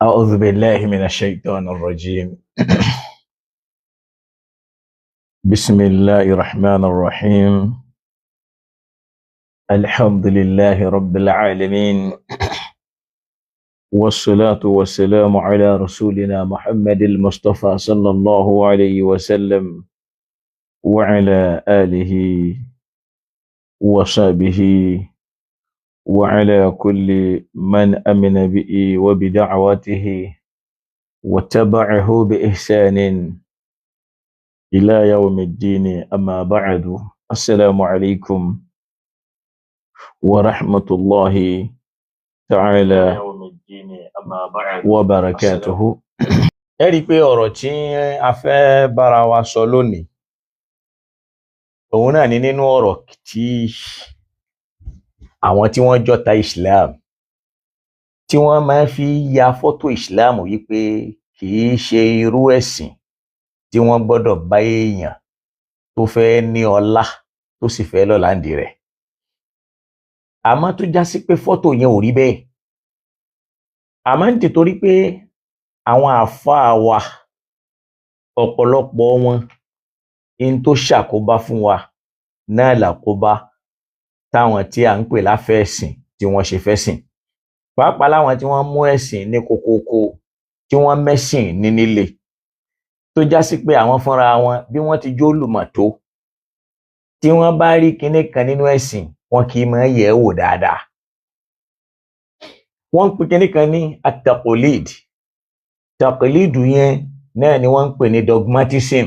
أعوذ بالله من الشيطان الرجيم. بسم الله الرحمن الرحيم. الحمد لله رب العالمين، والصلاة والسلام على رسولنا محمد المصطفى صلى الله عليه وسلم وعلى آله وصحبه وعلى كل من آمن به وبدعوته واتبعه بإحسان إلى يوم الدين. أما بعد، السلام عليكم ورحمة الله تعالى وبركاته. Ẹ rí i pé ọ̀rọ̀ tí a fẹ́ bára wa sọ lónìí, òun náà ni nínú ọ̀rọ̀ tí àwọn tí wọ́n jọ́ta Islam tí wọ́n máa ń fi ya fọ́tò Islam wípé kì í ṣe irú ẹ̀sìn tí wọ́n gbọ́dọ̀ bá èèyàn tó fẹ́ ní ọlá tó sì fẹ́ lọ́lá ńdí rẹ̀. Àmọ́ tó já sí pé fọ́tò yẹn ò rí bẹ́ẹ̀. Àmọ́ nítorí pé àwọn àáfàá wa ọ̀pọ̀lọpọ̀ wọn in tó ṣàkóbá fún wa náà làkóbá táwọn tí à ń pè láfẹ̀ẹ́sìn tí wọ́n ṣe fẹ́sìn. Pàápàá láwọn tí wọ́n mú ẹ̀sìn ní kókókó, tí wọ́n mẹ́sìn ní nílé, tó já sí pé àwọn fúnra wọn bí wọ́n ti jólùmọ̀ tó, tí wọ́n bá rí kinní kan nínú ẹ̀sìn wọn kì í máa yẹ̀ ẹ́ wò dáadáa. Wọ́n ń pe kinní kan ní at-taqlid. Taqlidu yẹn náà ni wọ́n ń pè ní dogmatism.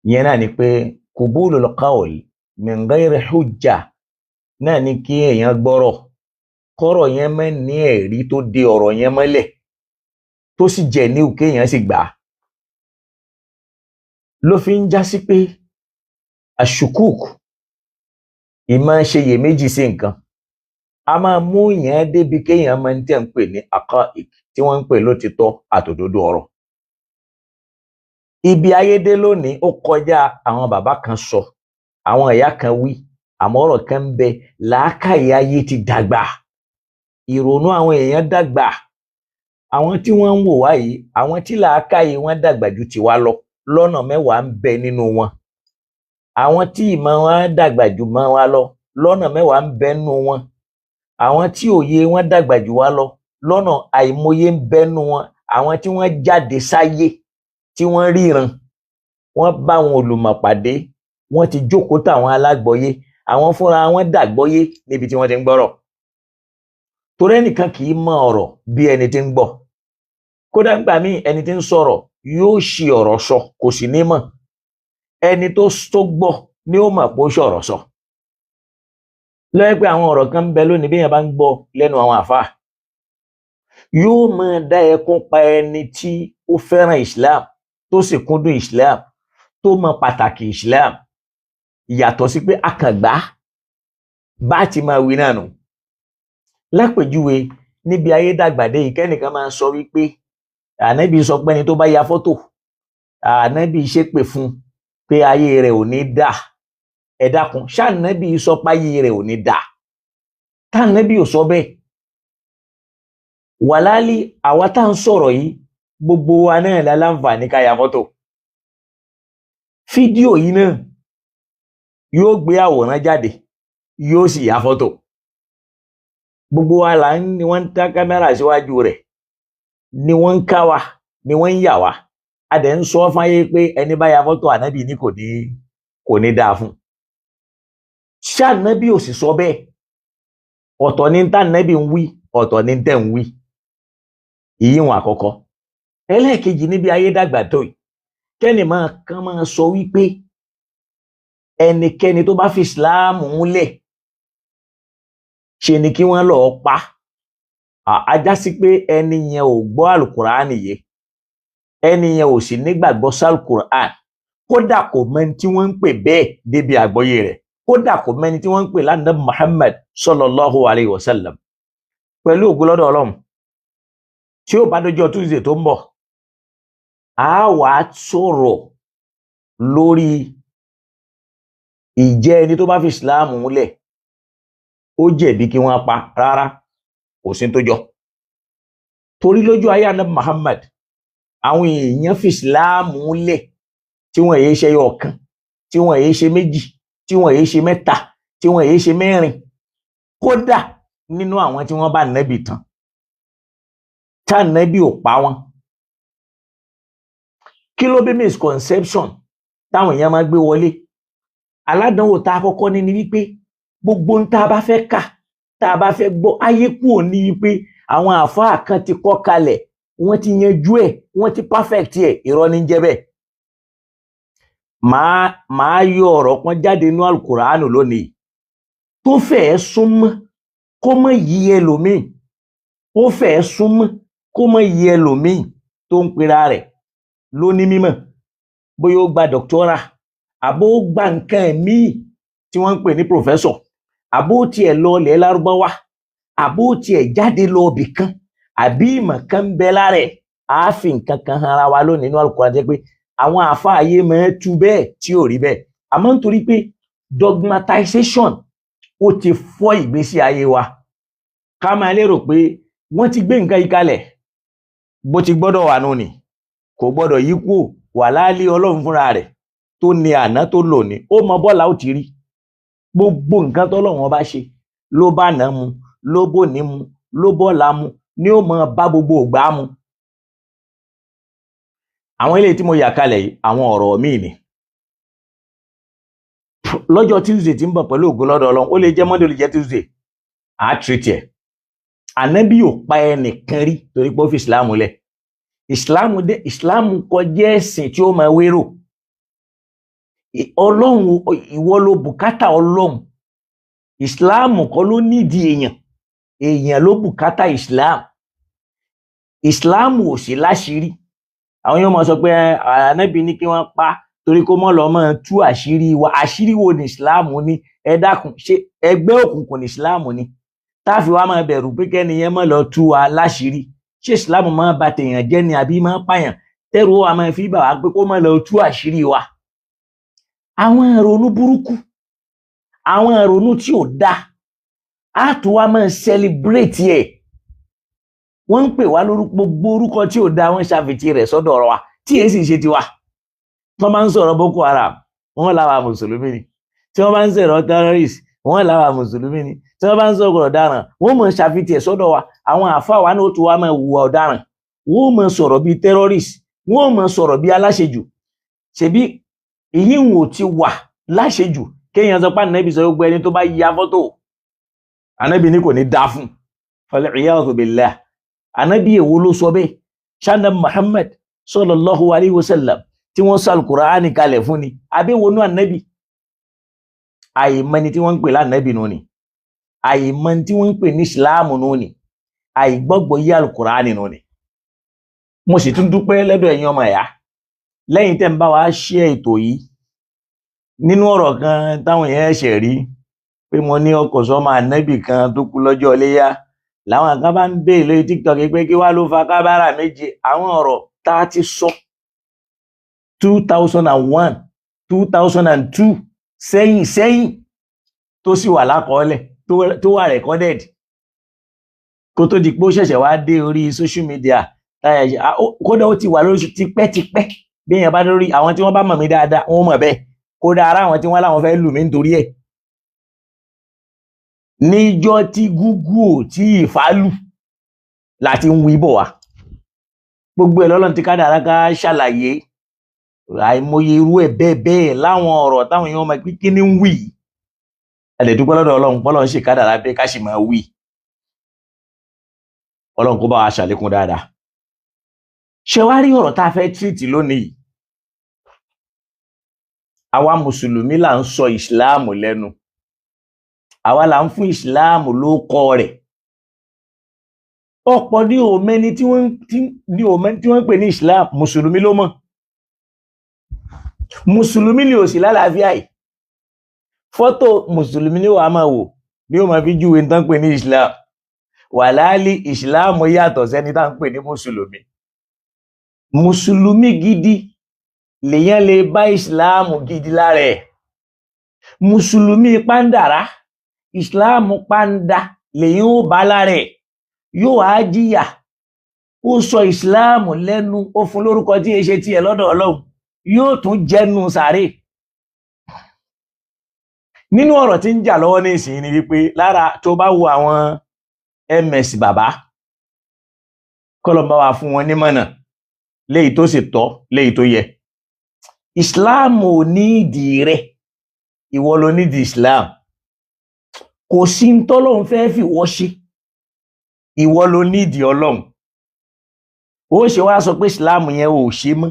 Ìyẹn náà ni pé qubulul qawl min ghayri hujja, náà ni kí èèyàn gbọ́rọ̀, kọ́rọ̀ yẹn má ní ẹ̀rí tó de ọ̀rọ̀ yẹn mọ́lẹ̀, tó sì jẹ́ níhù kéèyàn sì gbà á. Ló fi ń já sí pé ashukuk, ìmọ̀ ṣeyèméjì sí nǹkan, a máa mú èèyàn débi kéèyàn máa ń tẹ̀ ń pè ní haqa'iq, tí wọ́n ń pè lótìtọ́ àtòdodo ọ̀rọ̀. Ibi ayédè lónìí ó kọjá àwọn bàbá kan sọ, àwọn ìyá kan wí, àmọ́ ọ̀rọ̀ kan ń bẹ, làákàyè ayé ti dàgbà, ìrònú àwọn èèyàn dàgbà. Àwọn tí wọ́n ń wò wá yìí, àwọn tí làákàyè wọn dàgbà ju tiwa lọ lọ́nà mẹ́wàá ń bẹ nínú wọn. Àwọn tí ìmọ̀ wọn dàgbà jù mọ́ wa lọ lọ́nà mẹ́wàá ń bẹ nínú wọn. Àwọn tí òye wọn dàgbà jù wá lọ lọ́nà àìmọye ń bẹ nínú wọn. Àwọn tí wọ́n jáde sáyé, tí wọ́n ríran, wọ́n bá wọn olùmọ̀ pàdé, wọ́n ti jókòó táwọn alágbọ̀yé, àwọn fúnra wọn dàgbọ́yé níbi tí wọ́n ti ń gbọ́rọ̀. Torí ẹnìkan kì í mọ ọ̀rọ̀ bí ẹni tí ń gbọ́. Kódà nígbà míì ẹni tí ń sọ̀rọ̀ yóò ṣì ọ̀rọ̀ sọ, kò sì ní mọ̀. Ẹni tó gbọ́ ni ó mọ̀ pé ó ṣọ̀rọ̀ sọ. Lọ́yẹ́ pé àwọn ọ̀rọ̀ kan ń bẹ lónìí bí èèyàn bá ń gbọ́ lẹ́nu àwọn àfáà, yóò máa dá ẹkún pa ẹni tí ó fẹ́ràn Islam, tó sì kúndùn Islam, tó mọ pàtàkì Islam, yàtọ̀ sí pé akàngbá bá ti máa wí náà nù. Lápèjúwe, níbi ayé dàgbàdé yìí, kẹ́nìkan máa sọ wípé ànábì sọ pé ẹni tó bá ya fọ́tò, ànábì ṣépè fún pé ayé rẹ̀ ò ní dà. Ẹ dákun, ṣáànábì sọ pé ayé rẹ̀ ò ní dà? Táànábì ò sọ bẹ́ẹ̀. Wàlálì àwa tá ń sọ̀rọ̀ yìí, gbogbo wa náà la láǹfààní ká ya fọ́tò. Fídíò yìí náà yóò gbé àwòrán jáde, yóò sì ya fọ́tò. Gbogbo wa là ni wọ́n ń tá kámẹ́rà síwájú rẹ̀, ni wọ́n ń ká wa, ni wọ́n ń yà wá. A dẹ̀ ń sọ fáyé pé ẹni bá ya fọ́tò ànábì ní kò ní dáa fún. Ṣáànábì ò sì sọ bẹ́ẹ̀. Ọ̀tọ̀ ní táànábì ń wí, ọ̀tọ̀ ní tẹ̀ ń wí. Ìyíhun àkọ́kọ́. Ẹlẹ́ẹ̀kejì, níbi ayé dàgbà tó yìí, kẹ́nì kan máa sọ wípé ẹnikẹ́ni tó bá fi Islam múlẹ̀ ṣe ni kí wọ́n lọ́ọ́ pa. A já sí pé ẹni yẹn ò gbọ́ àlùkùránì yé, ẹni yẹn ò sì nígbàgbọ́ sálùkùránì, kódà kò mẹ́ni tí wọ́n ń pè bẹ́ẹ̀ débi àgbọ́yé rẹ̀, kódà kò mẹ́ni tí wọ́n ń pè lánàá Muhammad sallallahu alayhi wa sallam. Pẹ̀lú ògo lọ́dọ̀ Ọlọ́run, tí ó bá dọjọ́ Tuesday tó ń bọ̀, a wà sọ̀rọ̀ lórí ìjẹ́ ẹni tó bá fi Islam múlẹ̀ ó jẹ̀bi kí wọ́n pa rárá, kò sí tó jọ. torí lójú ayé Ànábì Muhammad àwọn èèyàn fi ìsìláàmù lẹ̀ tí wọ́n èyí ṣe ọ̀kan, tí wọ́n èyí ṣe méjì, tí wọ́n èyí ṣe mẹ́ta, tí wọ́n èyí ṣe mẹ́rin, kódà nínú àwọn tí wọ́n bá Ànábì tán tá Ànábì ò pa wọ́n. Kí ló bí misconception táwọn èèyàn máa gbé wọlé? Aládánwò tá a kọ́kọ́ ní ni wípé gbogbo ń tá a bá fẹ́ kà, tá a bá fẹ́ gbọ́, ayé kúrò ní wípé àwọn àfáà kan ti kọ́ kalẹ̀, wọ́n ti yanjú ẹ̀, wọ́n ti perfect ẹ̀. Irọ́ ní jẹ́ bẹ́ẹ̀. Màá yọ ọ̀rọ̀ kan jáde nínú Al-Qur'an lónìí tó fẹ́ẹ́ súnmọ́ kó mọ̀ yí ẹlòmíì, ó fẹ́ẹ́ súnmọ́ kó mọ̀ yí ẹlòmíì tó ń pera rẹ̀ lóní mímọ̀, bóyá ó gba dọ́kítọ́rà àbó gba nǹkan míì tí wọ́n ń pè ní professor, àbó tiẹ̀ lọ ilẹ̀ Lárúbáwá, àbó tiẹ̀ jáde lọ ibì kan, àbí ìmọ̀ kan ń bẹ lára ẹ̀. A fi nǹkan kan hàn ara wa lónìí nínú Al-Qur'an jẹ́ pé àwọn àáfàá ayé máa ń tú bẹ́ẹ̀ tí ò rí bẹ́ẹ̀. Àmọ́ nítorí pé dogmatization ó ti fọ́ ìgbésí ayé wa, ká máa lérò pé wọ́n ti gbé nǹkan yìí kalẹ̀ bó ti gbọ́dọ̀ wà nù ni, kò gbọ́dọ̀ yí kúò, wà láàlí Ọlọ́run fúnra rẹ̀ tó ní àná tó lò ní, ó mọ bọ́lá ó ti rí. Gbogbo nǹkan tọ́lọ́run bá ṣe ló bá nà mu, ló bòní mu, ló bọ́lá mu, ni ó mọ bá gbogbo ògbà mu. Àwọn eléyìí tí mo yà kalẹ̀ yìí àwọn ọ̀rọ̀ míì ni. Lọ́jọ́ Tuesday tí ń bọ̀ pẹ̀lú ògo lọ́dọ̀ Ọlọ́run, ó lè jẹ́ Monday, ó lè jẹ́ Tuesday, à treat ẹ̀. Ànábì ò pa ẹnìkan rí torí pé ó fi ìsìláàmù lẹ̀. Ìsìláàmù kọjá ẹ̀sìn tí ó máa wérò. Ọlọ́run, ìwọ ló bùkátà Ọlọ́run. Ìsìláàmù kọ́ ló nídìí èèyàn, èèyàn ló bùkátà ìsìláàmù. Ìsìláàmù ò sí láṣìírí. Àwọn yóò máa sọ pé Ànábì ní kí wọ́n pa torí kó mọ́ lọ máa tú àṣírí wa. Àṣírí wo ni ìsìláàmù ní? Ẹ dákun, ṣé ẹgbẹ́ òkùnkùn ní ìsìláàmù ní? Táàfì wa máa bẹ̀rù pé kẹ́ni yẹn mọ́ lọ tú wa láṣìírí. Ṣé ìsìláàmù máa bà tèèyàn jẹ́ ni àbí máa pààyàn? Tẹ́rù wa máa fi bà wá pé kó mọ́ lọ tú àṣírí wa. Àwọn ìrònú burúkú, àwọn ìrònú tí ò dáa, á tún wá máa celebrate ẹ̀. Wọ́n ń pè wá lórúkọ, gbogbo orúkọ tí ò dáa wọ́n ṣàfitì rẹ̀ sọ́dọ̀ ọ̀rọ̀ wa tí èyí sì ṣe tiwa. Wọ́n máa ń sọ̀rọ̀ Boko Haram, wọ́n láwa mùsùlùmí ni. Tí wọ́n bá ń sọ̀rọ̀ terrorist, wọ́n láwa mùsùlùmí ni. Tí wọ́n bá ń sọ̀rọ̀ ọ̀daràn, wọ́n máa ṣàfitì ẹ̀ sọ́dọ̀ wa. Àwọn àfáà wa náà ó tún wá máa hùwà ọ̀daràn, wọ́n máa sọ̀rọ̀ bíi terrorist, wọ́n máa sọ̀rọ̀ bíi aláṣejù. Ṣebí èyí ń wò ti wà láṣejù kéèyàn sọ pé Ànábì sọ gbogbo ẹni tó bá ya fọ́tò Ànábì ní kò ní dá fún. Fal-'iyadhu billah. Ànábì èwo ló sọ bẹ́ẹ̀? Ṣáná Muhammad sallallahu alayhi wa sallam tí wọ́n sọ Al-Qur'ani kalẹ̀ fún ni, àbí wọnú Ànábì? Àìmọ̀ni tí wọ́n ń pè lánàbì nù ni, àìmọ̀ni tí wọ́n ń pè ní ìsìláàmù nù ni, àìgbọ́gbọ́ yí Al-Qur'ani nù ni. Mo sì tún dúpẹ́ lọ́dọ̀ ẹ̀yin ọmọ ẹ̀yà lẹ́yìn tẹ́ ń bá wa ṣe ètò yìí. Nínú ọ̀rọ̀ kan táwọn èèyàn ṣẹ̀ rí pé mo ní ọkọ̀ sọ́mọ Ànábì kan tó kú lọ́jọ́ Iléyá, làwọn kan bá ń béèrè lórí TikTok pé kí wá ló fa kábàrà méje. Àwọn ọ̀rọ̀ tá a ti sọ 2001, 2002 sẹ́yìn tó sì wà lákọọ́lẹ̀ tó wà recorded kó tó di pé ó ṣẹ̀ṣẹ̀ wá dé orí social media. Kódà ó ti wà lórí tipẹ́tipẹ́. Bí èèyàn bá lórí, àwọn tí wọ́n bá mọ̀ mí dáadáa wọ́n mọ̀ bẹ́ẹ̀. Kódà ara àwọn tí wọ́n láwọn fẹ́ lù mí nítorí ẹ̀. Níjọ́ tí Google ò tí ìfálù láti ń wí bọ̀ wá. Gbogbo ẹ̀ lọ́lọ́run ti kádàrá ká ṣàlàyé. Àìmọye irú ẹ̀ bẹ́ẹ̀ láwọn ọ̀rọ̀ táwọn èèyàn máa pé kí ni ń wí. Ẹ lè dúpẹ́ lọ́dọ̀ Ọlọ́run pọ́lọ́run ṣe kádàrá pé ká sì máa wí. Ọlọ́run kó bá wa ṣàlékún dáadáa. Ṣé wá rí ọ̀rọ̀ tá a fẹ́ tírìtì lónìí? Àwa mùsùlùmí là ń sọ ìsìláàmù lẹ́nu. Àwa là ń fún ìsìláàmù lórúkọ rẹ̀. Ọ̀pọ̀ ní òmẹ́ni tí wọ́n ń pè ní ìsìláàmù, mùsùlùmí ló mọ̀. Mùsùlùmí ni ò sí lálàáfíà yìí. Fọ́tò mùsùlùmí ni wàá máa wò ní ó máa fi júwe tán pè ní ìsìláàmù. Wàláálì ìsìláàmù yàtọ̀ sẹ́ni tá ń pè ní mùsùlùmí. Mùsùlùmí gidi lèyàn lè bá ìsìláàmù gidi lára ẹ̀. Mùsùlùmí pàǹdàrá, ìsìláàmù pàǹdà lèyàn ó bá lára ẹ̀. Yóò wá jìyà ó sọ ìsìláàmù lẹ́nu, ó fún lórúkọ tí èṣe tiẹ̀ lọ́dọ̀ Ọlọ́run, yóò tún jẹ́nu sàárè. Nínú ọ̀rọ̀ tí ń jà lọ́wọ́ ní ìsìn ni wípé lára tó bá wo àwọn ms bàbá, kọ́lọ̀ bá wa fún wọn nímọ̀nà léyìí tó sì tọ́ léyìí tó yẹ. Islam ò ní ìdí rẹ̀, ìwọ ló ní ìdí Islam. Kò sí ń tọ́lọ́run fẹ́ fi wọ́ ṣe, ìwọ ló ní ìdí Ọlọ́run. Ó ṣe wá sọ pé Islam yẹn ò ṣe mọ́,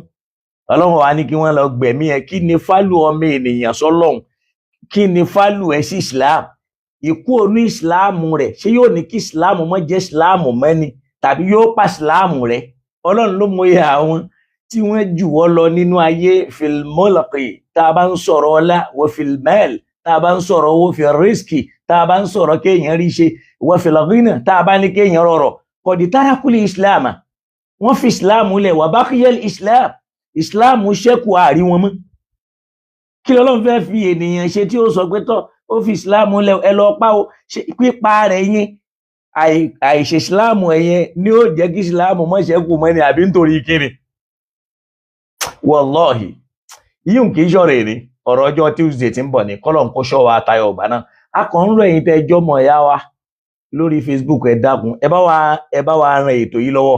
Ọlọ́run wá ní kí wọ́n lọ gbẹ̀mí ẹ. Kí ni fálù ọmọ ènìyàn sọ́lọ́run? Kí ni fálù ẹ sí Islam? Ìkú ònú Islam rẹ̀ ṣé yóò ní kí Islam mọ́ jẹ́ Islam mọ́ ni, tàbí yóò pa Islam rẹ̀? Ọlọ́run ló mọ iye àwọn tí wọ́n jù wọ́ lọ nínú ayé, filmolaki tá a bá ń sọ̀rọ̀ ọlá, wọ filmel tá a bá ń sọ̀rọ̀ owó, filiski tá a bá ń sọ̀rọ̀ kéèyàn rí ṣe, wọ filagina tá a bá ní kéèyàn rọrọ̀. Kọ̀dí tárakùlì Islam, wọ́n fi Islam lẹ̀, wà bákíyẹ́l Islam, Islam ṣẹ́kù àárí wọn mọ́. Kí lọ́lọ́run fẹ́ fi ènìyàn ṣe tí ó sọ pé tọ́ ó fi Islam lẹ̀, ẹ lọ pa ó? Pípa rẹ̀ yẹn, àìṣe Islam ẹ̀yẹn ni ó jẹ́ kí Islam mọ́ ṣẹ́kù mọ́ ni, àbí nítorí kíni? Wallahi yíò kìí ṣọ̀rọ̀ èrè. Ọ̀rọ̀ ọjọ́ Tuesday tí ń bọ̀ ní kọ́lọ̀ ń kó ṣọ́ wa tayọ ọ̀gbà náà. A kàn ń rọ ẹ̀yin tẹ́ ẹjọ́ mọ̀ ẹ̀yà wa lórí Facebook, ẹ dákun ẹ bá wa ran ètò yìí lọ́wọ́,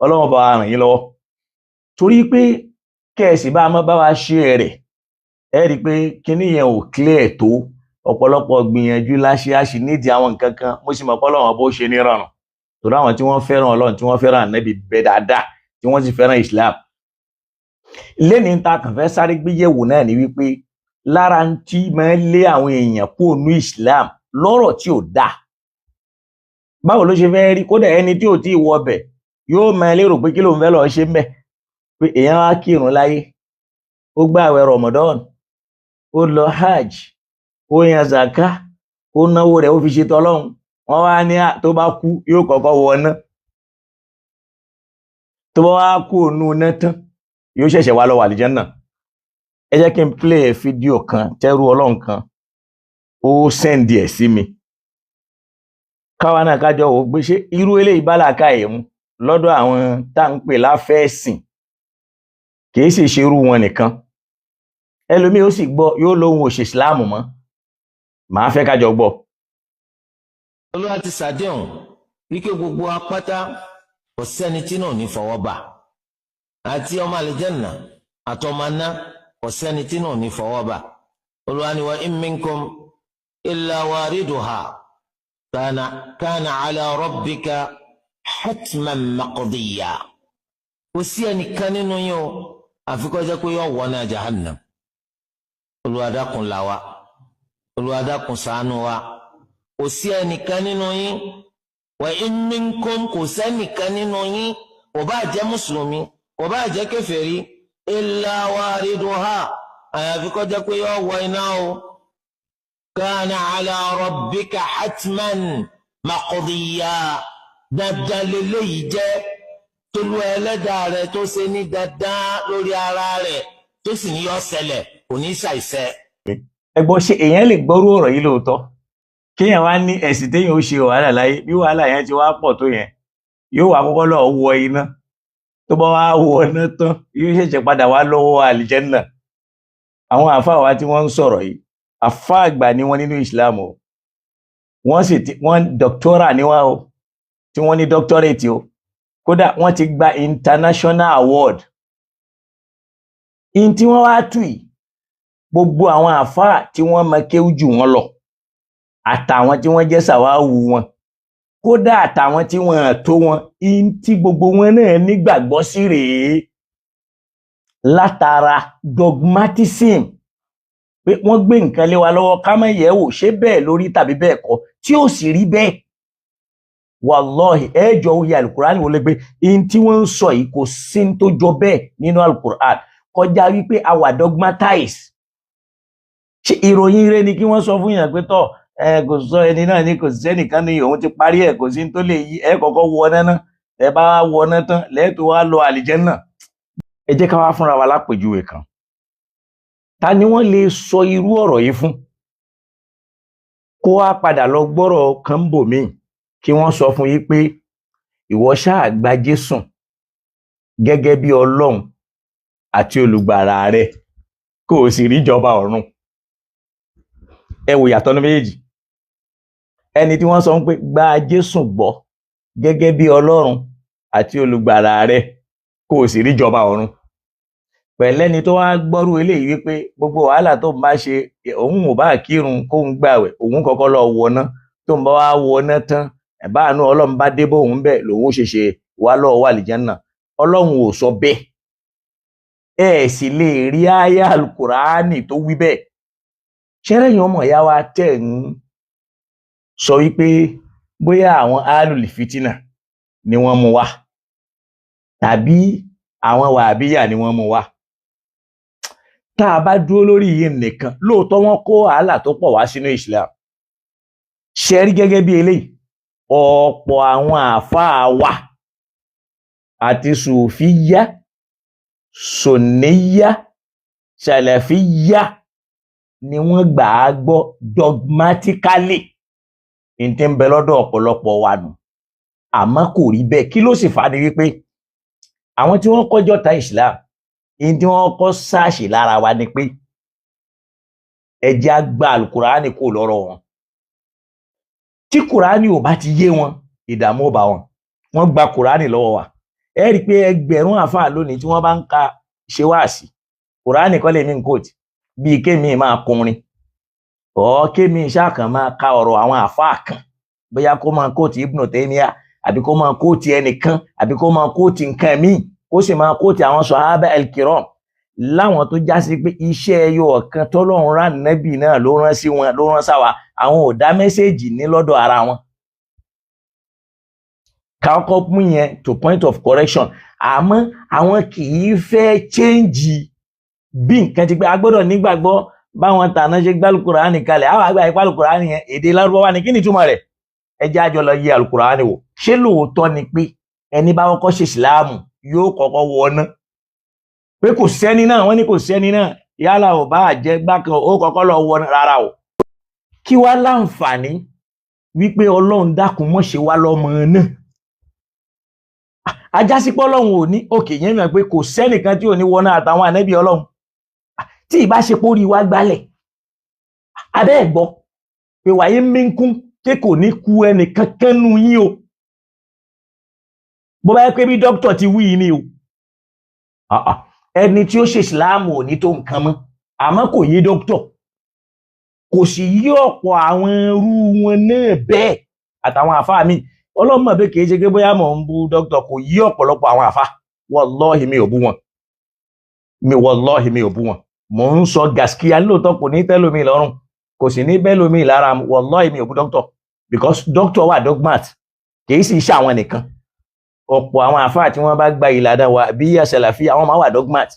Ọlọ́run bá wa ràn yín lọ́wọ́. Torí pé kẹ́ẹ̀sì bá mọ́ bá wa ṣe rẹ̀, ẹ rí i pé kíní yẹn ò clear tó. Ọ̀pọ̀lọpọ̀ gbìyànjú láṣẹ àṣì nídìí àwọn nǹkan kan, mo sì mọ̀ pé Ọlọ́run bó ṣe ní rọrùn. Torí àwọn tí wọ́n fẹ́ràn Ọlọ́run, tí wọ́n fẹ́ràn Ànábì bẹ dáadáa, tí wọ́n sì fẹ́ràn Islam. Lẹ́ni ta kàn fẹ́ sáré gbéyẹ̀wò náà ni wípé lára ń tí máa ń lé àwọn èèyàn kúrò ní Islam lọ́rọ̀ tí ò dáa. Báwo ló ṣe fẹ́ rí? Kódà ẹni tí ò tí ì wọ ọbẹ̀ yóò máa lérò pé kí ló ń fẹ́ lọ ṣe ń bẹ̀. Pé èèyàn wá kírun láyé, ó gbààwẹ̀ Ramadan, ó lọ hajj, ó yan zaka, ó náwó rẹ̀, ó fi ṣe tọ́lọ́run. Wọ́n wá ní tó bá kú yóò kọ́kọ́ wọ ná. Tó bá wá kú ònú ná tán, yóò ṣẹ̀ṣẹ̀ wá lọ wà àlìjánnà. Ẹ jẹ́ kí n play fídíò kan tẹ́rú Ọlọ́run kan ó sẹ́ndì ẹ̀ sí mi, káwa náà kájọ wò pé ṣé irú eléyìí bá làákàyè mu lọ́dọ̀ àwọn tá ń pè láfẹ́ẹ̀sìn. Kìí sì ṣerú wọn nìkan, ẹlòmíì ó sì gbọ́ yóò lóhun ò ṣe Islam mọ́. Màá fẹ́ kájọ gbọ́. Olúwa ti ṣàdéhùn wípé gbogbo apáta kò sẹ́ni tí náà ní fọwọ́ bà, àti ọmọ àlìjẹ́nà àtọmọ aná kò sẹ́ni tí náà ní fọwọ́ bà. Olúwa ní wa in minkum illa wariduha kana ala rabbika hatman maqdiya. Kò sí ẹnìkan nínú yín o àfi kó jẹ́ pé yóò wọ náà jahannam. Olúwa dákun là wá, Olúwa dákun ṣàánú wa. Kò sí ẹnìkan nínú yín, wa in minkum, kò sẹ́nìkan nínú yín, kò bá jẹ́ mùsùlùmí, kò bá jẹ́ kèfèrí, illa wariduha, àyàfi kó jẹ́ pé yóò wọ iná o. Kana ala rabbika hatman maqdiya. Dandan lélẹ́yìí jẹ́ tolú ẹlẹ́dàá rẹ̀ tó ṣe ní dandan lórí ara rẹ̀, tó sì ní yọ ṣẹlẹ̀, kò ní ṣàìṣẹ. Ẹ gbọ́, ṣé èèyàn lè gbọ́rú ọ̀rọ̀ yìí lóòótọ́? Kéèyàn wá ní ẹ̀sìn téèyàn ó ṣe wàhálà láyé, bí wàhálà yẹn ti wá pọ̀ tó yẹn, yóò wá kọ́kọ́ lọ wọ iná. Tó bá wá wọ iná tán, yóò ṣẹ̀ṣẹ̀ padà wá lọ́wọ́ àlìjẹ́nnà. Àwọn àfáà wa tí wọ́n ń sọ̀rọ̀ yìí, àfáà àgbà ni wọ́n nínú Islam o. Wọ́n dọ́kítọ́rà ni wọ́n o, tí wọ́n ní doctorate o. Kódà wọ́n ti gba international award. In tí wọ́n wá tù yìí, gbogbo àwọn àfáà tí wọ́n mọ kéwú jù wọ́n lọ, àtàwọn tí wọ́n jẹ́ sàwáwù wọn, kódà àtàwọn tí wọ́n tó wọn, in tí gbogbo wọn náà nígbàgbọ́ sí rèé. Látara dogmatism, pé wọ́n gbé nǹkan lé wa lọ́wọ́ ká má yẹ̀ wò ṣé bẹ́ẹ̀ lórí tàbí bẹ́ẹ̀ kọ́, tí ó sì rí bẹ́ẹ̀. Wallahi ẹjọ́ oyè alukur'an wọlé pé in tí wọ́n ń sọ yìí kò sí tó jọ bẹ́ẹ̀ nínú alukur'an, kọjá wípé a wà dogmatize. Ṣé ìròyìn rẹ ni kí wọ́n sọ fún yàn pé tọ́ kò sọ ẹni náà ní kò sí ẹnìkan ní òun ti parí ẹ̀, kò sí tó lè yí, ẹ kọ́kọ́ wọ náà, ẹ bá wọ náà tán lẹ́ẹ̀tọ́ wá lọ àlìjẹ́nnà. Ẹ jẹ́ ká wá fúnra wa lápèjúwe kan. Ta ni wọ́n lè sọ irú ọ̀rọ̀ yìí fún kó wá padà lọ gbọ́rọ̀ kan bò míì kí wọ́n sọ fún yín pé ìwọ ṣáà gba Jésù gẹ́gẹ́ bí Ọlọ́run àti olùgbàlà rẹ kó o sì rí ìjọba ọ̀run. Ẹ wò yàtọ̀ ní méjèèjì. Ẹni tí wọ́n sọ pé gba Jésù gbọ́ gẹ́gẹ́ bí Ọlọ́run àti olùgbàlà rẹ kó o sì rí ìjọba ọ̀run. Pẹ̀lẹ́ni tó wá gbọ́rú eléyìí wípé gbogbo wàhálà tó ń bá ṣe òun ò bá kírun kó ń gbàwẹ̀ òun kọ́kọ́ lọ wọná, tó ń bá wá wọná tán ẹ̀bá àánú Ọlọ́run bá dé bóun bẹ́ẹ̀ lòun ó ṣe wá lọ́wọ́ wà àlìjánnà. Ọlọ́run ò sọ bẹ́ẹ̀. Ẹ sì lè rí àyá Al-Kùránì tó wí bẹ́ẹ̀. Ṣẹ́rẹ́yìn ọmọ ìyá wa tẹ̀ ń sọ wípé bóyá àwọn alùlì fìtínà ni wọ́n mú wá tàbí àwọn wàhábíyà ni wọ́n mú wá. Tá a bá dúró lórí yìí nìkan lóòótọ́ wọ́n kó wàhálà tó pọ̀ wá sínú Islam. Ṣe rí gẹ́gẹ́ bí eléyìí ọ̀pọ̀ àwọn àáfàá wa àti sùfíyà sùnníyà ṣàlàfíyà ni wọ́n gbà á gbọ́ dogmatically ní tí ń bẹ lọ́dọ̀ ọ̀pọ̀lọpọ̀ wa nù. Àmọ́ kò rí bẹ́ẹ̀. Kí ló sì fà á ni wípé àwọn tí wọ́n kọ́jọ́ ta Islam ní tí wọ́n kọ́ sáàṣì lára wa ni pé ẹ jẹ́ á gba Al-Kùránì kò lọ́rọ̀ wọn. Tí Kùránì ò bá ti yé wọn ìdààmú ò bá wọn. Wọ́n gba Kùránì lọ́wọ́ wa. Ẹ rí i pé ẹgbẹ̀rún àfáà lónìí tí wọ́n bá ń ka ṣe wáàsí Kùránì kọ́ lè ní nkóòtì bíi kémi máa kọrin kémi ṣáàkàn máa ka ọ̀rọ̀ àwọn àfáà kan bóyá kó máa kóòtì Ibn Taymiyyah àbí kó máa kóòtì ẹnìkan àbí kó máa kóòtì nǹkan míì ó sì máa kóòtì àwọn sọ̀hábà el-kiram láwọn tó já sí pé iṣẹ́ ẹyọ ọ̀kan tọ́lọ́run rán nẹ́bì náà ló rán sí wọn ló rán sáwa àwọn ò dá mẹ́sẹ̀jì ní lọ́dọ̀ ara wọn. Kákọ́ mú yẹn to point of correction. Àmọ́ àwọn kì í fẹ́ change bí nǹkan ti pé a gbọ́dọ̀ nígbàgbọ́ báwọn tàná ṣe gbá Al-Kùránì kalẹ̀ àwọn àgbà ìpá Al-Kùránì yẹn èdè Lárúbáwá ni kí ni túmọ̀ rẹ̀? Ẹ jẹ́ àjọ lọ yẹ Al-Kùránì wò. Ṣé lóòótọ́ ni pé ẹni bá kọ́kọ́ ṣe ìsìláàmù yóò kọ́kọ́ wọná? Pé kò sẹ́ni náà wọ́n ní kò sẹ́ni náà yálà ò bá jẹ́ gbákan ó kọ́kọ́ lọ wọná rárá o. Kí wá láǹfààní wípé Ọlọ́run dákun mọ́ ṣe wá lọ́mọ náà? Ajásípọ̀ Ọlọ́run ò ní òkè yẹn mọ̀ pé kò sẹ́nìkan tí ò ní wọná àtàwọn ànábì Ọlọ́run tí ìbá ṣe pórí wá gbálẹ̀. Abẹ́ ẹ̀ gbọ́ pé wàyí mínkún pé kò ní ku ẹnìkan kẹ́nu yín o. Bó bá yẹ pé bí dókítà ti wí ni o. Ẹni tí ó ṣe ìsìláàmù ò ní tó nǹkan mọ́ àmọ́ kò yé dókítà. Kò sì yí ọ̀pọ̀ àwọn irú wọn náà bẹ́ẹ̀ àtàwọn àfáà mi. Ọlọ́run mọ̀ pé kìí ṣe pé bóyá mò ń bú dókítà kò yí ọ̀pọ̀lọpọ̀ àwọn àfáà. Wallahi mi ò bú wọn. Wallahi mi ò bú wọn. Mò ń sọ gaskiya lóòótọ́ kò ní tẹ́lómi lọ́rùn kò sì ní bẹ́lómi lára wallahi mi ò bú dókítà because dókítà wà dogmat kìí sì ṣe àwọn nìkan. Ọ̀pọ̀ àwọn àfáà tí wọ́n bá gba ìlànà wa bí Sàlàfí àwọn máa wà dogmat.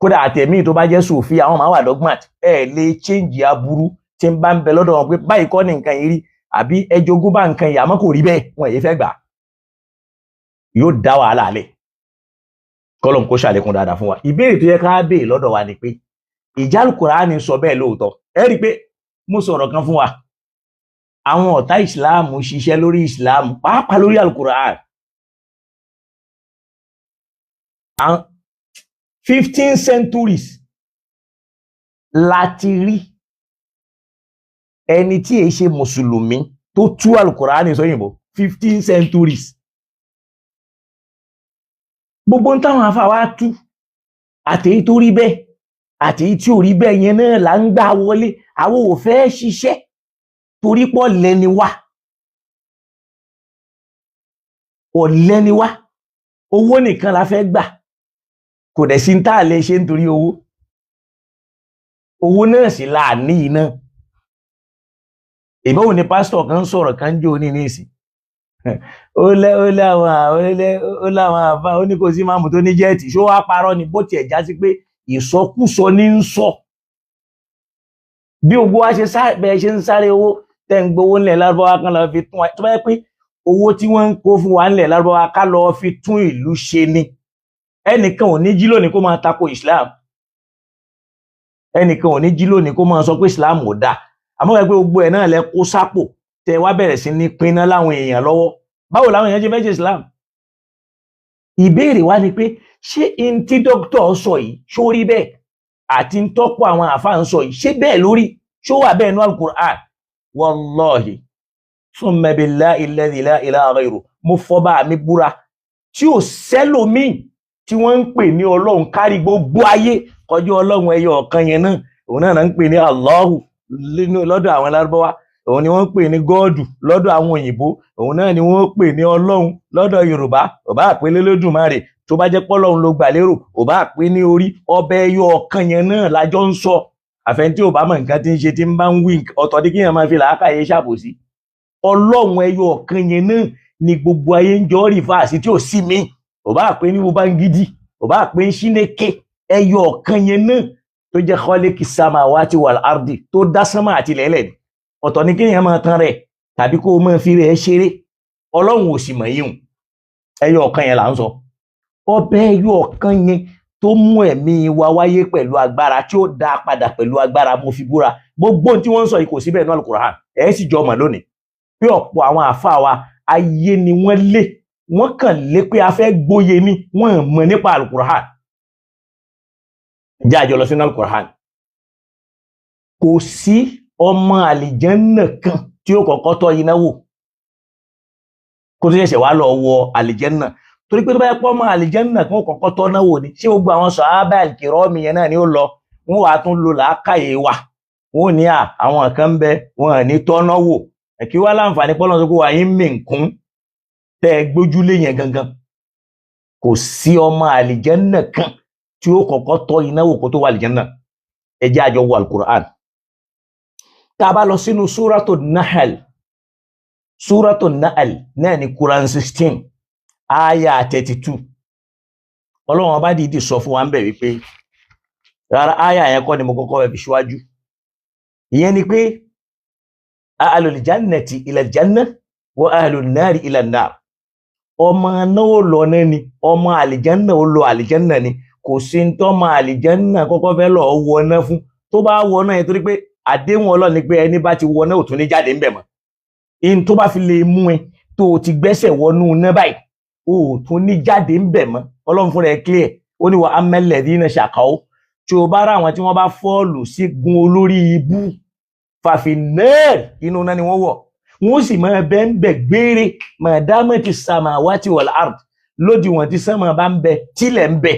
Kódà àtẹ̀mí tó bá jẹ́ Sùfí àwọn máa wà dogmat. Ẹ lè change aburú tí ń bá ń bẹ lọ́dọ̀ wọn pé báyìí kọ́ ni nǹkan yìí rí àbí ẹjogún bá nǹkan yìí àmọ́ kò rí bẹ́ẹ̀ wọn èyí fẹ́ gbà. Yóò dá wàhálà lẹ̀. Kọ́lọ́n kó ṣàlékún dáadáa fún wa. Ìbéèrè tó yẹ ká béèrè lọ́dọ̀ wa ni pé ìjà Al-Kùránì sọ bẹ́ẹ̀ lóòótọ́. Ẹ rí i pé mo sọ̀rọ̀ kan fún wa. Àwọn ọ̀tá ìsìláàmù ṣiṣẹ́ lórí ìsìláàmù pàápàá lórí Al-Kùránì. 15 centuries láti rí ẹni tí èyí ṣe mùsùlùmí tó tú Al-Kùránì sóyìnbó 15 centuries. Gbogbo ń táwọn afá wa tú àtèyí tó rí bẹ́ẹ̀ àtèyí tí ò rí bẹ́ẹ̀ yẹn náà là ń gbà wọlé àwọn ò fẹ́ ṣiṣẹ́ torí pọ̀ lẹ́ni wá ọ̀lẹ́ni wá owó nìkan la fẹ́ gbà kò dẹ̀ sí tá a lè ṣe nítorí owó náà sì là ní iná. Ìbáwo ni pásítọ̀ kan sọ̀rọ̀ kan jẹ́ òní nísìn ó láwọn àbá ó ní kò sí máàmù tó ní jẹ́ẹ̀tì ṣó wá parọ́ ni bó tiẹ̀ já sí pé ìsọkúsọ ní ń sọ. Bí ogbó wa bẹ́ẹ̀ ṣe ń sáré owó tẹ́ ń gbowó ńlẹ̀ Lárúbáwá kan lọ fi tún wa tó bá yẹ pé owó tí wọ́n ń kó fún wa ńlẹ̀ Lárúbáwá ká lọ fi tún ìlú ṣe ni ẹnìkan ò ní jí lónìí kó máa tako Islam ẹnìkan ò ní jí lónìí kó máa sọ pé Islam ò dáa àmọ́ wípé gbogbo ẹ̀ náà lẹ kó sápò tẹ wá bẹ̀rẹ̀ sí ní pinná láwọn èèyàn lọ́wọ́ báwo làwọn èèyàn ṣe fẹ́ ṣe Islam? Ìbéèrè wa ni pé ṣé in tí dókítà sọ yìí ṣó rí bẹ́ẹ̀ àti ń tọ́pọ̀ àwọn àfáà ń sọ yìí ṣé bẹ́ẹ̀ lórí, ṣó wà bẹ́ẹ̀ nú al-Qur'an? Wallahi summa billahi alladhi la ilaha ghayru, mo fọba mi búra tí ò sẹ́lòmíì tí wọ́n ń pè ní ọlọ́run kárí gbogbo ayé kọjú ọlọ́run ẹyọ ọ̀kan yẹn náà, òun náà ń pè ní Allahu lọ́dọ̀ àwọn Lárúbáwá, òun ni wọ́n ń pè ní gọ́ọ̀dù lọ́dọ̀ àwọn òyìnbó, òun náà ni wọ́n pè ní ọlọ́run lọ́dọ̀ Yorùbá. ò bá pè l'Olódùmarè, tó bá jẹ́ pọ́lọ́run ló gbà lérò, ò bá pè ní orí, ọbẹ̀ ẹyọ ọ̀kan yẹn náà lájọ ń sọ. Àfẹn tí ò bá mọ̀ nǹkan tí ń ṣe tí ń bá ń wí ọ̀tọ̀ ní kíyàn máa fi làákàyè ṣàbòsí. Ọlọ́run ẹyọ ọ̀kan yẹn náà ni gbogbo ayé ń jọ rí fáàsì tí ò sí mi. ò bá pè ní Ubangiji, ò bá pè ní Ṣínékè, ẹyọ ọ̀kan yẹn náà tó jẹ́ khaliqi samawati wal ardi, tó dá sánmà àti ilẹ̀ ni. Ọ̀tọ̀ ní kíyàn máa tan rẹ̀ tàbí kó máa fi rẹ̀ ṣeré. Ọlọ́run ò sì mọ̀ yíhun, ẹyọ ọ̀kan yẹn là ń sọ. Ọbẹ̀ ẹyọ ọ̀kan yẹn tó mú ẹ̀mí wa wáyé pẹ̀lú agbára, tí ó dá padà pẹ̀lú agbára, mo fi búra gbogbo tí wọ́n ń sọ yìí kò sí bẹ́ẹ̀ nínú al-Qur'an. Ẹ̀ sì jọ mọ̀ lónìí pé ọ̀pọ̀ àwọn àfáà wa ayé ni wọ́n lé, wọ́n kàn lé pé a fẹ́ gbóye ní, wọ́n mọ̀ nípa al-Qur'an. Jẹ́ àjọ lọ sínú al-Qur'an. Kò sí ọmọ àlìjẹ́nnà kan tí ó kọ́kọ́ tọ́ iná wò kó tó ṣẹ̀ṣẹ̀ wá lọ wọ àlìjẹ́nnà. Torí pé tó bá yẹ pé ọmọ àlìjẹ́nnà kan ó kọ́kọ́ tọ́ náà wò ni, ṣé gbogbo àwọn sàhábà al-kirami yẹn náà ni ó lọ, wọ́n wà tún lo làákàyè wa, wọ́n ní àwọn kan bẹ wọn ní tọ́ná wò. Kí wá láǹfààní pọ́lọ́n tó kó wà yín mìnkún tẹ́ gbójúlé yẹn gangan. Kò sí ọmọ àlìjẹ́nnà kan tí ó kọ́kọ́ tọ́ iná wò kó tó wà àlìjẹ́nnà. Ẹ jẹ́ àjọ wọ al-Qur'an. Tá bá lọ sínú Suratul Nahl, Suratul Nahl náà ni Quran 16 aya 32. Ọlọ́run bá dìídì sọ fún wa ń bẹ̀ wípé rárá aya yẹn kọ́ ni mo kọ́kọ́ fi síwájú. Ìyẹn ni pé ahlul jannati ila janna wa ahlun nari ila nar. Ọmọ náà ó lọ náà ni, ọmọ àlìjẹ́nnà ó lọ àlìjẹ́nnà ni. Kò sí ń tọ́ ọmọ àlìjẹ́nnà kọ́kọ́ fẹ́ lọ wọ náà fún. Tó bá wọ náà yẹn torí pé àdéhùn Ọlọ́run ni pé ẹni bá ti wọ náà ò tún ní jáde ń bẹ̀ mọ́. In tó bá fi lè mú ẹ tó ti gbẹ́sẹ̀ wọnú náà báyìí, ó tún ní jáde ń bẹ̀ mọ́. Ọlọ́run fúnra ẹ̀ clear, ó ní wa ammal ladhina shaqaw, tí ó bá rá àwọn tí wọ́n bá fọ́ọ̀lù sí gun olórí ibú, fafinnar, inú náà ni wọ́n wọ̀. Wọ́n sì máa bẹ ń bẹ̀ gbére ma damati samawati wal ard, lódì wọn tí sánmà bá ń bẹ tílẹ̀ ń bẹ.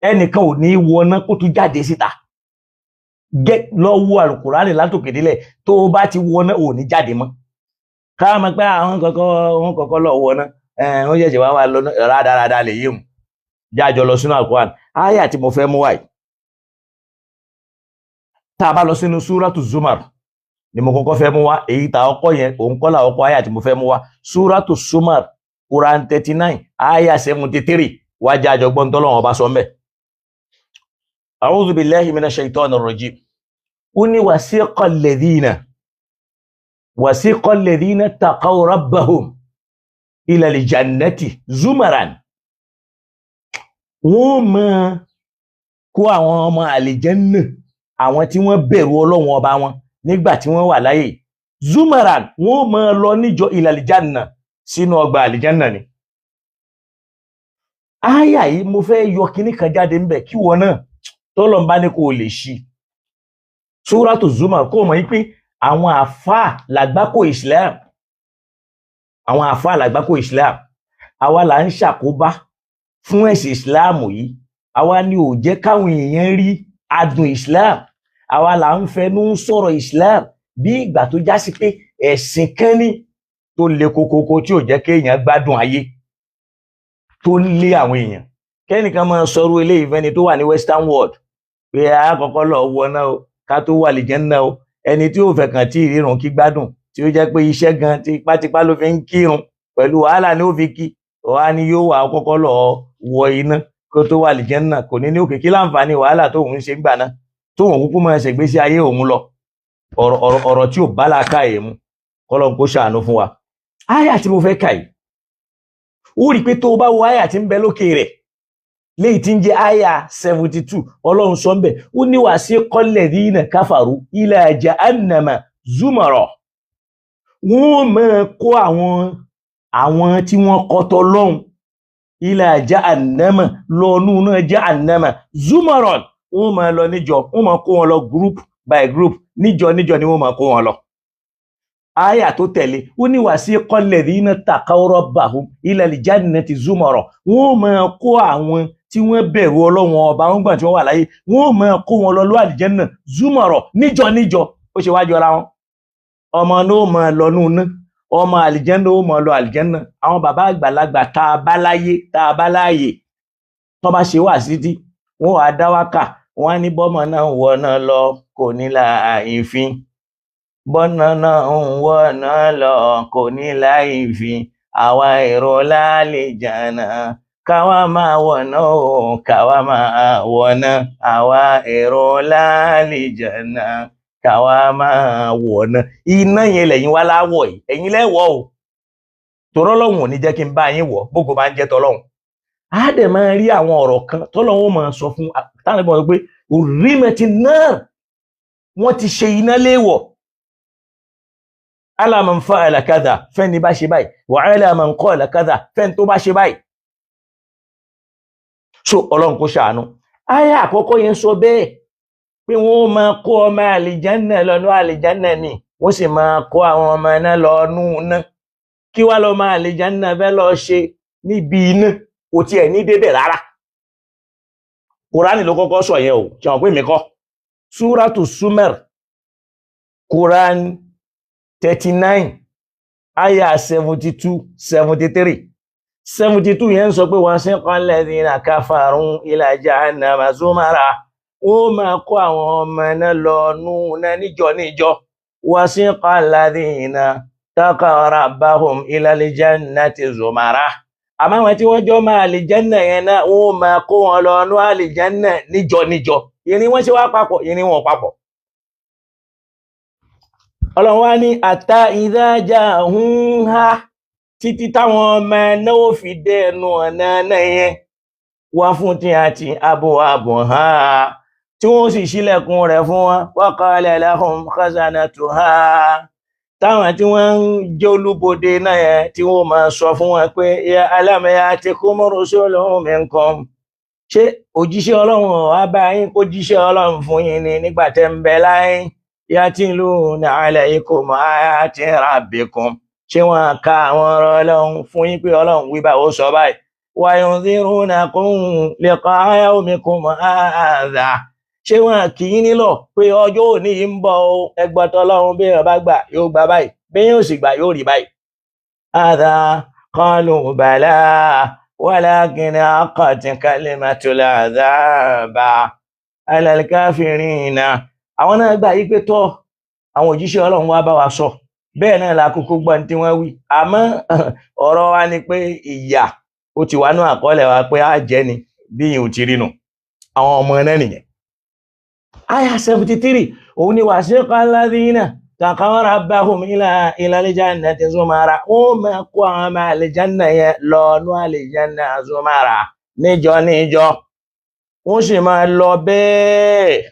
Ẹnìkan ò ní wọ náà kó tún jáde síta. Lọ́wọ́ al-Qur'ani látòkè délẹ̀, tó bá ti wọ náà ò ní jáde mọ́. Ká mọ̀ pé àwọn kọ̀kọ́ lọ wọ náà, wọ́n jẹ́jẹ̀ wá lọ rádaràdà lè yíhun. Jájọ lọ sínú al-Qur'an. Áyà tí mo fẹ́ mú wáyìí. Tá bá lọ sínú Suratu Zumar ni mo kọ́kọ́ fẹ́ mú wá, èyí tá ọkọ́ yẹn, òun kọ́ là ọkọ́ áyà tí mo fẹ́ mú wá. Suratu Zumar, Quran 39, áyà 73, wá jájọ gbọ́n tọ́lọ́run bá sọ mẹ́. A'udhu billahi minash shaitanir rajim. Ó ní wasiqa alladhina taqaw rabbahum ila al-jannati zumaran. Wọ́n máa kó àwọn ọmọ àlìjẹ́nnà, àwọn tí wọ́n bẹ̀rù Ọlọ́run ọba wọn nígbà tí wọ́n wà láyé. Zumaran, wọ́n máa lọ níjọ ila al-janna, sínú ọgbà àlìjẹ́nnà ni. Áyà yìí mo fẹ́ yọ kíní kan jáde ń bẹ̀ kí wọ́n náà tọ́lọ̀ ń bá ní kò lè ṣí. Suratu Zumar kó mọ̀ yí pé àwọn àfáà làgbákò Islam, àwọn àfáà làgbákò Islam, àwa là ń ṣàkóbá fún ẹ̀sìn Islam yìí, àwa ni ò jẹ́ káwọn èèyàn rí adùn Islam, àwa là ń fẹnu sọ̀rọ̀ Islam bí ìgbà tó já sí pé ẹ̀sìn kan ní tó le kokoko tí ò jẹ́ kéèyàn gbádùn ayé, tó lé àwọn èèyàn. Kẹ́nìkan máa sọ̀rọ̀ eléyìí fẹ́ni tó wà ní Western world pé àkọ́kọ́ lọ wọ náà o ká tó wà àlìjẹ́nnà o. Ẹni tí ó fẹ́ kàn tí ìrírun kí gbádùn, tí ó jẹ́ pé iṣẹ́ gan tipátipá ló fi ń kírun, pẹ̀lú wàhálà ni ó fi kí, wá ní yóò wà kọ́kọ́ lọ wọ iná kó tó wà àlìjẹ́nnà. Kò ní ní òkè kí láǹfààní wàhálà tó òun ṣe gbà náà, tó òun kúkú máa ṣègbésí ayé òun lọ. Ọ̀rọ̀ tí ò bá làákàyè mu, kọ́lọ́n kó ṣàánú fún wa. Áyà tí mo fẹ́ kà yìí, ó rí pé tó bá wo áyà tí ń bẹ lókè rẹ̀ léyìí tí ń jẹ́ àyà 72, Ọlọ́run sọ ń bẹ̀, ó ní wasiqa alladhina kafaru ila jahannama zumara. Wọ́n máa kó àwọn àwọn tí wọ́n kọ́tọ́ lọ́hùn ila jahannama lọ́nù náà jahannama zumaron wọ́n máa lọ níjọ wọ́n máa kó wọn lọ group by group níjọ ni wọ́n máa kó wọn lọ. Aya tó tẹ̀lé ó ní wasiqal ladhina taqaw rabbahum ila al-jannati zumara wọ́n máa kó àwọn tí wọ́n bẹ̀rù Ọlọ́run ọba wọn gbà tí wọ́n wà láyé wọ́n máa kó wọn lọ àlìjẹ́nà zumara níjọ ó ṣe wájú ara wọn. Ọmọ náà máa lọ núná ọmọ àlìjẹ́nà ó máa lọ àlìjẹ́nà. Àwọn bàbá àgbàlagbà tá a bá láàyè tó bá ṣe wà sídí wọ́n wá dá wákà wọ́n á ní bọ́mọ náà wọ náà lọ kò ní láàfin bọ́nà náà ń wọ́nà lọ kò ní láìfin àwa èrò lálejànà káwa máa wọ̀nà o káwa máa wọ̀nà àwa èrò lálejànà káwa máa wọ̀nà. Iná yẹn lẹ́yìn wá láwọ̀ yìí ẹ̀yin lẹ́wọ̀ o torọ́ lọ́hùn ò ní jẹ́ kí n bá yín wọ̀ gbogbo máa ń jẹ́ tọ́lọ́hùn. Á dẹ̀ máa rí àwọn ọ̀rọ̀ kan tọ́lọ́hùn máa sọ fún táwọn ẹgbẹ́ wọn pé òrìmẹ̀tì náà wọ́n ti ṣe iná léèwọ̀. Ala man fa'ala kadha fẹ́ni bá ṣe báyìí wa ala man qala kadha fẹ́ni tó bá ṣe báyìí. So Ọlọ́run kó ṣàánú. Aya àkọ́kọ́ yẹn sọ bẹ́ẹ̀ pé wọ́n máa kó ọmọ àlìjánà lọ́nú àlìjánà ni wọ́n sì máa kó àwọn ọmọ náà lọ́nú náà. Kí wá lọ́mọ àlìjánà fẹ́ lọ ṣe níbi iná kò tiẹ̀ ní débẹ̀ rárá. Kùránì ló kọ́kọ́ sọ yẹn o ṣe wọ́n pé mi kọ́. Súrátù Súmẹ́r Quran 39 aya 72 73 72 yẹn sọ pé wasiqal ladhina kafaru ila jahannama zumara ó máa kó àwọn ọmọ náà lọ núna níjọ wasiqal ladhina taqaw rabbahum ila al-jannati zumara àmọ́ àwọn tí wọ́n jọ máa àlìjánà yẹn náà ó máa kó wọn lọ nú àlìjánà níjọ ìrìn wọn ṣe wá papọ̀ ìrìn wọn papọ̀. Ọlọ́run wá ní àtà ìdájà ń ha títí táwọn ọmọ náà ó fi dé ẹnu ọ̀nà náà yẹn wá fún tí àti àbò ha tí wọ́n sì ṣílẹ̀kùn rẹ̀ fún wọn wa qala lahum khazanatuha táwọn tí wọ́n ń jẹ́ olúbodè náà yẹn tí wọ́n máa sọ fún wọn pé ya alam ya'tikum rusulun minkum ṣé òjíṣẹ́ Ọlọ́run wá bá yín kó jíṣẹ́ Ọlọ́run fún yín ni nígbà tẹ́ ń bẹ láyé yatiluna alaykum ayati rabbikum ṣé wọ́n ka àwọn ọ̀rọ̀ Ọlọ́run fún yín pé Ọlọ́run wí bá ó sọ báyìí wa yunzirunakum liqa'a yawmikum hadha ṣé wọ́n kì í nílọ̀ pé ọjọ́ òní yìí ń bọ̀ o ẹgbọ́tọ̀ Ọlọ́run bí èèyàn bá gbà yóò gbà báyìí bí yóò sì gbà yóò rí báyìí. hadha qalu bala walakin haqqat kalimatul adhaba ala al-kafirina àwọn náà gbà yí pé tọ́ àwọn òjíṣẹ́ Ọlọ́run wá bá wa sọ bẹ́ẹ̀ náà la kúkú gbọ́ tí wọ́n wí àmọ́ ọ̀rọ̀ wa ni pé ìyà ó ti wà ní àkọọ́lẹ̀ wa pé á jẹ́ ni bí yìí ò ti rí nù àwọn ọmọ náà nìyẹn. Aya 73 òun ni wasiqal ladhina taqaw rabbahum ila al-jannati zumara ó máa kó àwọn ọmọ àlìjánà yẹn lọ nú àlìjánà zumara níjọ wọ́n sì máa lọ bẹ́ẹ̀.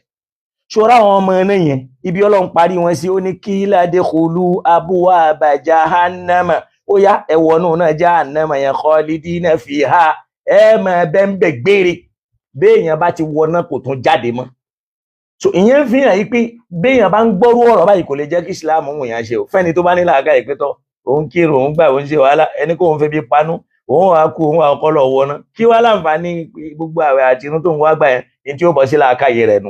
Ṣọ́ra àwọn ọmọ náà yẹn ibi Ọlọ́run parí wọn sí ó ní kí ládékòlú abwaba jahannama ó yá ẹ̀wọ̀nù náà jahannama yẹn khalidina fiha ẹ máa bẹ́ńbẹ̀ gbére béèyàn bá ti wọná kò tún jáde mọ́. So ìyẹn fi hàn yí pé béèyàn bá ń gbọ́rú ọ̀rọ̀ báyìí kò lè jẹ́ kí ìsìláàmù òun yàn ṣe ò fẹ́ni tó bá ní làákà ìpẹ́tọ́ òun kírun òun gbà òun ṣe wàhálà ẹni kó òun fẹ́ bí panú òun wà kú òun wà ọkọ lọ wọná kí wàá láǹfààní gbogbo àwẹ̀ àti inú tó ń wá gbà yẹn ní tí ó bọ́ sí làákà yìí rẹ̀ nu.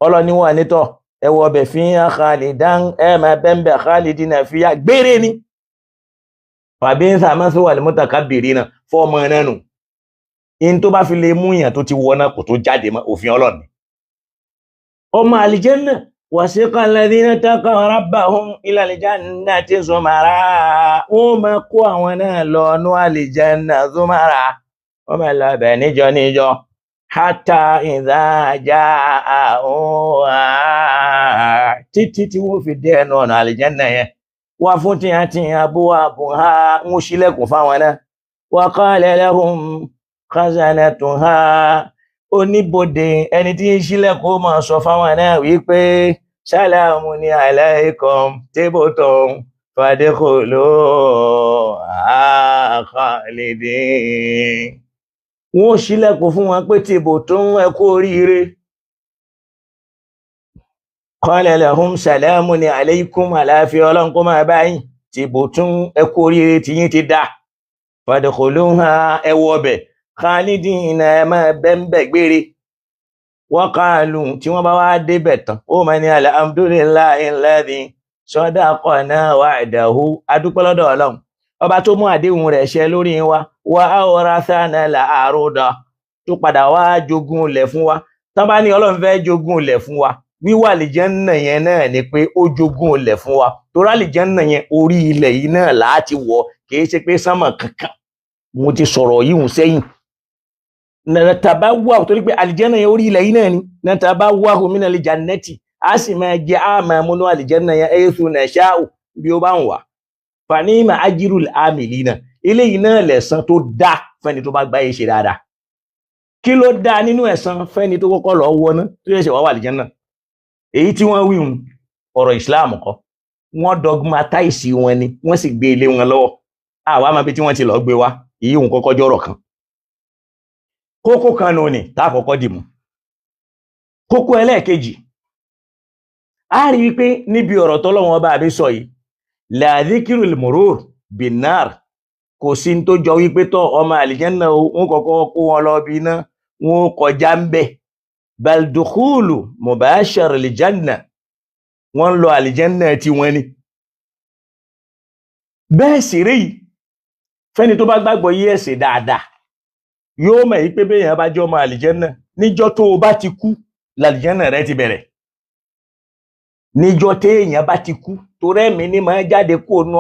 Ọlọ́ni wọn nítọ̀ ẹwọ ọbẹ̀ fi hàn khalidan ẹ̀mà bẹ́m̀bẹ̀ khalidina fiha gbére ni fàbí ń sàmọ́ sí wal mutakabirina fọ́ọ̀mọ́ náà nù in tó bá fi lè mú yàn tó ti wọná kò tó jáde mọ́ òfin Ọlọ́ni. ọmọ àlìjẹ́nà wasiqal ladhina taqaw rabbahum ila al-jannati zumara wọ́n máa kó àwọn náà lọ nú àlìjẹ́nà zumara wọ́n máa lọ bẹ̀ níjọ hatta idha ja'uha títí tí wọ́n fi dé ẹnu ọ̀nà àlìjẹ́nà yẹn wá fún tí abwabuha ń ṣílẹ̀kùn fáwọn náà wa qala lahum khazanatuha oníbodè ẹni tí ń ṣílẹ̀kùn máa sọ fáwọn náà wípé salamun alaykum tibtum fadkhulu khalidin. Wọ́n ṣílẹ̀kùn fún wọn pé tibtum ẹ kú oríire. Qala lahum salamun alaykum, àlàáfíà Ọlọ́run kó máa bá yín. Tibtum ẹ kú oríire tiyín ti dá. Fadkhuluha ẹ wọ bẹ̀. Khalidina ẹ máa bẹ́ńbẹ̀ gbére. Wa qalu tí wọ́n bá wá débẹ̀ tán ó máa ní alhamdulillahi alladhi sadaqana wa'dahu, adúpẹ́ lọ́dọ̀ Ọlọ́run ọba tó mú àdéhùn rẹ̀ ṣẹ lórí wa wa awrathana al-arda, tó padà wá jogún ilẹ̀ fún wa. Tán bá ní Ọlọ́run fẹ́ jogún ilẹ̀ fún wa, wíwà àlìjẹ́nnà yẹn náà ni pé ó jogún ilẹ̀ fún wa, torí àlìjẹ́nnà yẹn orí ilẹ̀ yìí náà láti wọ̀, kìí ṣe pé sánmọ̀ kankan. Mo ti sọ̀rọ̀ yìí hùn sẹ́yìn. Natabawwa, torí pé àlìjẹ́nnà yẹn orí ilẹ̀ yìí náà ni. Natabawwa min al-jannati, a sì máa jẹ àmà múnú àlìjẹ́nnà yẹn haythu nasha'u, bí ó bá ń wà. Fanima ajrul amilina, eléyìí náà lẹ̀san tó dá fẹ́ni tó bá gbáyé ṣe dáadáa. Kí ló dá nínú ẹ̀san fẹ́ni tó kọ́kọ́ lọ wọná tó yẹ ṣe wá wà àlìjẹ́nnà? Èyí tí wọ́n wí hun ọ̀rọ̀ ìsìláàmù kọ́, wọ́n dogmatize wọn ni, wọ́n sì gbé ilé wọn lọ́wọ́. Àwa máa bí tí wọ́n ti lọ gbé wá, èyí hun kọ́kọ́ jọ́rọ̀ kan. Kókó kan nù ní tá kọ́kọ́ dìmú. Kókó ẹlẹ́ẹ̀kejì, a rí wípé níbi ọ̀rọ̀ tọ́lọ́run ọba àbí sọ yìí, la dhikrul murur bin nar, kò sí tó jọ wípé tọ́ ọmọ àlìjẹ́nnà wọn kọ́kọ́ kó wọn lọ bí iná, wọn kọjá ń bẹ̀. Bal dukhulu mubashar al-janna, wọ́n lọ àlìjẹ́nnà tí wọ́n ní. Bẹ́ẹ̀ sì rí fẹ́ni tó bá gbàgbọ́ yí ẹ̀sìn dáadáa, yóò mọ̀ yí pé béèyàn bá jọ ọmọ àlìjẹ́nnà, níjọ́ tó o bá ti kú làlìjẹ́nnà rẹ ti bẹ̀rẹ̀. Níjọ́ téèyàn bá ti kú, torí ẹ̀mí ní máa jáde kó nú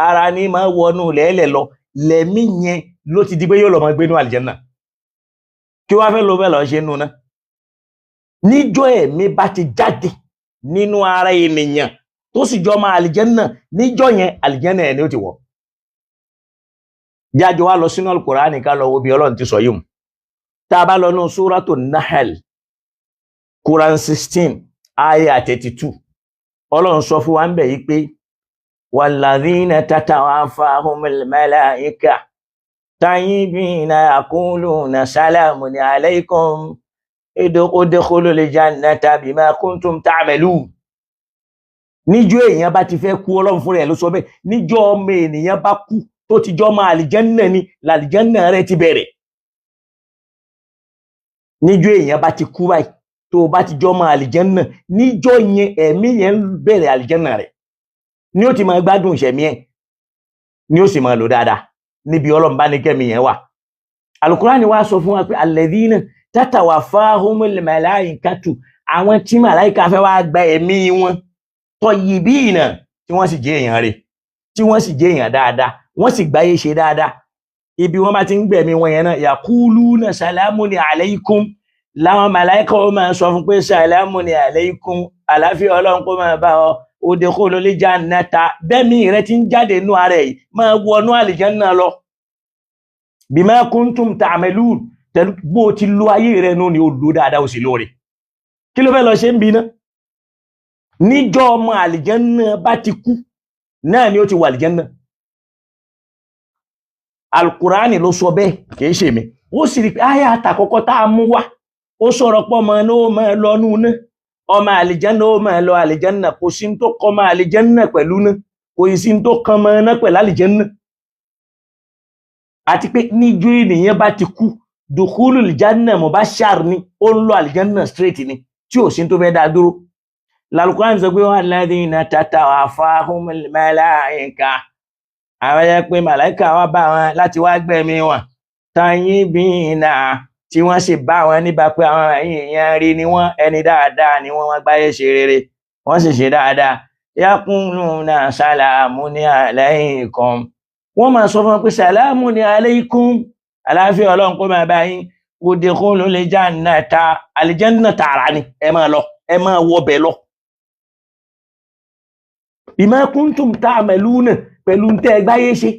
ara ní máa wọnú lẹ́lẹ̀ lọ, lẹ́mí yẹn ló ti di pé yóò lọ máa gbénú àlìjẹ́nnà. Kí wá fẹ́ lọ ṣe nú náà? Níjọ́ ẹ̀mí bá ti jáde nínú ara ènìyàn tó sì jọ máa àlìjẹ́nnà, níjọ́ yẹn àlìjẹ́nnà ẹ̀ ni ó ti wọ̀. Jájọ wá lọ sínú Al-Qur'ani ká lọ wo bí Ọlọ́run ti sọ yìí. Tá a bá lọ nú Suratu Nahl, Quran 16 aya 32, Ọlọ́run sọ fún wa ń bẹ̀ yí pé walladhina tatawaffahumul malaika tayyibina yaquluna salamun alaykum udkhulul jannata bima kuntum ta'malun. Níjọ́ èèyàn bá ti fẹ́ kú, Ọlọ́run fún rẹ̀ ló sọ bẹ́ẹ̀, níjọ́ ọmọ ènìyàn bá kú tó ti jọ máa àlìjẹ́nnà ni làlìjẹ́nnà rẹ̀ ti bẹ̀rẹ̀. Níjọ́ èèyàn bá ti kú báyìí tó bá ti jọ máa àlìjẹ́nnà, níjọ́ yẹn ẹ̀mí yẹn bẹ̀rẹ̀ àlìjẹ́nnà rẹ̀, ni ó ti máa gbádùn ìṣẹ̀mí ẹ̀, ni ó sì máa lò dáadáa níbi Ọlọ́run bá ní kẹ́mi yẹn wà. Al-Qur'ani wá sọ fún wa pé alladhina tatawaffahumul malaikatu, àwọn tí màláìka fẹ́ wá gba ẹ̀mí wọn, tayyibina, tí wọ́n sì jẹ́ èèyàn rẹ̀, tí wọ́n sì jẹ́ èèyàn dáadáa, wọ́n sì gbáyé ṣe dáadáa. Ibi wọ́n bá ti ń gbẹ̀mí wọn yẹn náà, yaquluna salamun alaykum, láwọn màláìka ó máa sọ fún pé salamun alaykum, àlàáfíà Ọlọ́run kó máa bá ọ, udkhulul jannata, bẹ́ẹ̀mí rẹ ti ń jáde nú ara ẹ̀, máa wọnú àlìjẹ́nnà lọ. Bima kuntum ta'malun, bó ti lo ayé rẹ nú ni ó lò dáadáa ó sì lóore. Kí ló fẹ́ lọ ṣe ń bi náà? Níjọ́ ọmọ àlìjẹ́nnà bá ti kú náà ni ó ti wà àlìjẹ́nnà. Al-Qur'ani ló sọ bẹ́ẹ̀, kìí ṣe mi. Ó sì rí pé àyà àtàkọ́kọ́ tá a mú wá, ó sọ̀rọ̀ pọ̀ mọ́ ní ó máa lọ nú náà, ọmọ àlìjẹ́nnà ó máa lọ àlìjẹ́nnà, kò sí tó kọ́ ọmọ àlìjẹ́nnà pẹ̀lú náà, kò sí tó kan mọ́ náà pẹ̀lú àlìjẹ́nnà. Àti pé níjọ́ ènìyàn bá ti kú, dukhulul janna mubashar ni, ó ń lọ àlìjẹ́nnà straight ni, tí ò sí tó fẹ́ dá dúró. Al-Qur'an sọ pé walladhina tatawaffahumul malaika, àwọn yẹ pé màláìka wá bá wọn láti wá gbẹ̀mí wọn, tayyibina, tí wọ́n sì bá wọn níbà pé àwọn èèyàn rí ni wọ́n, ẹni dáadáa ni wọ́n gbáyé ṣe rere, wọ́n sì ṣe dáadáa. Yaquluna salamun alaykum, wọ́n máa sọ fún wọn pé salamun alaykum, àlàáfíà Ọlọ́run kó máa bá yín, udkhulul jannata, àlìjẹ́nnà tààrà ni, ẹ máa lọ, ẹ máa wọbẹ̀ lọ. Bima kuntum ta'maluna, pẹ̀lú tẹ́ gbáyé ṣe.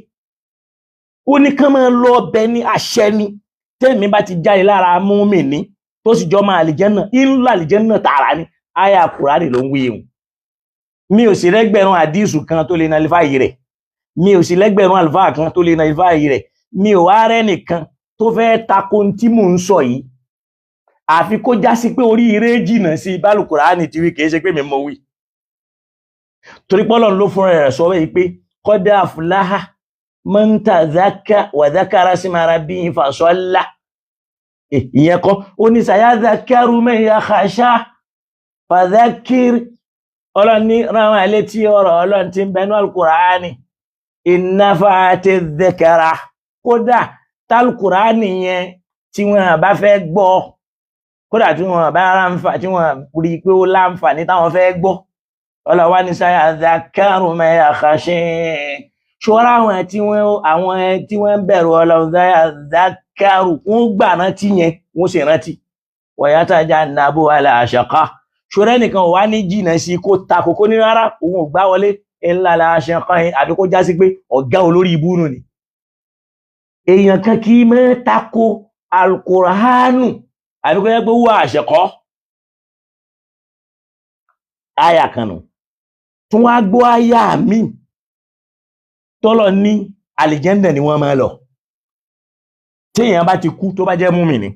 Ó ní kán máa lọ ọbẹ̀ ní àṣẹ ni, tẹ́mi bá ti jáde lára mùmínì tó sì jọ máa àlìjẹ́nnà, ìlú àlìjẹ́nnà tààrà ni, àyà Kùránì ló ń wí hùn. Mi ò sì rẹ́gbẹ̀rún àdísù kan tó lè nalifáyì rẹ̀. mi ò sì lẹ́gbẹ̀rún àlùfáà kan tó lè na ifá yìí rẹ̀, mi ò wá rẹ́ nìkan tó fẹ́ tako tí mò ń sọ yìí àfi kó já sí pé oríire jìnnà sí bálùkùránì tí wí kìí ṣe pé mi mọ̀ wí. torí pé Ọlọ́run ló fún rẹ̀ sọ wí pé qad aflaha man tazakka wa dhakara isma rabbihi fasalla. ìyẹn kọ́ ó ní sayadhakkaru man yakhsha fadhakkir. Ọlọ́run ní ráwọn àlétí ọ̀rọ̀ Ọlọ́run tí ń bẹnu alukùránì innafa'ati dhikra. kódà tálùkùránì yẹn tí wọ́n bá fẹ́ gbọ́, kódà tí wọ́n bá ráǹfà tí wọ́n rí pé ó láǹfààní táwọn fẹ́ gbọ́, Ọlọ́run wá ní sayadhakkaru man yakhsha. ṣọ́ra àwọn tí wọ́n bẹ̀rù Ọlọ́run sayadhakkaru wọ́n gbà rántí yẹn wọ́n sì rántí. wa yatajannabuha al-ashqa. ṣọ́ra ẹnìkan wà ní jìnnà sí kó ta kókó ní rárá òun ò gbá wọlé illa al-ashqa yẹn àbí kó já sí pé ọ̀gá olórí ibú nù ni. èèyàn kan kì í máa tako alukùránù àbí kó yẹ pé wà àṣẹkọ́. àyà kan nù tún wá gbọ́ àyà míì tọ́lọ̀ ní àlìjẹ́ndà ni wọ́n máa lọ. tí èèyàn bá ti kú tó bá jẹ́ mùmínì,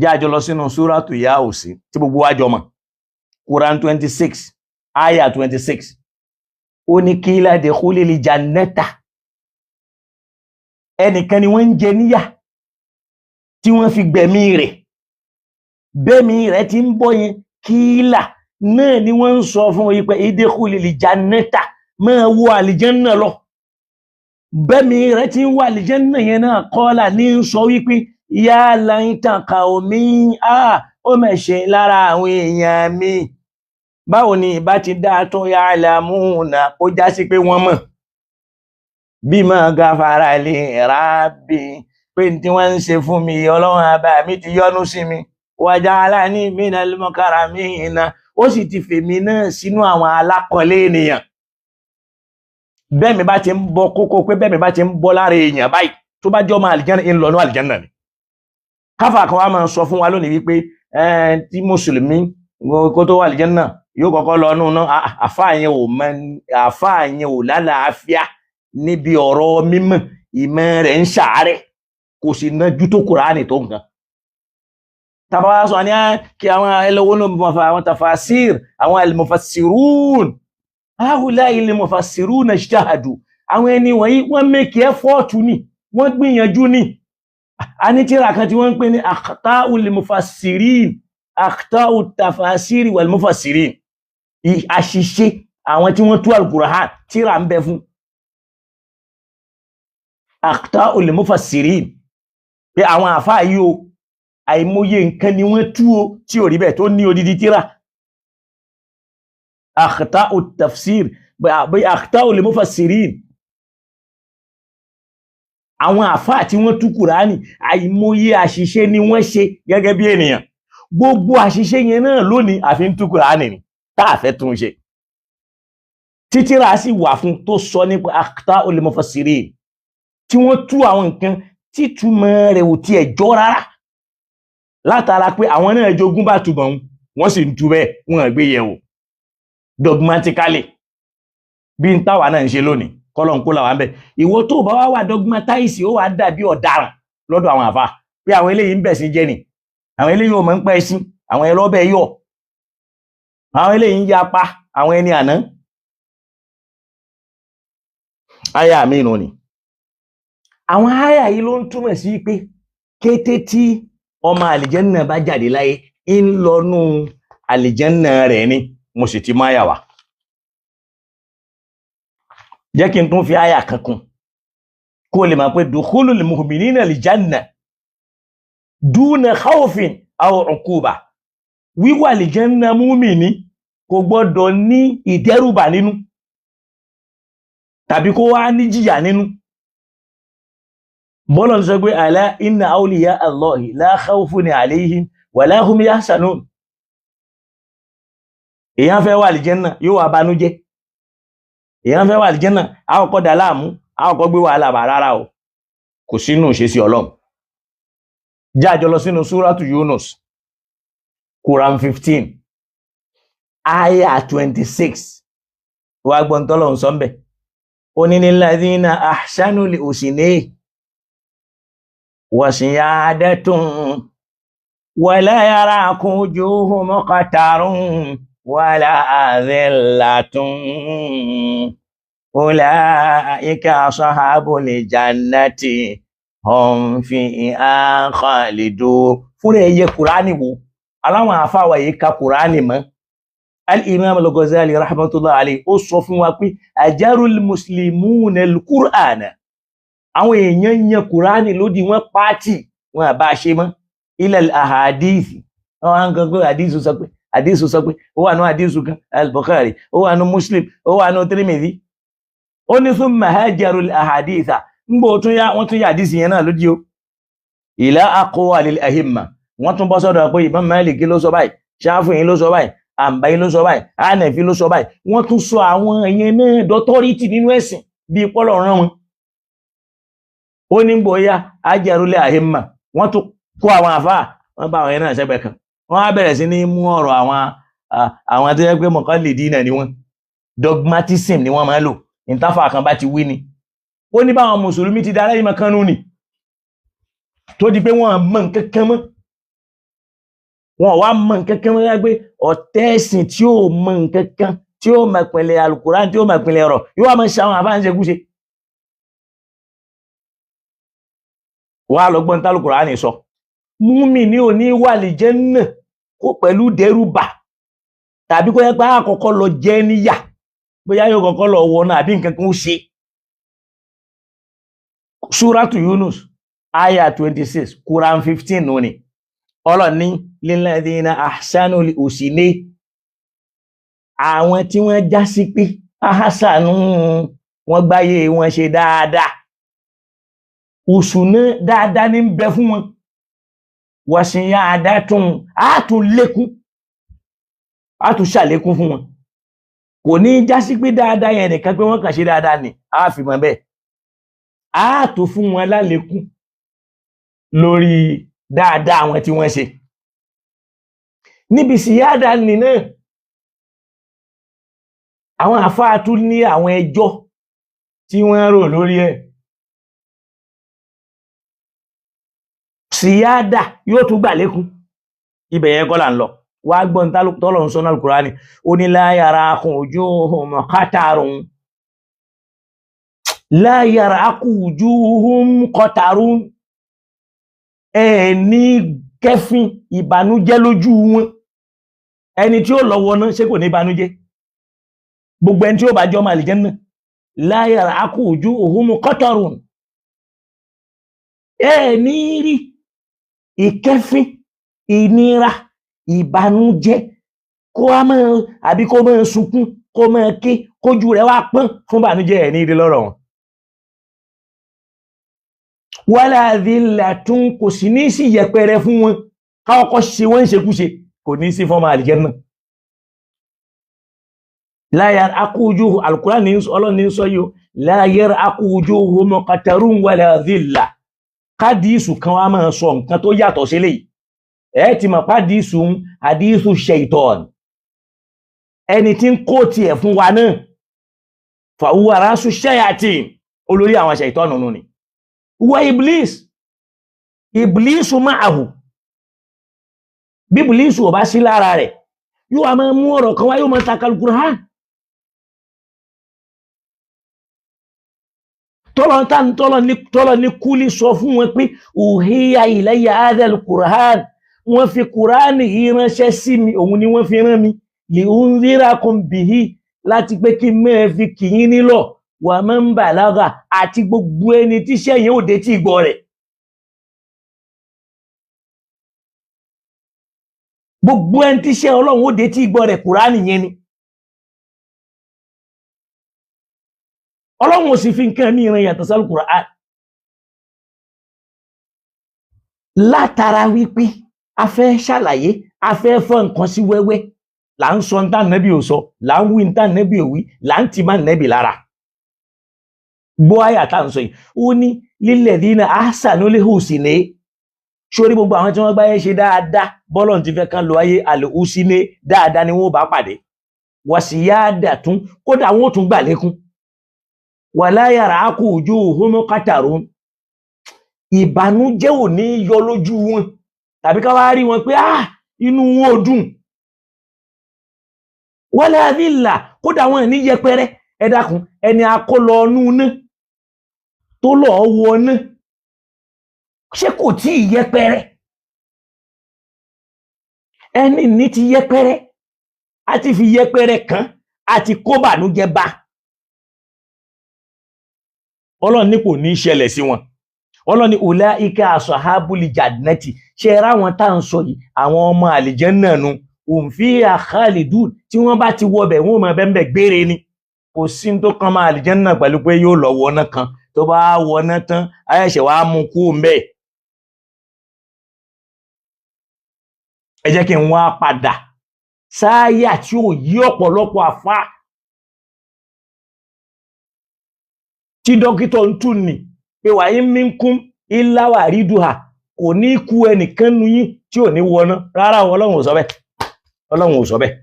jẹ́ àjọ lọ sínú súrátù Yáòsí tí gbogbo wa jọ mọ̀, Quran 26 àyà 26. ó ní qīla udkhulil jannata. ẹnìkan ni wọ́n ń jẹ níyà tí wọ́n fi gbẹ̀mí rẹ̀, bẹ́ẹ̀mí rẹ̀ ti ń bọ́ yẹn qīla náà ni wọ́n ń sọ fún yí pé udkhulil jannata máa wọ àlìjẹ́nnà lọ. bẹ́ẹ̀mí rẹ̀ ti ń wọ àlìjẹ́nnà yẹn náà qāla ní sọ wípé yā layta qawmī, ó mẹ̀ṣẹ̀ lára àwọn èèyàn mi. báwo ni ìbá ti dáa tó ya'lamūna ó já sí pé wọ́n mọ̀ bima ghafara li rabbi, pé tí wọ́n ń ṣe fún mi Ọlọ́run àbá mi ti yọ́nú sí mi. wa ja'alani minal mukarramīna, ó sì ti fèmí náà sínú àwọn alákọ̀ọ́lé ènìyàn. bẹ́ẹ̀ mi bá ti ń bọ́ kókó pé bẹ́ẹ̀ mi bá ti ń bọ́ lára èèyàn báyìí tó bá jọ́ máa àlìjẹ́nnà ń lọ ní àlìjẹ́nnà ni. káfà kan wá máa sọ fún wa lónìí wípé tí mùsùlùmí kó tó wà àlìjẹ́nnà yóò kọ́kọ́ lọ nù náà. àfáà yẹn ò lálàáfíà níbi ọ̀rọ̀ mímọ̀, ìmọ̀ rẹ̀ ń ṣàárẹ̀, kò sì nájú tó Kùránì tó nǹkan. tàbá wá sọ ní kí àwọn ẹlẹ́wọ́n àwọn tafasir àwọn al-mufassirun, haula'i al-mufassirun ijtahadu. àwọn ẹni wọ̀nyí wọ́n make effort ni, wọ́n gbìyànjú ni. a ní tírà kan tí wọ́n ń pè ní akhta'ul mufassirin, akhta'ut tafasiri wal mufassirin. àṣìṣe àwọn tí wọ́n tú al-Qur'an, tírà ń bẹ fún akhta'ul mufassirin. pé àwọn àfáà yìí o àìmọye nǹkan ni wọ́n tú o tí ò rí bẹ́ẹ̀ tó ní odidi tírà. akhta'ut tafsir bí akhta'ul mufassirin. àwọn àfáà tí wọ́n tú Kùránì àìmọye àṣìṣe ni wọ́n ṣe gẹ́gẹ́ bí ènìyàn. gbogbo àṣìṣe yẹn náà lónìí àfi ń tú Kùránì ni tá a fẹ́ tún ṣe. títírà sì wà fún tó sọ nípa akhta'ul mufassirin, tí wọ́n tú àwọn nǹkan títúmọ̀ rẹ̀ ò tiẹ̀ jọ rárá, látara pé àwọn náà jogún bá túbọ̀ wọ́n sì ń tú bẹ́ẹ̀ wọ́n gbé yẹ̀wò dogmatically bí n táwa náà ń ṣe lónìí. kọ́lọ̀ ń kó làwọn bẹ́ẹ̀. ìwọ tó bá wá wà dogmatize ó wà dàbí ọ̀daràn lọ́dọ̀ àwọn àfà pé àwọn eléyìí ń bẹ̀ sí jẹ́ ni, àwọn eléyìí ò mọ̀ ń pẹ́ sí, àwọn ẹlọ́bẹ̀ yọ̀, àwọn eléyìí ń yapa àwọn ẹni àná. àyà mi nù ni. àwọn àyà yìí ló ń túmọ̀ sí pé kété tí ọmọ àlìjẹ́nnà bá jáde láyé ń lọ́nú àlìjẹ́nnà rẹ̀ ni. mo sì ti máa yà wá. jẹ́ kí n tún fi àyà kan kún kó lè máa pé dukhulul mu'minina al-janna duna khawfin aw uquba. wíwà àlìjẹ́nnà múmìnì kò gbọ́dọ̀ ní ìdẹ́rùbà nínú tàbí kó wá ní jìyà nínú. bọ́lọ̀ sọ pé alá inna awliya Allahi la khawfun alayhim wa la hum yahzanun. èyàn fẹ́ wà àlìjẹ́nnà yóò wà banújẹ́, èyàn fẹ́ wà àlìjẹ́nnà àkọ́kọ́ dà láàmú, àkọ́kọ́ gbé wàhálà bà rárá o, kò sínú ṣe sí Ọlọ́run. jájọ lọ sínú súrátù Yunus Quran 15 aya 26 wà gbọ́n tọ́lọ́run sọ ń bẹ̀. oni lilladhina ahsanul husna wa ziyadatun wala yaraku wujuhum qatarun wala adhillatun ulaika ashabul jannati hum fiha khalidun. Fúnra ẹyẹ Kùránì wo aláwọn àfáwà yìí ka Kùránì mọ́. Al-Imam al-Ghazali rahmatullahi alayhi ó sọ fún wa pé ajarul muslimuna al-Qur'ana, àwọn èèyàn yan Kùránì lódì wọ́n pàtì wọn àbá ṣe mọ́. Ilal ahadithi, àwọn àgbẹ̀gbẹ̀ àdísù sọ pé ó wà ní àdísù kan al-Bukhari, ó wà ní Muslim, ó wà ní Tirmidhi. Ó ní thumma hajarul ahaditha, ngbò wọ́n tún yà àdísì yẹn náà lódì o. Ila aqwalil ahimma, wọ́n tún bọ́ sọ́dọ̀ pé Imam Malik ló sọ báyìí, Shafi'i ló sọ báyìí, Àǹbáyí ló sọ báyìí, Hanafi ló sọ báyìí. Wọ́n tún sọ àwọn èèyàn náà dọ́tọ́rítì nínú ẹ̀sìn bí pọ́lọ̀ rán wọn. Ó ní gbòóyá ajarul ahimma, wọ́n tún kó àwọn àfáà, wọ́n bá àwọn èèyàn náà sẹ́gbẹ̀ kan. Wọ́n á bẹ̀rẹ̀ sí ní mú ọ̀rọ̀ àwọn tó yẹ pé muqallidina ni wọ́n, dogmatism ni wọ́n máa lò, ìtafà kan bá ti wí ni. Ó ní báwọn mùsùlùmí ti dára ìmọ̀ kanú ni tó di pé wọ́n mọ̀ nǹkankan mọ́, wọ́n wá mọ̀ nǹkankan mọ́ yá pé ọ̀tẹ́ẹ̀sìn tí ó mọ̀ nǹkankan, tí ó mọ̀ ìpìnlẹ̀ Al-Qur'an, tí ó mọ̀ ìpìnlẹ̀ ọ̀rọ̀, yóò wá mọ̀ ṣe àwọn àbáǹṣe kúṣe. Wà lọ́gbọ́n tí Al-Qur'an sọ, mùmínì ò ní wà lí Jánnà kó pẹ̀lú dẹ́rùbà, tàbí kó yẹ pé àkọ́kọ́ lọ jẹ́ níyà, bóyá yóò kọ́kọ́ lọ wọ náà àbí nǹkan kan ó ṣe. Suratu Yunus Aya 26, Quran 15 nuni. Ọlọ́run ní lilladhina ahsanul husna, àwọn tí wọ́n já sí pé ahsanu wọ́n gbáyé wọn ṣe dáadáa. Husna dáadáa ní bẹ fún wọn. Wa ziyadatun, á tún lékún, á tún ṣàlékún fún wọn. Kò ní já sí pé dáadáa yẹn nìkan pé wọ́n kàn ṣe dáadáa ni, á fi mọ̀ bẹ́ẹ̀. Á tún fún wọn lálékún lórí dáadáa àwọn tí wọ́n ṣe. Níbi síyádà ní náà, àwọn àfáà tún ní àwọn ẹjọ́ tí wọ́n rò lórí ẹ̀. Síyádà yóò tún gbà lékún, ibẹ̀ yẹn kọ́ là ń lọ. Wá gbọ́n tọ́lọ̀ ń sọ́nà Al-Qur'ani, ó ní la yaraku wujuhum qatarun, la yaraku wujuhum qatarun, ẹni kẹfin ìbànújẹ́ lójú wọn. Ẹni tí ó lọ́wọ́ náà ṣé kò ní ìbànújẹ́? Gbogbo ẹni tí ó bá jẹ́ ọmọ àlìjánnà, la yaraku wujuhum qatarun, ẹni rí ìkẹfin, ìnira, ìbànújẹ́, kó a máa àbí kó máa sunkún, kó máa ké, kójú rẹ̀ wá pọ́n fún ìbànújẹ́ ẹ̀ ní ìdí lọ́rọ̀ wọn. Wala dhillatun, kò sí ní sí yẹpẹrẹ fún wọn káwọ́kọ́ ṣe wọ́n ṣekúṣe, kò ní sí fọ́mọ àlìjánnà. La yar'aqu wujuhu, Al-Qur'an ní Ọlọ́run ní sọ yóò, la yar'aqu wujuhum qatarun wala dhillah. Kádìísù kan wá máa sọ nǹkan tó yàtọ̀ sí eléyìí. Ẹ ti mọ̀ pádìísù hadithu shaitan, ẹni tí ń kó tiẹ̀ fún wa náà, fa huwa rasu shayatin, olórí àwọn shaitan nù ni. Wa Iblisu ma'ahu, bí Iblisu ò bá sí lára rẹ̀, yóò máa mú ọ̀rọ̀ kan wá, yóò máa taka Al-Qur'an. Tọ́lọ̀ ní kúlì sọ fún wọn pé uhiya ilayya hadha al-Qur'an, wọ́n fi Kùránì yìí ránṣẹ́ sí mi, òun ni wọ́n fi rán mi, li unzirakum bihi, láti pé kí mẹ́ fi kìyín nílọ̀, wa man balagha, àti gbogbo ẹni tí iṣẹ́ yẹn ò dé tí gbọ́ rẹ̀. Gbogbo ẹni tí iṣẹ́ Ọlọ́run ò dé tí gbọ́ rẹ̀, Kùránì yẹn ni. Ọlọ́run ò sì fi nǹkan ní ìran yàtọ̀ sí Al-Qur'an. Látara wípé a fẹ́ ṣàlàyé, a fẹ́ fọ́ nǹkan sí wẹ́wẹ́, là ń sọ ntá nẹ́bí ò sọ, là ń wí ntá nẹ́bí ò wí, là ń tì má nẹ́bí lára. Gbọ́ àyà tá ń sọ yìí, ó ní lilladhina ahsanul husna, sórí gbogbo àwọn tí wọ́n gbáyé ṣe dáadáa, bọ́lọ̀ ti fẹ́ kán lo ayé al-husna, dáadáa ni wọ́n bá pàdé. Wa ziyadatun, kódà wọ́n tún gbà lékún. wala yar'aku wujuhum qatarun, ìbànújẹ́ ò ní yọ lójú wọn tàbí ká wá rí wọn pé inú wọn ò dùn. wala dhilla, kódà wọn ní yẹpẹrẹ. Ẹ dákun, ẹni akólọ ọnú ná tó lọ wọ ná, ṣé kò tí ì yẹpẹrẹ? ẹni ní ti yẹpẹrẹ, a ti fi yẹpẹrẹ kan, a ti kó bànújẹ́ bá. Ọlọ́run ní kò ní ṣẹlẹ̀ sí wọn. Ọlọ́run ní ulaika ashabul jannati, ṣe ráwọn tá ń sọ yìí, àwọn ọmọ àlìjánnà nu, hum fiha khalidun, tí wọ́n bá ti wọbẹ̀ wọ́n mọ̀ bẹ́ẹ̀ gbére ni. Kò sí tó kan máa àlìjánnà pẹ̀lú pé yóò lọ wọná kan, tó bá wọná tán ayẹ̀ṣẹ̀ wàá mú kú mbẹ́. Ẹ jẹ́ kí n wá padà sáyà tí ò yí ọ̀pọ̀lọpọ̀ àfá tí dókítà ń tún ní pé wa in minkum illa wariduha, kò ní kú ẹnìkan nu yín tí ò ní wọná. Rárá, Ọlọ́run ò sọ bẹ́ẹ̀. Ọlọ́run ò sọ bẹ́ẹ̀.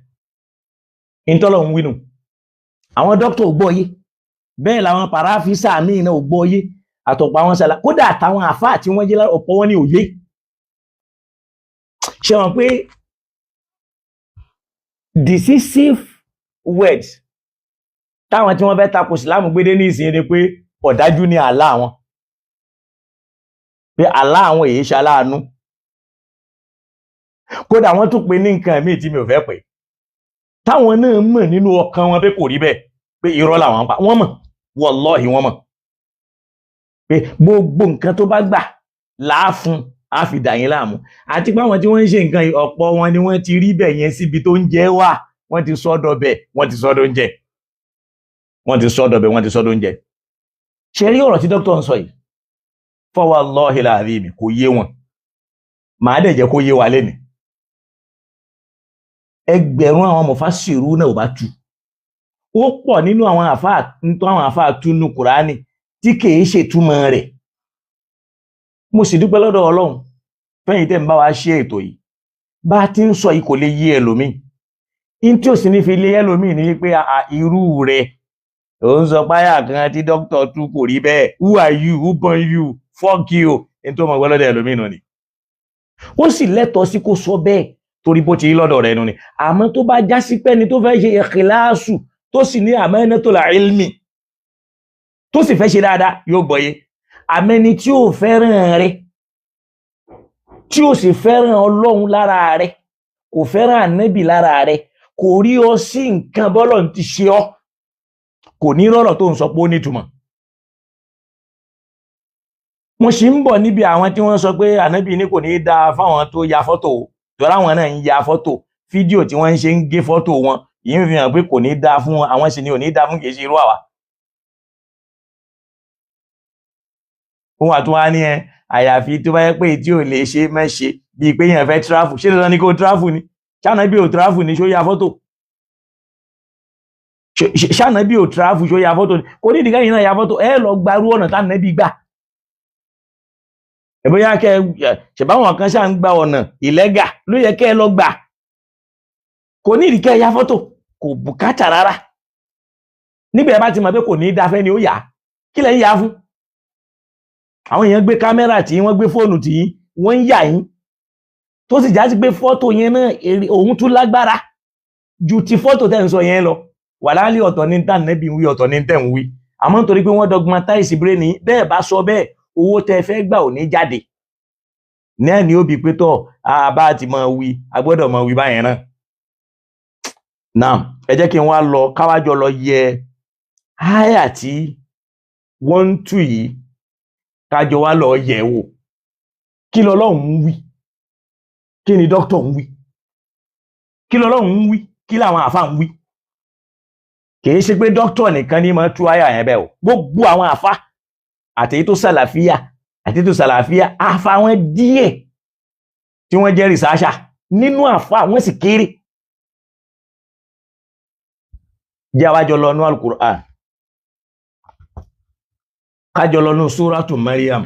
Ìntọ́lọ́run wínú. Àwọn dókítà ò gbọ́yé, bẹ́ẹ̀ làwọn pàráfísà míì náà ò gbọ́yé, àtọ̀pọ̀ àwọn sàlá, kódà àtàwọn àfáà tí wọ́n jẹ́ ọ̀pọ̀ wọn ní òye. Ṣé wọn pé decisive words táwọn tí wọ́n fẹ́ tako Ìsìlámù gbédé ní ìsìn ni pé ọ̀dájú ni Allah wọn, pé Allah àwọn èyí ṣaláàánú. Kódà wọ́n tún pè ní nǹkan míì tí mi ò fẹ́ pè, táwọn náà mọ̀ nínú ọkàn wọn pé kò rí bẹ́ẹ̀, pé irọ́ làwọn ń pa. Wọ́n mọ̀, wallahi wọ́n mọ̀ pé gbogbo nǹkan tó bá gbà láàfún á fi dà yín láàmú. Àti pé àwọn tí wọ́n ń ṣe nǹkan ọ̀pọ̀ wọn ni wọ́n ti rí bẹ̀ yẹn síbi tó ń jẹ wà, wọ́n ti sọ́dọ̀ bẹ̀, wọ́n ti sọ́dọ̀ oúnjẹ, wọ́n ti sọ́dọ̀ bẹ̀, wọ́n ti sọ́dọ̀ oúnjẹ. Ṣé rí ọ̀rọ̀ tí dókítà ń sọ yìí? Fa wallahi al-azim kò yé wọn, màá dẹ̀ jẹ́ kó yé wa lénìí. Ẹgbẹ̀rún àwọn mufassiru náà ò bá tú. Ó pọ̀ nínú àwọn àfáà túnú Kùránì tí kìí ṣètúmọ̀ rẹ̀. Mo sì dúpẹ́ lọ́dọ̀ Ọlọ́run fẹ́yìn tẹ́ ń bá wa ṣe ètò yìí. Bá ti ń sọ yìí kò lè yé ẹlòmíì. In tí ò sì ní fi lé ẹlòmíì ní pé irú rẹ̀ ò ń sọ páyà kan tí dókítà tú kò rí bẹ́ẹ̀. Who are you? Who born you? Fuck you. In tó mọ̀ gbọ́ lọ́dọ̀ ẹlòmíì nù ni. Ó sì lẹ́tọ̀ọ́ sí kó sọ bẹ́ẹ̀ torí bó ti rí lọ́dọ̀ rẹ̀ nù ni. Àmọ́ tó bá já sí pé ni tó fẹ́ ṣe ikhlasu tó sì ní amanatul ilmi tó sì fẹ́ ṣe dáadáa yóò gbọ́yé. Àmẹ́ni tí ó fẹ́ràn rẹ̀, tí ó sì fẹ́ràn Ọlọ́run lára rẹ̀, kò fẹ́ràn Ànábì lára rẹ̀, kò rí ọ sí nǹkan bọ́lọ̀ ti ṣe ọ́, kò ní rọ́rọ̀ tó ń sọ pé ó nítumọ̀. Mo sì ń bọ̀ níbi àwọn tí wọ́n sọ pé Ànábì ní kò ní dáa fáwọn tó ya fọ́tò, tọ́ra àwọn náà ń ya fọ́tò, fídíò tí wọ́n ń ṣe ń gé fọ́tò wọn, yìí ń fi hàn pé kò ní dáa fún wọn, àwọn sì ni ò ní dáa fún kìí ṣe irú àwa. Wọ́n àtún wá ní àyàfi tó bá yẹ pé tí ò lè ṣe mẹ́ṣe bíi pé èèyàn fẹ́ tráfù. Ṣé dandan ni kó tráfù ni? Ṣànábì ò tráfù ni ṣó ya fọ́tò? Ṣànábì ò tráfù ṣó ya fọ́tò ni? Kò ní ìdíkà yìí náà ya fọ́tò, ẹ lọ gbarú ọ̀nà t'Ànábì gbà. Ẹ̀bọ́yá ṣẹ̀báwọn kan ṣáà ń gba ọ̀nà ìlẹ́gà ló yẹ kẹ́ ẹ lọ gbà. Kò ní ìdíkà ya fọ́tò, kò bùkátà rárá. Nígbà ẹ bá ti mọ̀ pé kò ní dáfẹ́ ni ó yà, kí lẹ̀ ń yà fún? Àwọn èèyàn gbé kámẹ́rà tí wọ́n gbé fóònù tí wọ́n ń yà yín tó sì já sí pé fọ́tò yẹn náà òun tún lágbára ju ti fọ́tò tẹ́ ń sọ yẹn lọ. Wà láàlẹ́ ọ̀tọ̀ ní tàn nẹ́bí wí, ọ̀tọ̀ ní tẹ̀ ń wí. Àmọ́ nítorí pé wọ́n dogmatize brain yín, bẹ́ẹ̀ bá sọ bẹ́ẹ̀ owó tẹ́ fẹ́ gbà ò ní jáde. Náà ni ó bí pé tọ́ bá ti mọ̀ wí, a gbọ́dọ̀ mọ̀ wí báyẹn náà. Now ẹ jẹ́ kí n wá lọ káwájọ lọ yẹ áyà tí wọ́n ń tú yìí kájọ wá lọ yẹ̀ wò. Kí l'Ọlọ́run ń wí? Kí ni dókítà ń wí? Kí l'Ọlọ́run ń wí? Kí làwọn àfáà ń wí? Kìí ṣe pé dókítà nìkan ní máa tú àyà yẹn bẹ́ẹ̀ o. Gbogbo àwọn àfáà àtèyí tó sàlàfíà àti tó sàlàfíà, àfáà wọn díẹ̀ tí wọ́n jẹ́ rìsáṣà nínú àfáà wọn sì kéré. Jẹ́ àwájọ lọ nú Al-Qur'an. Kájọ lọ nú Súratu Maryam.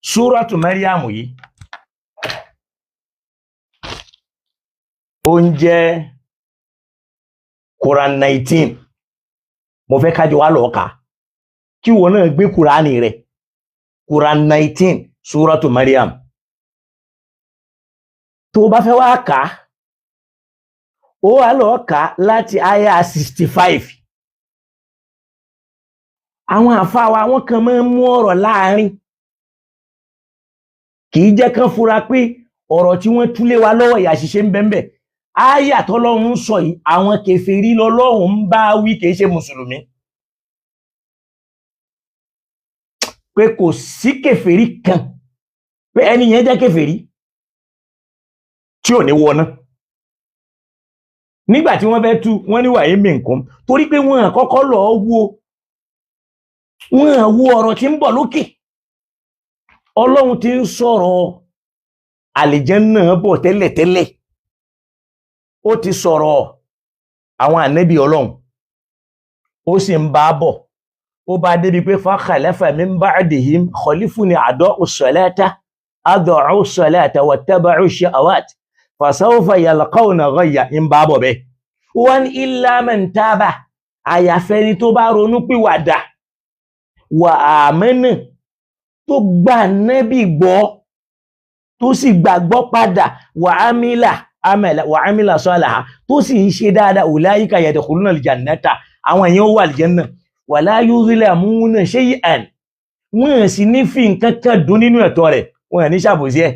Súratu Maryam yìí ó ń jẹ́ Quran 19. mo fẹ́ kájọ wá lọ kà kí wọn náà gbé kùránì rẹ̀ Quran 19 suratu Maryam tó bá fẹ́ wá kà ó wá lọ kà láti aya 65 àwọn àfáà wa wọ́n kàn máa ń mú ọ̀rọ̀ láàrin kì í jẹ́ kán fura pé ọ̀rọ̀ tí wọ́n túlé wa lọ́wọ́ ìyà ṣiṣẹ́ ń bẹ́ẹ̀ aya tọ́lọ́run ń sọ yìí àwọn kèfèrí lọ́lọ́run ń bá wí kì í ṣe mùsùlùmí pé kò sí kèfèrí kan pé ẹni yẹn jẹ́ kèfèrí tí ò ní wọná nígbà tí wọ́n fẹ́ tú wọ́n ní wàyí mi nǹkan torí pé wọ́n àkọ́kọ́ lọ wo ọ̀rọ̀ tí ń bọ̀ lókè Ọlọ́run tí ń sọ̀rọ̀ àlìjẹ́nnà bọ̀ tẹ́lẹ̀tẹ́lẹ̀ ó ti sọ̀rọ̀ àwọn ànábì Ọlọ́run ó sì ń bá bọ̀ ó bá débi pé fa khalafa min ba'dihim khalifun a'da'u as-salata wattaba'u ash-shahawat fasawfa yalqawna ghayya ń bá bọ̀ bẹ́ẹ̀ wọ́n illa man taba àyàfẹ́ni tó bá ronú pìwàdà wà amana tó gba ànábì gbọ́ tó sì gbàgbọ́ padà wà amila salaha tó sì ń ṣe dáadáa ulaika yadkhuluna al-jannata àwọn èèyàn wà al-janna wala yuzlamuna shay'an wọ́n sì ní fi nǹkan kan dún nínú ẹ̀tọ́ rẹ̀ wọ́n ní ṣàbòsí ẹ̀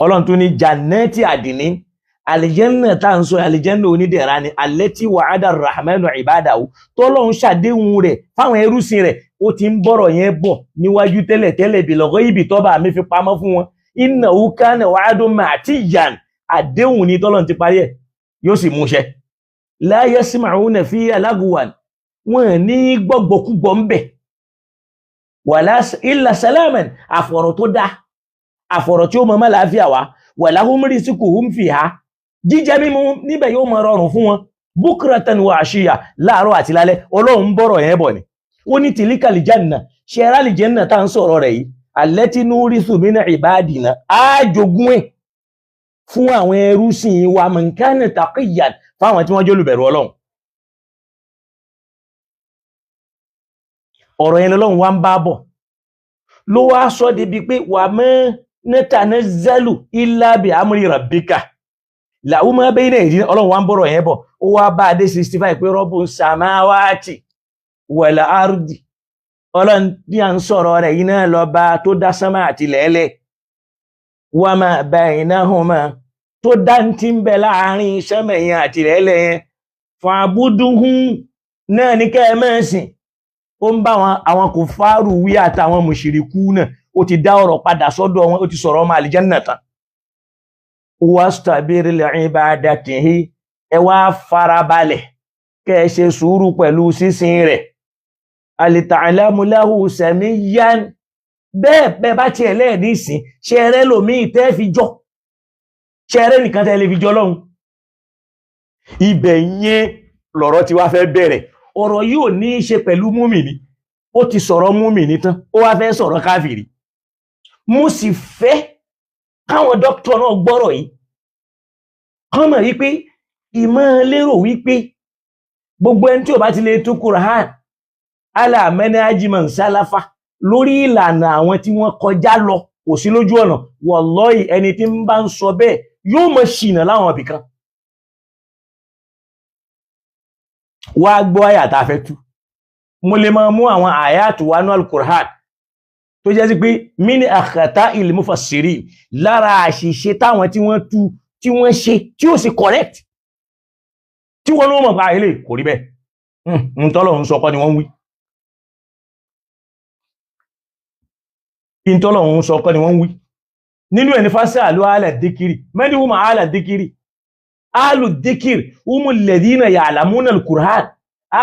Ọlọ́run tó ní jannati adnin aljanna tá ń sọ aljanna onídẹ̀ra ni allati wa'ada ar-rahmanu ibadahu tọ́lọ́run ṣàdéhùn rẹ̀ fáwọn ẹrúsìn rẹ̀ ó ti ń bọ̀rọ̀ yẹn bọ̀ níwájú tẹ́lẹ̀ bil ghaibi tọ́ba mi fi pamọ́ fún wọn innahu kana wa'dun ma'tiyan àdéhùn ni tọ́lọ́run ti parí ẹ̀ yóò sì múṣẹ la yasma'una fiha lagwan wọ́n ní gbọ́gbọ́kúgbọ́ ń bẹ̀ wala illa salaman àfọ̀rọ̀ tó dá àfọ̀rọ̀ tí ó mọ́ láàfíà wá walahum rizquhum fiha jíjẹ mímú níbẹ̀ yóò mọ́ rọrùn fún wọn bukratan wa ashiya láàárọ̀ àti lálẹ́ Ọlọ́run bọ̀rọ̀ yẹn bọ̀ ni ó ní tìlíkà lìjánà ṣe ara lìjánà tá ń sọ̀rọ̀ rẹ̀ yìí allati nurithu min ibadina ájogún ẹ̀ fún àwọn ẹrúsìn wa man kana taqiyyan fáwọn tí wọ́n jẹ́ olùbẹ̀rù Ọlọ́run ọ̀rọ̀ yẹn lọ́lọ́run wá ń bá bọ̀ ló wá sọ débi pé wa ma natanazzalu illa bi amri rabbika lahu ma bayna aydina Ọlọ́run wá ń bọ̀rọ̀ yẹn bọ̀ ó wá bá dé 65 pé rabbus samawati wal ardi Ọlọ́run tí a ń sọ̀rọ̀ rẹ̀ yìí náà lọ́ba tó dá sánmà àti lẹ́lẹ̀ wa ma baynahuma tó dá tí ń bẹ láàrin sánmà yẹn àti lẹ́lẹ̀ yẹn fa'buduhu náà ní kẹ́ ẹ máa sìn ó ń bá àwọn kùfárù wí àtàwọn mùṣìríkù náà ó ti dá ọ̀rọ̀ padà sọ́dọ̀ wọn ó ti sọ̀rọ̀ ọmọ àlìjánnà tán wastabir li'ibadatihi ẹ wá farabalẹ̀ kẹ́ ẹ ṣe sùúrù pẹ̀lú sísìn rẹ̀ alita'lamu lahu samiyyan bẹ́ẹ̀ bá tiẹ̀ lẹ́ẹ̀dí ìsìn ṣẹrẹ́ lòmíì tẹ́ fi jọ ṣẹrẹ́ nìkan tẹ́ lè fi jọ lọ́hun ibẹ̀ yẹn lọ̀rọ̀ tí wá fẹ́ bẹ̀rẹ̀ ọ̀rọ̀ yìí ò ní í ṣe pẹ̀lú múmìnì ó ti sọ̀rọ̀ múmìnì tán ó wá fẹ́ sọ̀rọ̀ káfìrí mo sì fẹ́ káwọn dókítà náà gbọ́rọ̀ yìí kán mọ̀ wípé ìmọ̀ lérò wípé gbogbo ẹni tí ò bá ti lè tú Qur'an ala manhaji man salafa lórí ìlànà àwọn tí wọ́n kọjá lọ kò sí lójú ọ̀nà wallahi ẹni tí ń bá ń sọ bẹ́ẹ̀ yóò mọ̀ ṣìnà láwọn ibìkan wá gbọ́ àyàtà fẹ́ tú mo lè máa mú àwọn àyàtù wá ní al-Qur'an tó jẹ́ sí pé mini akhata il mufassiri lára àṣìṣe táwọn tí wọ́n tú tí wọ́n ṣe tí ó sì correct tí wọ́n ló mọ̀ pa ilé kò rí bẹ́ẹ̀ ń tọ́lọ̀ ń sọ kọ́ ni wọ́n wí ń tọ́lọ̀ ń sọ kọ́ ni wọ́n wí nínú ẹni fásitì àlú aládìkiri mẹ́rin wọ́n aládìkiri alùdíkìr umu lẹ́dínà ya'lamuna al-Qur'an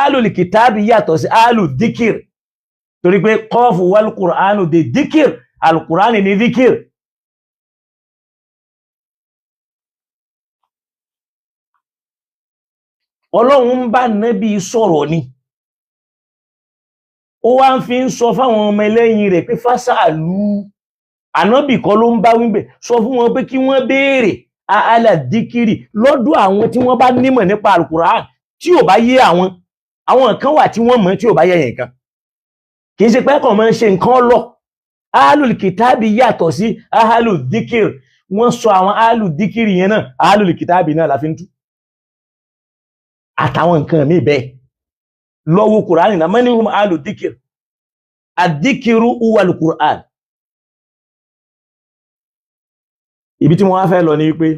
alùlìkìtàbí yàtọ̀ sí alùdíkìr torí pé kọ́ọ̀fù wal Qur'anu dé díkìr al-Qur'ani ní díkìr Ọlọ́run bá Nábì sọ̀rọ̀ ni ó wá ń fi ń sọ fáwọn ọmọ ẹlẹ́yìn rẹ̀ pé fásàlú Ànábì kọ́ ló ń bá wípé sọ fún wọn pé kí wọ́n béèrè aládìkiri lọ́dọ̀ àwọn tí wọ́n bá nímọ̀ nípa al-Qur'an tí ò bá yé àwọn kan wà tí wọ́n mọ̀ tí ò bá yé yẹn kan kì í ṣe pé kàn máa ń ṣe nǹkan lọ ahlul kitabi yàtọ̀ sí ahlul dhikr wọ́n sọ àwọn ahlul dhikr yẹn náà ahlul kitabi náà la fi ń tú àtàwọn nǹkan míì bẹ́ẹ̀ lọ́wọ́ Kùránì náà manhum ahlul dhikr ad-dhikru huwa al-Qur'an ibi tí mo wá fẹ́ lọ ní wípé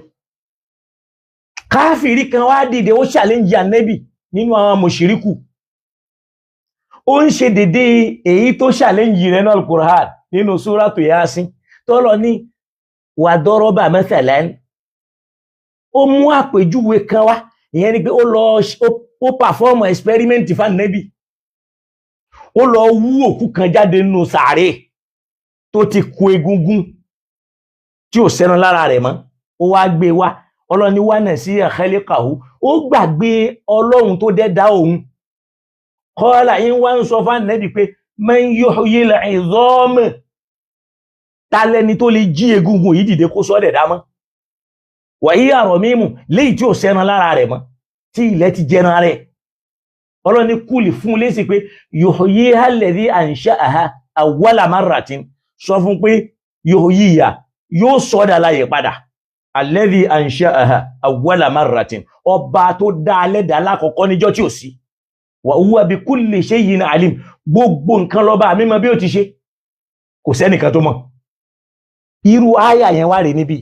káfìrí kan wá dìde ó challenge Ànábì nínú àwọn mùṣíríkù ó ń ṣe dédé èyí tó challenge rẹ̀ náà al-Qur'an nínú súrátù Yasin tó lọ ní wà dọ́rọ́bà mathalan ó mú àpèjúwe kan wá ìyẹn ni pé ó perform experiment fún Ànábì ó lọ wú òkú kan jáde nínú sàárè tó ti kú egungun tí ò sẹ́nu lára rẹ̀ mọ́ ó wá gbé wá ọlọ́ni wá nà sí khaliqahu ó gbàgbé ọlọ́run tó dẹ́dá òun kọ́lá yín wá ń sọ fún Ànábì pé man yuhyil 'idham tálẹ́ni tó lè jí egungun yìí dìde kó sọ́dẹ̀ dámọ́ wa hiya ramimu léyìí tí ò sẹ́nu lára rẹ̀ mọ́ tí ilẹ̀ ti jẹran rẹ̀ ọlọ́ni kúlì fún lésì pé yuhyiha alladhi ansha'aha awwala marratin sọ fún pé yuhyiha yóò sọ́dà láyé padà alladhi ansha'aha awwala marratin ọba tó dá lẹ́dà lákọ̀ọ́kọ́ níjọ́ tí ò sí wa huwa bi kulli shay'in alim gbogbo nǹkan lọ́ba mímọ̀ bí ó ti ṣe kò sẹ́nìkan tó mọ̀ irú àyà yẹn wá rè níbi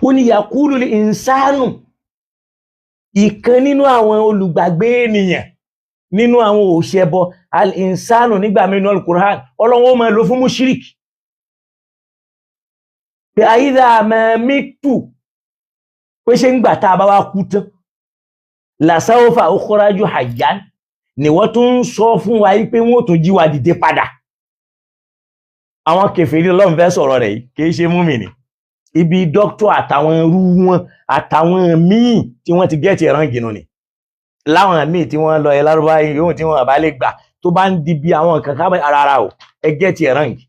ó ní yaqulu li insanu ìkan nínú àwọn olùgbàgbé ènìyàn nínú àwọn òṣèbọ al-insanu nígbà mẹ́nu al-Qur'an ọlọ́wọ́ máa lò fún mushrik pé àyídà mẹ́mítù pé ṣe ń gbà tá a bá wá kú tán làsáwọ́fà ó kọ́rájú hayyan ni wọ́n tún ń sọ fún wa pé wọ́n tún jí wa dìde padà àwọn kèfèrí Ọlọ́run fẹ́ sọ̀rọ̀ rẹ̀ yìí kì í ṣe múmìnì ibi dókítọ̀ àtàwọn irú wọn àtàwọn míì tí wọ́n ti gẹ́ẹ̀tì ẹ̀ràn gìnà ni láwọn míì tí wọ́n lọ ẹ lárúbá yóò tí wọ́n bá lè gbà tó bá ń di bí àwọn nǹkan ká ara o ẹ gẹ́ẹ̀tì ẹ̀ràn gì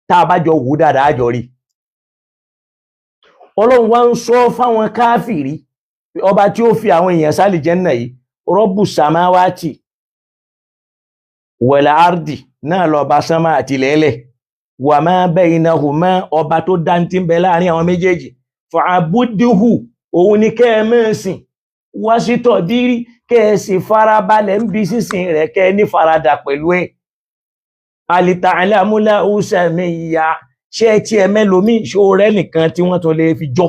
tá a bá jọ wò dáadáa jọ rí Ọlọ́run wá ń sọ fáwọn káfìrí ọba tí ó fi àwọn èèyàn sálì Jánnà yìí rọ́bù sàmáwátì wal ardi náà lọ bá sánmà àti lẹ́lẹ̀ wà máa baynahuma ọba tó dántí ń bẹ láàrin àwọn méjèèjì fa'buduhu òun ni kẹ́ẹ̀mẹ́sìn wá sí tọ̀dírí kẹ́ẹ̀sì farabalẹ̀ ń bí sísìn rẹ̀ kẹ́ẹ̀ ní farada pẹ̀lú ẹ̀ alita'lamu lahu samiyya ṣe tí ẹ mẹ́lòmí ṣòrẹ́ nìkan tí wọ́n tó lè fi jọ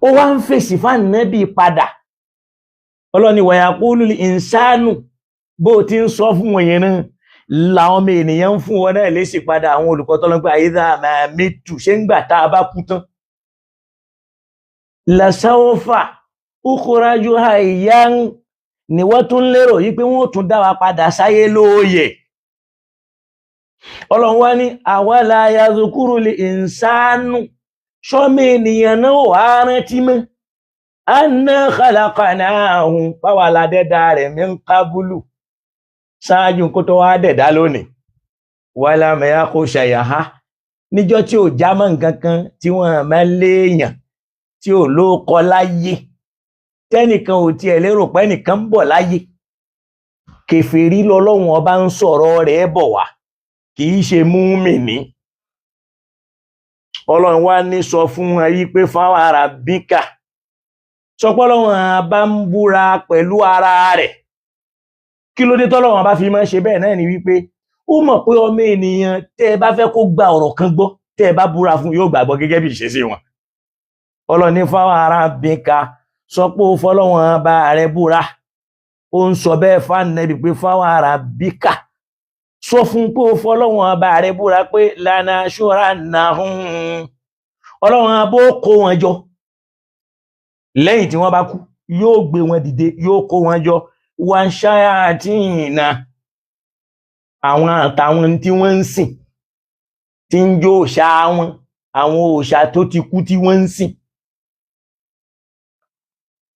ó wá ń fèsì fánàbí padà ọlọ́ni wa yaqulul insanu bó ti ń sọ fún wọn yẹn náà láwọn ọmọ ènìyàn ń fún wọn náà lésì padà àwọn olùkọ́ tọ́lọ́pẹ́ àyíká mẹ́tù ṣe ń gbà tá a bá kú tán lasawfa ukhraju hayyan ni wọ́n tún lérò yí pé wọ́n tún dá wa padà sáyé lóòyè ọlọ́run wá ní awala yazkurul insanu ṣọ́mọ ènìyàn náà wà rántí mọ́ anna khalaqnahu pàwàlà dẹ́dà rẹ̀ min qablu ṣáájú kó tó wá dẹ̀dá lónìí walam yaku shay'an níjọ́ tí ò já mọ́ nǹkan kan tí wọ́n máa léèyàn tí ò lóókọ láyé tẹ́nìkan ò tiẹ̀ lérò pé ẹnìkan ń bọ̀ láyé kèfèrí lọ́lọ́run ọba ń sọ̀rọ̀ rẹ̀ bọ̀ wá kì í ṣe múmìnì ọlọ́run wá ní sọ fún ayé pé fáwọn ará bíkà sọpọ́lọ́run bá ń búra pẹ̀lú ara rẹ̀ kí ló dé tọ́lọ́run bá fi máa ṣe bẹ́ẹ̀ náà ni wípé ó mọ̀ pé ọmọ ènìyàn tẹ́ ẹ bá fẹ́ kó gba ọ̀rọ̀ kan gbọ́ tẹ́ ẹ bá búra fún yóò gbàgbọ́ gẹ́gẹ́ bí ìṣesí wọn ọlọ́run ní fáwọn ará bíkà sọ pé ó fọlọ́run bá rẹ̀ búra ó ń sọ bẹ́ẹ̀ fánàbí pé fáwọn ará bíkà sọ fún pé ó fọlọ́run bá rẹ̀ búra pé lánà ṣúra náà ọlọ́run bó kó wọn jọ lẹ́yìn tí wọ́n bá kú yóò gbé wọn dìde yóò kó wọn jọ wà ń ṣáyà àti ìnà àwọn àtàwọn tí wọ́n ń sìn tí ń jó òòṣà wọn àwọn òòṣà tó ti kú tí wọ́n ń sìn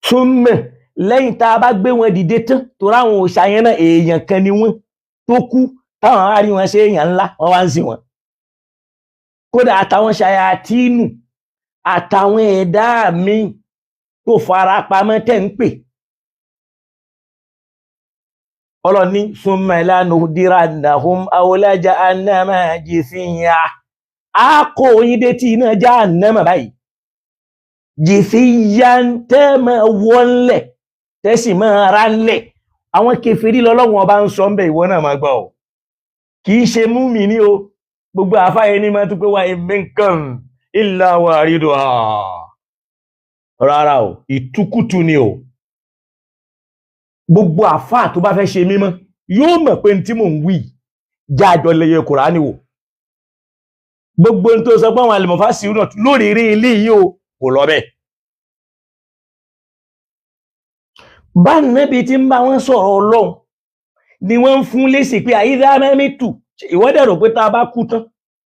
súnmọ̀ lẹ́yìn tá a bá gbé wọn dìde tán tó ráwọn òòṣà yẹn náà èèyàn kan ni wọ́n tó kú táwọn á rí wọn ṣe èèyàn ńlá wọ́n wá ń sìn wọn kódà àtàwọn ṣàyàtínù àtàwọn ẹ̀dá míì tó fara pamọ́ tẹ́ ń pè ọlọ́ni summa lanuhdirannahum hawla jahannama jithiya a kó yín dé tí iná jahannama báyìí jithiyan tẹ́ máa wọ́nlẹ̀ tẹ́ sì máa ránlẹ̀ àwọn kèfèrí lọ́lọ́wọ́n ọba ń sọ ń bẹ̀ ìwọ náà máa gbọ́ kì í ṣe mùmínì o gbogbo àfáyé ní máa tún pé wa in minkum illa wariduha rárá o ìtukùtù ni o gbogbo àfáà tó bá fẹ́ ṣe mímọ́ yóò mọ̀ pé tí mò ń wí jájọ lẹ́yẹ Kùránì wò gbogbo tó sọ pé àwọn al-mufassirun náà lórí rí ilé yìí o kò lọ bẹ́ẹ̀ bá nẹ́bi tí ń bá wọn sọ̀rọ̀ Ọlọ́run ni wọ́n ń fún lésì pé àyíká mẹ́mítù ìwọ́dẹ̀rọ̀ pé tá a bá kú tán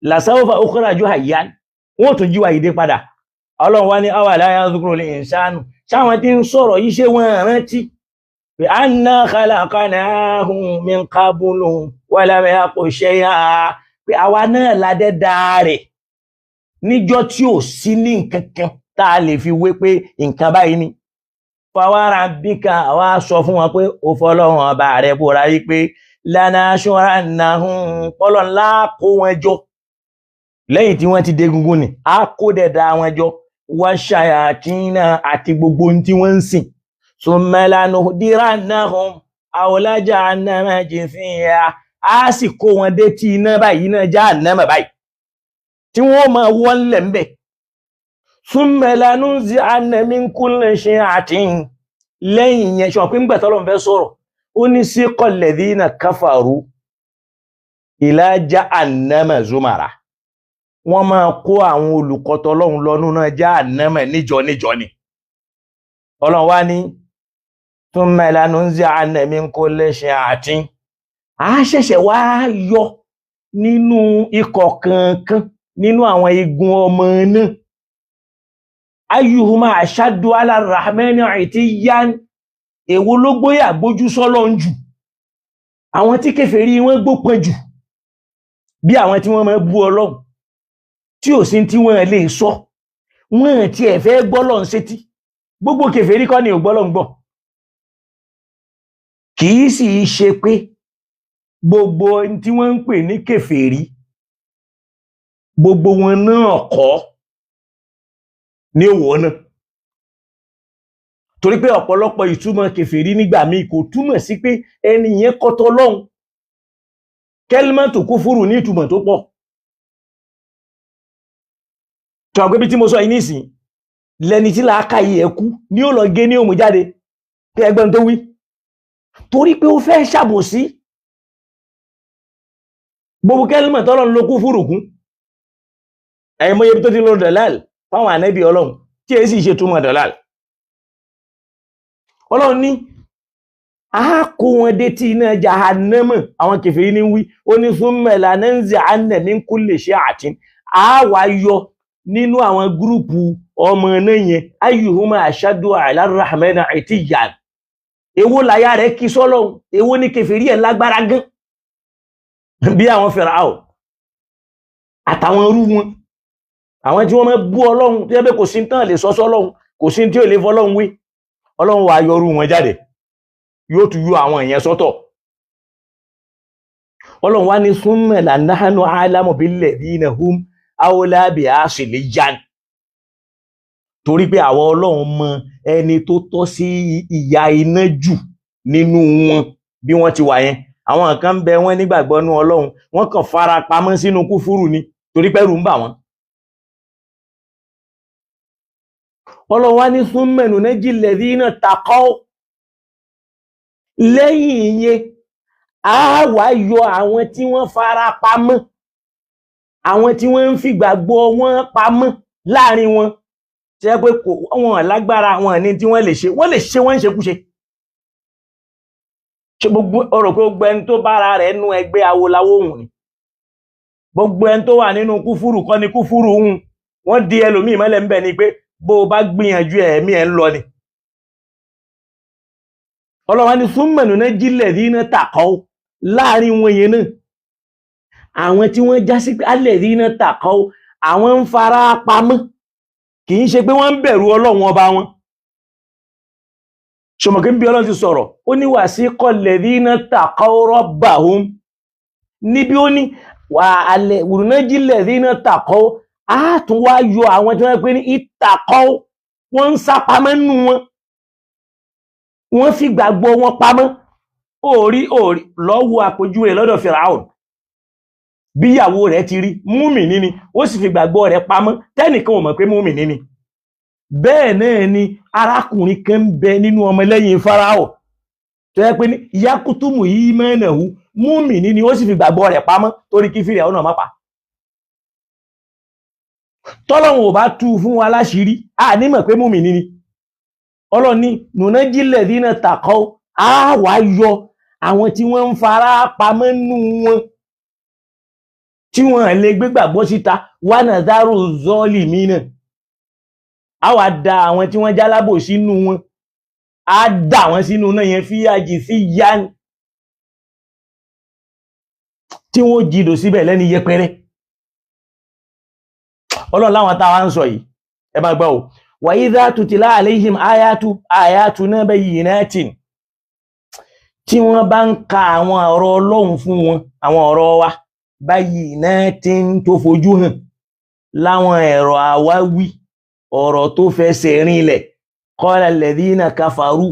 làsáwọ́fà ukhraju hayyan wọ́n tún jí wa ìdí padà Ọlọ́run wá ní awala yanzuru al-insanu sáwọn tí ń sọ̀rọ̀ yìí ṣe wọ́n rántí pé anna khalaqnahu min qablu wa lam yaku shay'a pé àwa náà ládẹ́dá rẹ̀ níjọ́ tí ò sí ní nǹkan kan tá a lè fi wé pé nǹkan báyìí ni fàwárà bíkà wá sọ fún wọn pé ó fọlọ́run ọba rẹ̀ bóra yí pé lanashurannahum pọ́lọ̀ ńlá kó wọn jọ lẹ́yìn tí wọ́n ti dégungun ni a kó dẹ̀dá wọn jọ wá shayatina àti gbogbo tí wọ́n ń sìn summa lanuhdirannahum hawla jahannama jithiya a sì kó wọn dé tí iná báyìí iná jahannama báyìí tí wọ́n máa wọ́n lẹ̀ ń bẹ̀ summa lanunzi'anna min kulli shi'atin lẹ́yìn yẹn ṣọ́ pé ń gbẹ̀tọ́ lọ́n fẹ́ sọ̀rọ̀ ó ní siqal ladhina kafaru ila jahannama zumara wọ́n máa kó àwọn olùkọ́tọ̀ Ọlọ́run lọ́nú náà jahannama níjọ níjọ ni Ọlọ́run wá ní thumma lanunzi'anna min kulli shi'atin a ṣẹ̀ṣẹ̀ wá yọ nínú ikọ̀ kankan nínú àwọn igun ọmọ náà ayyuhuma ashaddu ala rahmani itiyan èwo ló gbóyà gbójú sọ́lọ́run jù àwọn tí kèfèrí wọn gbópọn jù bí àwọn tí wọ́n máa bú Ọlọ́run tí ò sí tí wọ́n lè sọ wọ́n tí ẹ̀ fẹ́ gbọ́lọ́run sétí gbogbo kèfèrí kọ́ ni ò gbọ́lọ́run gbọ́ kì í sì ṣe pé gbogbo tí wọ́n ń pè ní kèfèrí gbogbo wọn náà kọ́ ní òwò náà torí pé ọ̀pọ̀lọpọ̀ ìtumọ̀ kèfèrí nígbà míì kò túmọ̀ sí pé ẹni yẹn kọ́tọ̀ Ọlọ́run kẹ́límátù kúfúrù ní ìtumọ̀ tó pọ̀ tó àgbébí tí mo sọ yìí nísìn lẹni tí làákàyè ẹ̀kú ní ó lọ gé ní òmù jáde pé ẹgbẹ́n tó wí torí pé ó fẹ́ ṣàbòsí gbogbo kẹ́límà tọ́lọ́run ló kúfúrù kún ẹ̀mọ́yẹ tó ti lọ dọ̀láàl fáwọn ànẹ́bí Ọlọ́run tí è sì ṣe túmọ̀ dọ̀láàl Ọlọ́run ní a kó wọn dé tí iná jahannama àwọn kèfèrí ní wí ó ní thumma lanunzi'anna min kulli shi'atin a wá yọ nínú àwọn gúrùpù ọmọ náà yẹn ayyuhuma ashaddu ala rahmani itiyan èwo láyà rẹ̀ kí sọ́lọ́run èwo ní kèfèrí ẹ̀ lágbára gan bí àwọn Fáráò àtàwọn irú wọn àwọn tí wọ́n máa bú Ọlọ́run tí ẹbẹ́ kò sí tán lè sọ sọ́lọ́run kò sí tí ò lè fọ́lọ́run wí Ọlọ́run wà yọrù wọn jáde yóò tún yọ àwọn èèyàn sọ́tọ̀ Ọlọ́run wá ní summa lanahnu a'lamu billadhina hum awla biha siliyan torí pé àwọn Ọlọ́run mọ ẹni tó tọ́ sí ìyà iná jù nínú wọn bí wọ́n ti wà yẹn àwọn kan bẹ wọ́n nígbàgbọ́ nú Ọlọ́run wọ́n kàn fara pamọ́ sínú kúfúrù ni torí pẹ́rù ń bà wọ́n Ọlọ́run wá ní thumma nunajjil ladhina taqaw lẹ́yìn ìyẹn a wá yọ àwọn tí wọ́n fara pamọ́ àwọn tí wọ́n ń fi gbàgbọ́ wọn pamọ́ láàrin wọn tí ẹ pé wọn lágbára wọn ní tí wọ́n lè ṣe wọ́n ń ṣekúṣe ṣe gbogbo ọ̀rọ̀ pé gbogbo ẹni tó bára rẹ̀ nú ẹgbẹ́ awolawo òun ni gbogbo ẹni tó wà nínú kúfúrù kọ́ ni kúfúrù òun wọ́n di ẹlòmíì mọ́lẹ̀ ń bẹ̀ ni pé bó o bá gbìyànjú ẹ̀mí ẹ̀ ń lọ ni Ọlọ́run ní thumma nunajjil ladhina taqaw láàrin wọn yẹn náà àwọn tí wọ́n já sí alladhina taqaw àwọn ń fara pamọ́ kì í ṣe pé wọ́n ń bẹ̀rù Ọlọ́run ọba wọn ṣọmọkẹ́ bí Ọlọ́run ti sọ̀rọ̀ ó ní wasiqal ladhina taqaw rabbahum níbi ó ní wùrùnájì ladhina taqaw á tún wá yọ àwọn tí wọ́n pè ní ittaqaw wọ́n ń sápamọ́ nínú wọn wọ́n fi gbàgbọ́ wọn pamọ́ orí lọ́wọ́ àpòjú rẹ̀ lọ́dọ̀ Firaun bíyàwó rẹ̀ ti rí múmìnì ni ó sì fi gbàgbọ́ rẹ̀ pamọ́ tẹ́nìkan ò mọ̀ pé múmìnì ni bẹ́ẹ̀ náà ni arákùnrin kan ń bẹ nínú ọmọlẹ́yìn Fáráò tó yẹ pé ní yakutumu imanahu múmìnì ni ó sì fi gbàgbọ́ rẹ̀ pamọ́ torí kí Fíráò náà má pa tọ́lọ́run ò bá tú fún wa láṣìírí a ní mọ̀ pé múmìnì ni Ọlọ́run ní nunajjil ladhina taqaw á wá yọ àwọn tí wọ́n ń fara pamọ́ nú wọn tí wọ́n lè gbégbàgbọ́ síta wa nadharu zalimina a wá da àwọn tí wọ́n jálábò sínú wọn a dà wọ́n sínú náà yẹn fíyàjì sí yán tí wọ́n jìdò síbẹ̀ lẹ́ni yẹpẹrẹ Ọlọ́run láwọn táwa ń sọ yìí ẹ máa gbọ́ o wa idha tutila alayhim ayatuna bayyinatin tí wọ́n bá ń ka àwọn ọ̀rọ̀ Ọlọ́run fún wọn àwọn ọ̀rọ̀ wa bayyinatin tó fojú hàn láwọn ẹ̀rọ àwáwí ọ̀rọ̀ tó fẹsẹ̀ rinlẹ̀ qala alladhina kafaru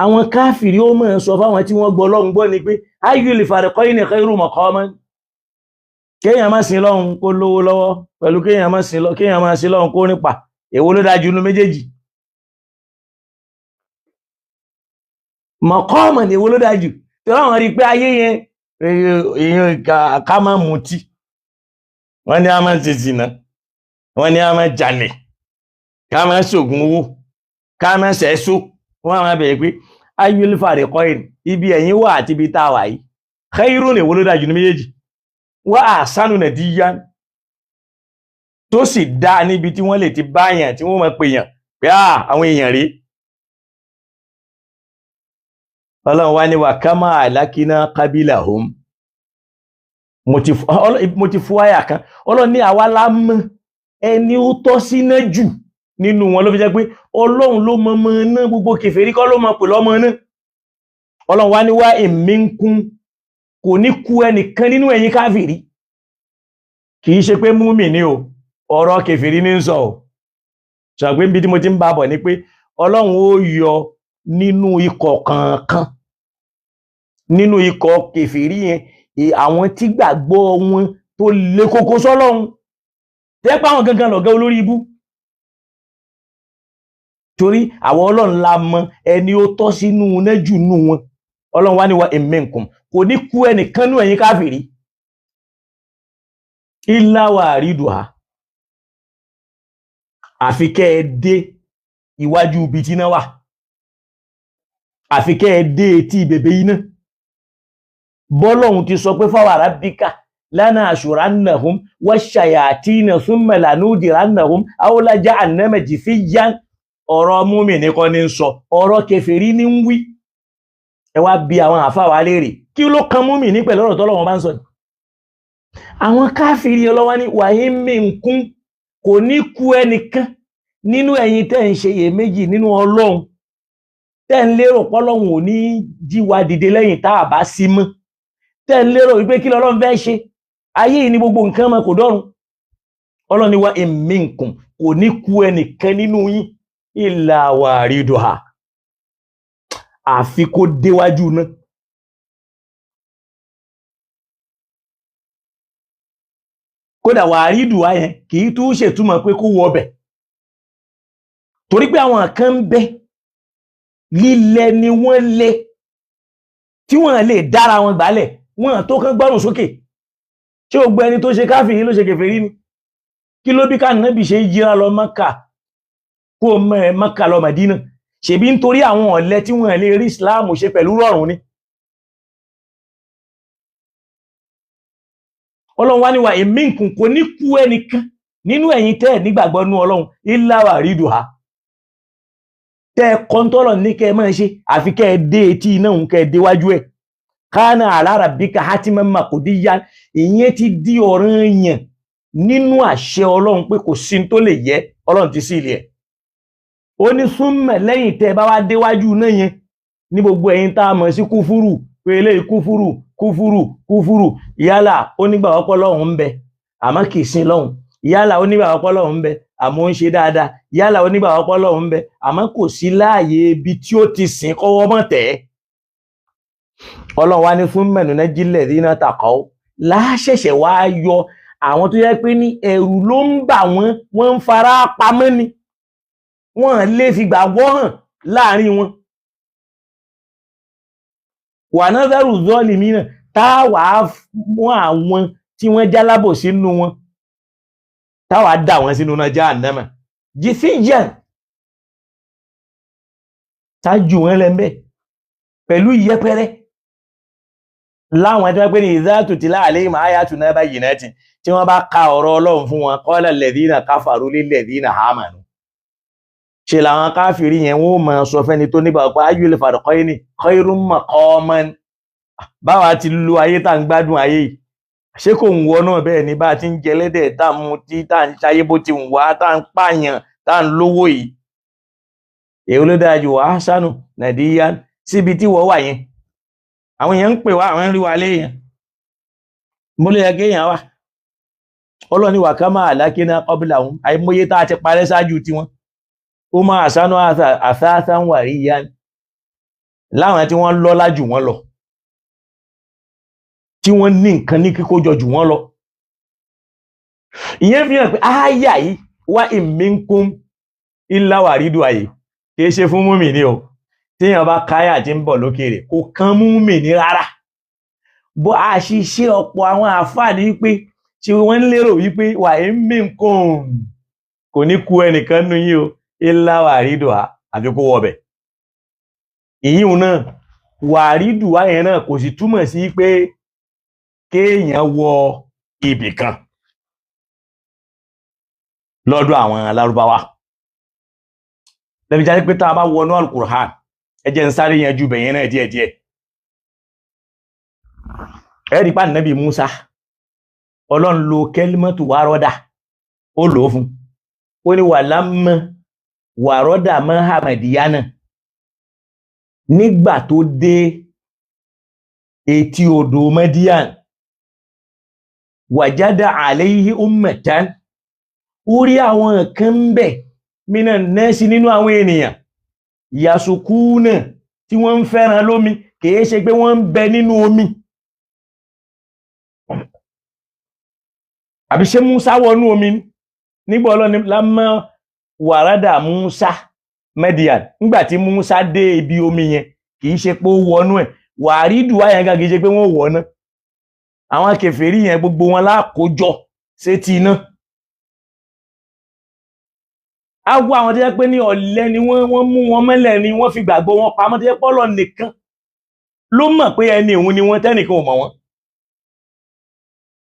àwọn káfìrí ó mọ̀ sọ fáwọn tí wọ́n gbọ́ Ọlọ́run gbọ́ ni pé ayyul fariqayni khayru maqaman kéèyàn má sin Ọlọ́run kó lówó lọ́wọ́ pẹ̀lú kéèyàn má sin Ọlọ́run kó nípa èwo ló dájú nínú méjèèjì maqaman èwo ló dájú tí wọ́n rí pé ayé yẹn èèyàn ká má mutí wọ́n ní a máa ṣe zìnà wọ́n ní a máa jalè ká máa ṣògùn owó ká máa ṣẹ́só wọ́n máa bẹ̀rẹ̀ pé ayyul fariqayn ibi ẹ̀yin wà àti ibi tá a wà yìí khayrun èwo ló dájú ní méjèèjì wa ahsanu nadiyan tó sì dá níbi tí wọ́n lè ti báyàn tí wọ́n máa pèèyàn pé àwọn èèyàn rí Ọlọ́run wá ní wa kama alakina qabilahum mo ti fún àyà kan Ọlọ́run ní àwa la mọ̀ ẹni ó tọ́ síná jù nínú wọn ló fi jẹ́ pé Ọlọ́run ló mọ̀ mọ̀ náà gbogbo kèfèrí kọ́ ló mọ̀ pè lọ́mọ náà Ọlọ́run wá ní wá minkum kò ní kú ẹnìkan nínú ẹ̀yin káfìrí kìí ṣe pé múmìnì o ọ̀rọ̀ kèfèrí ní ń sọ ò ṣàgbé níbi tí mo ti ń bá bọ̀ ni pé Ọlọ́run ó yọ nínú ikọ̀ kankan nínú ikọ̀ kèfèrí yẹn àwọn tí gbàgbọ́ wọn tó lé kókó sọ́lọ́run tẹ́pá àwọn gangan lọ̀gá olórí ibú torí àwọn Ọlọ́run la mọ̀ ẹni ó tọ́ sínú nẹ́jù nú wọn Ọlọ́run wá ní wa minkum kò ní kú ẹnìkan nú ẹ̀yin káfìrí illa wariduha àfi kẹ́ ẹ dé iwájú ibi tí náà wà àfi kẹ́ ẹ dé etí bèbè iná bọ́lọ́hun ti sọ pé fáwọn arábíkà lánàá ashurannahum washayatina thumma lanudirannahum aw la ja'annama jithiyan ọ̀rọ̀ mùmínì kọ́ ní ń sọ ọ̀rọ̀ kèfèrí ní ń wí ẹ wá bí àwọn àfáwà léèrè kí ló kan mùmínì pẹ̀lú ọ̀rọ̀ tọ́lọ́run bá ń sọ àwọn káfìrí ọlọ́wọ́ ní wa in minkum kò ní kú ẹnìkan nínú ẹ̀yin tẹ́ ń ṣe iyèméjì nínú Ọlọ́run tẹ́ ń lérò pọ́lọ́run ò ní jí wa dìde lẹ́yìn tá a bá sí mọ́ tẹ́ ń lérò wípé kí lọ́lọ́run fẹ́ ṣe ayé yìí ni gbogbo nǹkan mọ́ kò dọ́run Ọlọ́run ní wa in minkum kò ní kú ẹnìkan nínú yín illa wariduha àfi kó déwájú náà kódà wàrídùá yẹn kì í tún ṣètúmọ̀ pé kó wọ ọbẹ̀ torí pé àwọn kan ń bẹ lílẹ̀ ni wọ́n lé tí wọ́n lè dára wọn gbálẹ̀ wọ́n tó kán gbọ́rùn sókè ṣé o gbọ́ ẹni tó ṣe káfìrí ló ṣe kèfèrí ni kí ló bí ká Nábì ṣe jíra lọ Mákà kó Mákà lọ Mádínà ṣebí nítorí àwọn ọ̀lẹ tí wọ́n lè rí Islam ṣe pẹ̀lú rọrùn ni Ọlọ́run wá ní wa minkum kò ní kú ẹnìkan nínú ẹ̀yin tẹ́ nígbàgbọ́ nú Ọlọ́run illa wariduha tẹ́ kọ́ntọ́lọ̀ ní kẹ́ máa ṣe àfi kẹ́ dé etí iná òun kẹ́ déwájú ẹ̀ kana ala rabbika hatiman maqdiyan ìyẹn ti di ọ̀ranyàn nínú àṣẹ Ọlọ́run pé kò sí tó lè yẹ Ọlọ́run ti sí ilé ẹ̀ ó ní súnmọ̀ lẹ́yìn tẹ́ bá wá déwájú náà yẹn ní gbogbo ẹ̀yin tá a mọ̀ sí kúfúrù pé eléyìí kúfúrù yálà ó nígbà ọpọ lọ́hùn ń bẹ àmọ́ kì í sin lọ́hùn, yálà ó nígbà ọpọ lọ́hùn ń bẹ àmọ́ ń ṣe dáadáa, yálà ó nígbà ọpọ lọ́hùn ń bẹ àmọ́ kò sí láàyè ibi tí ó ti sìn kọ́wọ́ mọ̀ tẹ́. Ọlọ́run wá ní fún mẹ́nu náà jílẹ̀ dínà tàkọ́ láṣẹ̀ṣẹ̀ wá yọ àwọn tó yẹ pé ní ẹ̀rù ló ń bà wọ́n ń fara pamọ́ ni wọ́n lè fi gbàgbọ́ hàn láàrin wọn. Wà náà dárù zọ́ọ̀lì mìíràn táwàá mọ́ àwọn tí wọ́n jálábò sínú wọn táwàá dà wọ́n sínú náà jahannama jìfíjàn tájú wọn lẹ́m̀bẹ̀ pẹ̀lú ìyẹpẹrẹ láwọn ẹjọ́ pé ní ìzátù tí láàlẹ́ ìmọ̀ ayátù náà bá yìí náà tí wọ́n bá ka ọ̀rọ̀ Ọlọ́run fún wọn qala alladhina kafaru lilladhina amanu ṣe làwọn káfìrí yẹn wọ́n máa sọ fẹ́ni tó nígbà pé ayyul fariqayni khayrun maqaman. Báwa ti lu ayé tá ń gbádùn ayé yìí ṣé kò ń wọ náà bẹ́ẹ̀ ni bá ti ń jẹlẹ́dẹ̀ tá ń mutí tá ń ṣayé bó ti ń wá tá ń pààyàn tá ń lówó yìí èyí ló dáa jù wá sánú nàìjíríà síbi tí wọ́n wà yẹn àwọn èèyàn ń pè wá àwọn ń rí wa léèyàn mo lè yẹ kéèyàn wà ọlọ́ni wà ká máa lákínà qabla òun àìmọye tá a ti parẹ́ ṣáájú tiwọn ó máa sánú àsáásá ń wà rí ìyá láwọn tí wọ́n lọ́lá jù wọ́n lọ tí wọ́n ní nǹkan ní kíkójọ jù wọ́n lọ. Ìyẹn fi hàn pé ááyà yìí wá ìmínkún ìláwàrídù ayé kìí ṣe fún mùmínì o téèyàn bá káyà tí ń bọ̀ lókèrè kò kan mùmínì rárá. Bó àṣìṣe ọ̀pọ̀ àwọn àfáàní wípé tí wọ́n ń lérò wípé wà ìmínkún kò ní ku ẹnìkan nú yín o ìláwàrídù àfi kó wọbẹ̀. Ìyíhun náà wàrídù ayẹn náà kò sì túmọ̀ sí pé kéèyàn wọ ibì kan lọ́dọ̀ àwọn Lárúbáwá. Lẹ́bi jáde pé tá a bá wọnú Al-Qur'an ẹ jẹ́ ń sáré yanjú bẹ̀yẹn náà díẹ̀díẹ̀. Ẹ̀rí pa Nábì Musa Ọlọ́run lo kẹ́límọ́tù wárọ́dà ó lò ó fún ó ní wàlámọ́ wàrọ́dà mọ́ Hamadiyana nígbà tó dé etí odò Madian wàjádà àléhì ummatan ó rí àwọn kan bẹ̀ mínà nẹ́sí nínú àwọn ènìyàn yasukúnà tí wọ́n ń fẹ́ràn lómi kìí ṣe pé wọ́n ń bẹ nínú omi. Àbí ṣé Musa wọnú omi nígbà Ọlọ́run lámọ́ wàrádà Musa Madian nígbàtí Musa dé ibi omi yẹn kìí ṣe pé ó wọnú ẹ̀ wàrídù ayẹ̀gá kìí ṣe pé wọ́n wọ̀ náà àwọn kèfèrí yẹn gbogbo wọn lákòójọ sétí iná. A wọ àwọn tó jẹ́ pé ní ọ̀lẹ ni wọ́n mú wọn mẹ́lẹ̀ ni wọ́n fi gbàgbọ́ wọn pamọ́ tó jẹ́ pé Ọlọ́run nìkan ló mọ̀ pé ẹni òun ni wọ́n tẹ́nìkan ò mọ̀ wọ́n.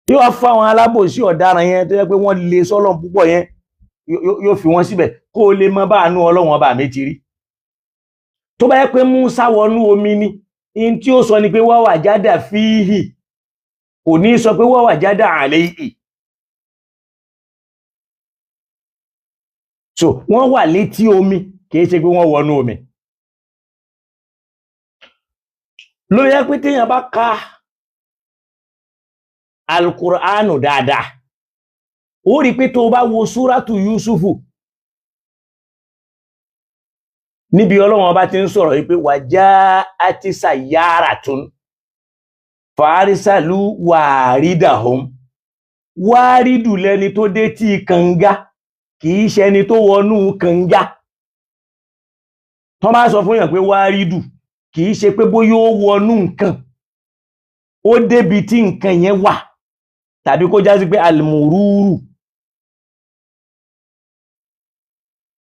Yóò wá fún àwọn alábòsí ọ̀daràn yẹn tó jẹ́ pé wọ́n lè sọ́lọ́run púpọ̀ yẹn yóò fi wọ́n síbẹ̀ kó o lè mọ bá àánú Ọlọ́run ọba méjì rí. Tó bá yẹ pé Musa wọnú omi ni in tí ó sọ ni pé wọ́n wà jádà fíhì kò ní sọ pé wọ́n wà jádà àléhì. So wọ́n wà létí omi kìí ṣe pé wọ́n wọnú omi. Ló yẹ pé téèyàn bá ka Al-Qur'anu dáadáa ó rí pé tó bá wo súrátù Yusufu níbi Ọlọ́run ọba ti ń sọ̀rọ̀ wípé waja'ati sayyaratun farisalu waridahum wárídù lẹni tó dé tí kànga kìí ṣe ẹni tó wọnú kànga. Tọ́ bá sọ fún yàn pé wárídù kìí ṣe pé bóyá ó wọnú nǹkan ó débi tí nǹkan yẹn wà tàbí kó já sí pé almururu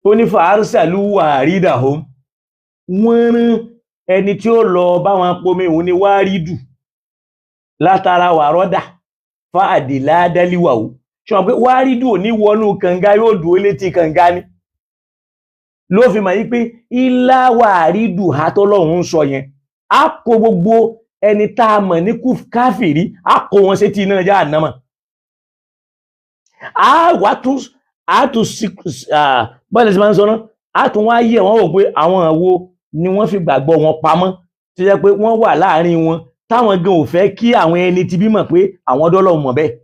ó ní fàárìsàlú wàrídahum wọ́n rán ẹni tí ó lọ bá wọn pomi òun ni wárídù látara wàrọ́dà fáàdìlá dálíwàwó ṣọ́n pé wárídù ò ní wọnú kànga yóò dúó létí kànga ní ló fi máa yí pé ilá wàrídù hátọ́lọ́hun sọ yẹn á kó gbogbo ẹni tá a mọ̀ ní káfìrí á kó wọn sétí iná Jahannama. Bọ́ọ̀lẹ̀ sí máa ń sọ náà á tún wá yẹ̀ wọ́n wò pé àwọn àwo ni wọ́n fi gbàgbọ́ wọn pamọ́ tó jẹ́ pé wọ́n wà láàrin wọn táwọn gan ò fẹ́ kí àwọn ẹni tí bí mọ̀ pé àwọn dọ́lọ́run mọ̀ bẹ́ẹ̀.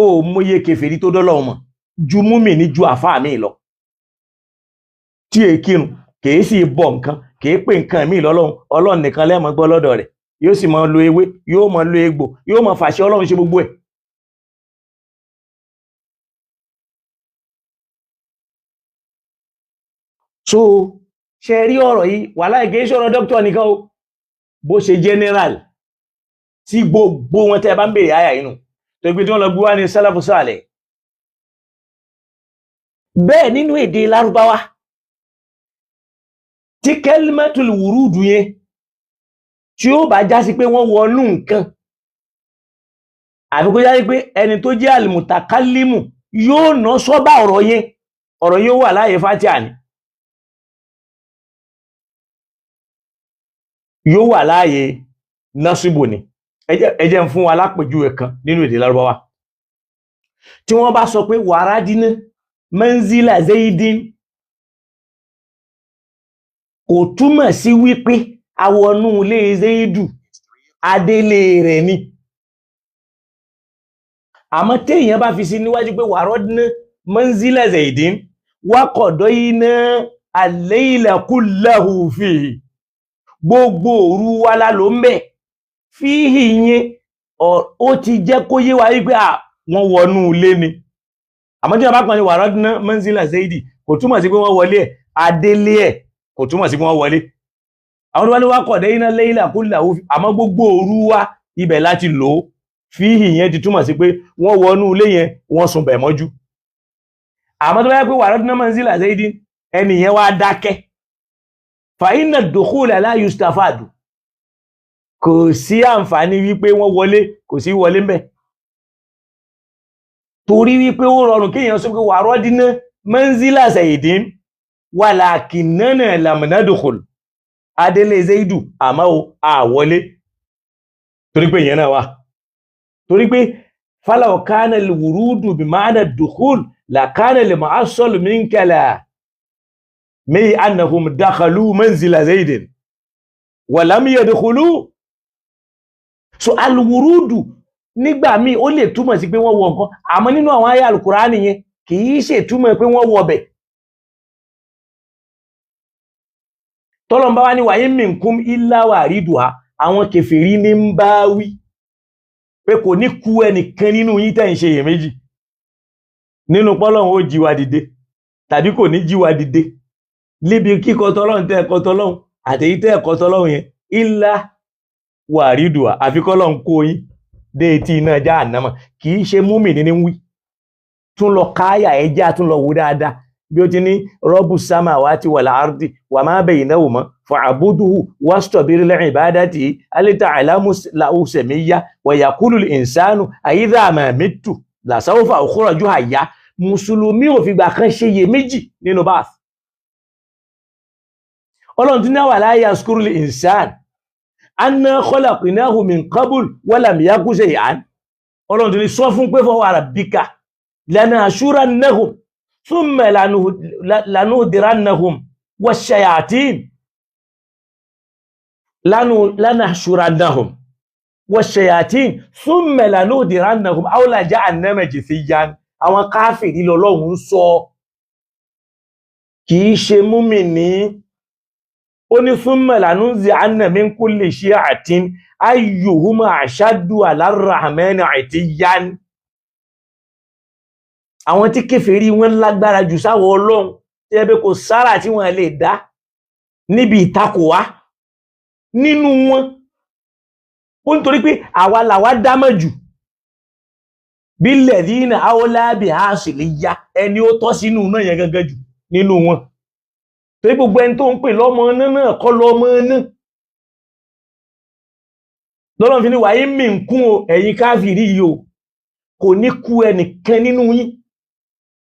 Ó mọye kèfèrí tó dọ́lọ́run mọ̀ ju múmìnì ju àfáà mi lọ tí è kírun kìí sì bọ nǹkan kìí pè nǹkan míì lọ́lọ́run, Ọlọ́run nìkan lẹ́mọ̀ gbọ́ lọ́dọ̀ rẹ̀, yóò sì máa lo ewé, yóò máa lo egbò, yóò máa fàṣẹ Ọlọ́run ṣe gbogbo ẹ̀. So ṣe rí ọ̀rọ̀ yìí wàláhì kìí ṣọ̀rọ̀ dókítà nìkan o, bó ṣe general tí gbogbo wọn tẹ́ bá ń bèèrè àyà inú tó gbé tí wọ́n lọ gbé wá ní sálàfù sálẹ̀. Bẹ́ẹ̀ nínú èdè Lárúbáwá tí kẹlímẹ́tùl wùrúdù yẹn tí ó bá já sí pé wọ́n wọnú nǹkan àbí kó já sí pé ẹni tó jẹ́ àlìmùtàkálímù yóò ná sọ́bà ọ̀rọ̀ yẹn wà láàyè Fátíà ni, yóò wà láàyè násìbò ni. Ẹ jẹ́ ń fún wa lápèjúwe kan nínú èdè Lárúbáwá tí wọ́n bá sọ pé wàrádínà manzila Zaidin kò túmọ̀ sí wípé awọnú ilé Zaidu adélé rẹ̀ ni, àmọ́ téèyàn bá fi sí níwájú pé wàrádínà manzila Zaidin wákọ̀dọ̀ iná al-layla kullahu fihi, gbogbo òru wa la ló ń bẹ̀ fíhì yẹn ó ti jẹ́ kó yé wa wípé wọ́n wọnú ilé ni. Àmọ́ tí wọ́n bá kàn ní wàrádínà manzila Zaidi kò túmọ̀ sí pé wọ́n wọlé ẹ̀, adélé ẹ̀ kò túmọ̀ sí pé wọ́n wọlé. Àwọn tó wá ní wákọ̀dọ̀ iná layla kullahu àmọ́ gbogbo òru wa ibẹ̀ láti lò ó, fíhì yẹn ti túmọ̀ sí pé wọ́n wọnú ilé yẹn wọ́n sùn bẹ̀ mọ́jú. Àmọ́ tó wá pé wàrádínà manzila Zaidi ẹni yẹn wá dákẹ́, fa inna ad-dukhula la yustafadu, kò sí àǹfààní wípé wọ́n wọlé, kò sí wọlé ń bẹ̀. Torí wípé ó rọrùn kéèyàn sọ pé wàrádínà manzila Zaidin walakinnana lam nadkhul, adélé Zaidu àmọ́ àwọlé, torí pé ìyẹn náà wà. Torí pé falaw kana al-wurudu bi ma'na ad-dukhul la kana al-mu'assal min kalami annahum dakhalu manzila Zaidin wa lam yadkhulu. So al-wurudu nígbà míì ó lè túmọ̀ sí pé wọ́n wọ nǹkan, àmọ́ nínú àwọn àyá al-Qur'ani yẹn kìí ṣe túmọ̀ pé wọ́n wọ bẹ̀. Tọ́lọ́run bá wá ní wa in minkum illa wariduha, àwọn kèfèrí ní ń bá wí pé kò ní kú ẹnìkan nínú yín tẹ́ ń ṣe iyèméjì nínú pọ́lọ́run ó jí wa dìde tàbí kò ní jí wa dìde níbi kíkọ tọ́lọ́run tẹ́ ẹ̀kọ́ tọ́lọ́run àtèyí tẹ́ ẹ̀kọ́ tọ́lọ́run yẹn illa wariduha, àfi kọ́lọ́run kó yín dé etí iná jahannama. Kì í ṣe múmìnì ní wí. Tún lọ káyà ẹjá tún lọ wò dáadáa bí ó ti ní rọ́bù samawati wal ardi wa ma baynahuma fa'buduhu wastabir li ibadatihi hal ta'lamu lahu samiyya wa yaqulu al-insanu a'idha ma mittu la sawfa ukhraju hayya. Mùsùlùmí ò fìgbà kan ṣe iyèméjì nínú báàf. Ọlọ́run tún náà wà la yazkuru al-insan anna khalaqnahu min qabl wa lam yaku shay'an. Ọlọ́run tún ní sọ fún pé fa rabbika lanahshurannahum thumma lanuhdirannahum wash-shayatin lanahshurannahum wash-shayatin thumma lanuhdirannahum hawla jahannama jithiyan. Àwọn káfìrí lọ́lọ́run sọ, kìí ṣe múmìnì. Ó ní thumma lanunzi'anna min kulli shi'atin ayyuhum ashaddu 'ala ar-rahmani 'itiyyan. Àwọn tí kèfèrí wọn lágbára jù sáwọ Ọlọ́run tí ẹbẹ́ kò sára tí wọ́n lè dá níbi ìtakò wá nínú wọn. Ó nítorí pé àwa làwa dámọ̀ jù billadhina awla bi'asiliyya, ẹni ó tọ́ sínú náà yẹn gangan jù nínú wọn. Torí gbogbo ẹni tó ń pè lọ́mọ náà kọ́ lọ́mọ náà. Lọ́lọ́run fi ní wa in minkum ẹ̀yin káfìrí yìí o, kò ní kú ẹnìkan nínú yín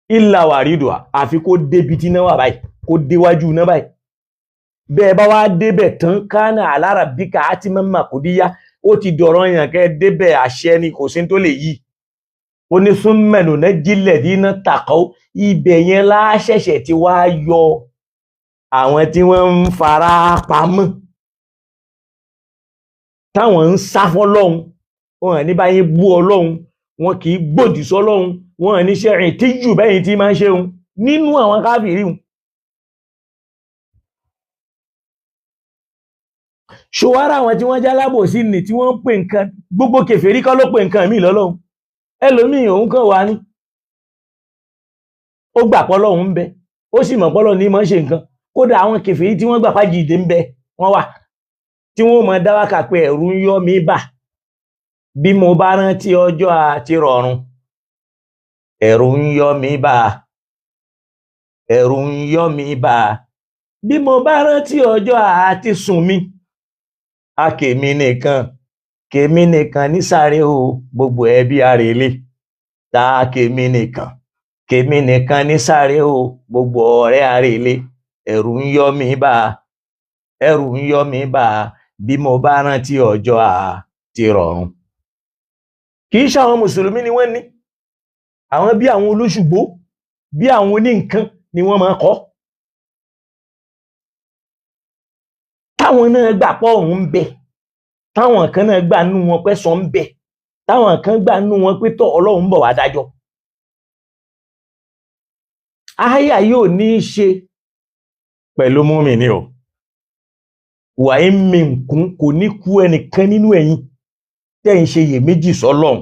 illa wariduha, àfi kó débi tí náà wà báyìí, kó déwájú náà báyìí. Bẹ́ẹ̀ bá wá débẹ̀ tán kana ala rabbika hatiman maqdiyya, ó ti dọ̀rọ̀ yàn kẹ́ débẹ̀ àṣẹ ni, kò sí tó lè yí. Ó ní thumma nunajjil ladhina taqaw, ibẹ̀ yẹn láṣẹ̀ṣẹ̀ ti wá yọ àwọn tí wọ́n ń fara pamọ́ táwọn ń sá fọ́lọ́hun, wọn ní báyìí bú Ọlọ́hun, wọn kì í gbòdì sọ́lọ́hun, wọn ní ṣe rìn tí jù bẹ́yìn tí máa ń ṣeun nínú àwọn káfìrí hun. ṣòwárà àwọn tí wọ́n jálábòsí ní tí wọ́n ń pè nǹkan, gbogbo kèfèrí kọ́ ló pè nǹkan míì lọ́lọ́hun. ẹlòmíì òun kàn wá ní ó gbà pọ́lọ́hun ń bẹ, ó sì mọ̀ pọ́lọ́hun ní máa ń ṣe nǹkan. kódà àwọn kèfèrí tí wọ́n gbà fájìde ń bẹ wọ́n wà, tí wọ́n mọ̀ dáwàkà pé ẹ̀rù ń yọ́ mi bà bí mo bá rántí ọjọ́ àti rọ̀run, ẹ̀rù ń yọ́ mi bà, ẹ̀rù ń yọ́ mi bà bí mo bá rántí ọjọ́ àti sùn mi. a kèmi nìkan nísàré o, gbogbo ẹbí àrèlé. ta kèmi nìkan nísàré o, gbogbo ọ̀rẹ́ àrèlé. ẹ̀rù ń yọ́ mi bà, ẹ̀rù ń yọ́ mi bà bí mo bá rántí ọjọ́ àti rọ̀run. kì í ṣe àwọn mùsùlùmí ni wọ́n ní, àwọn bí àwọn olóṣùgbó, bí àwọn oníǹkan ni wọ́n máa kọ́. táwọn náà gbà pọ̀ ọ̀run ń bẹ, táwọn kan náà gbà nú wọn pé sọ ń bẹ, táwọn kan gbà nú wọn pé tọ́ Ọlọ́run ń bọ̀ wá dájọ́. ááyà yóò ní í ṣe pẹ̀lú mùmínì o. wà ń mìnkún, kò ní kú ẹnìkan nínú ẹ̀yin tẹ́ ń ṣe iyèméjì sọ́lọ́run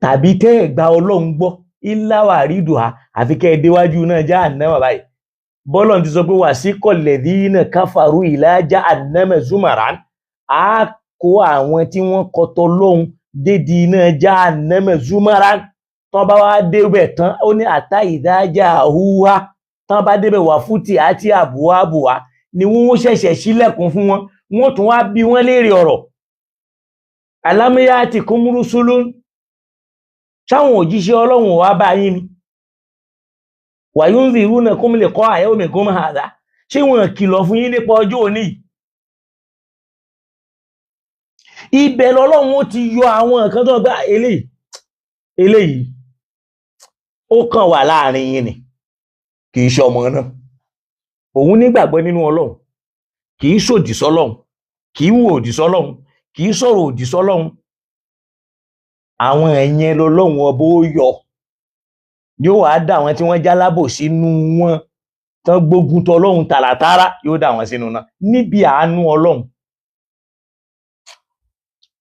tàbí tẹ́ ẹ̀ gba Ọlọ́run gbọ́ illa wariduha, àfi kẹ́ ẹ déwájú náà jahannama báyìí. bọ́lọ̀ ti sọ pé wasiqal ladhina kafaru ila jahannama zumaran, á kó àwọn tí wọ́n kọtọ lóhun dédi iná jahannama zumaran. tán bá wá débẹ̀ tán, ó ní àtà ìdájà húwá, tán bá débẹ̀ wà fútì àti àbúwábùwá ni wọ́n ṣẹ̀ṣẹ̀ ṣílẹ̀kùn fún wọn, wọ́n tún wá bí wọ́n léèrè ọ̀rọ̀. alam ya'tikum rusulun, sáwọn òjíṣẹ́ Ọlọ́run wá bá yín ni? wa yunzirunakum liqa'a yawmikum hadha, ṣé wọn kìlọ̀ fún yín nípa ọjọ́ òní? ibẹ̀ lọ́lọ́run ó ti yọ àwọn nǹkan tó gbá eléyìí ó kàn wà láàrin yín ni, kì í ṣe ọmọ náà. òun nígbàgbọ́ nínú Ọlọ́run, kì í ṣòdì sọ́lọ́run, kì í wò òdì sọ́lọ́run, kì í sọ̀rọ̀ òdì sọ́lọ́run. àwọn ẹ̀yẹn lọ́lọ́run ọba ó yọ, yóò wá dà wọn tí wọ́n jálábò sínú wọn tán gbógun tọ Ọlọ́run tààràtàrà, yóò dà wọn sínú náà níbi àánú Ọlọ́run.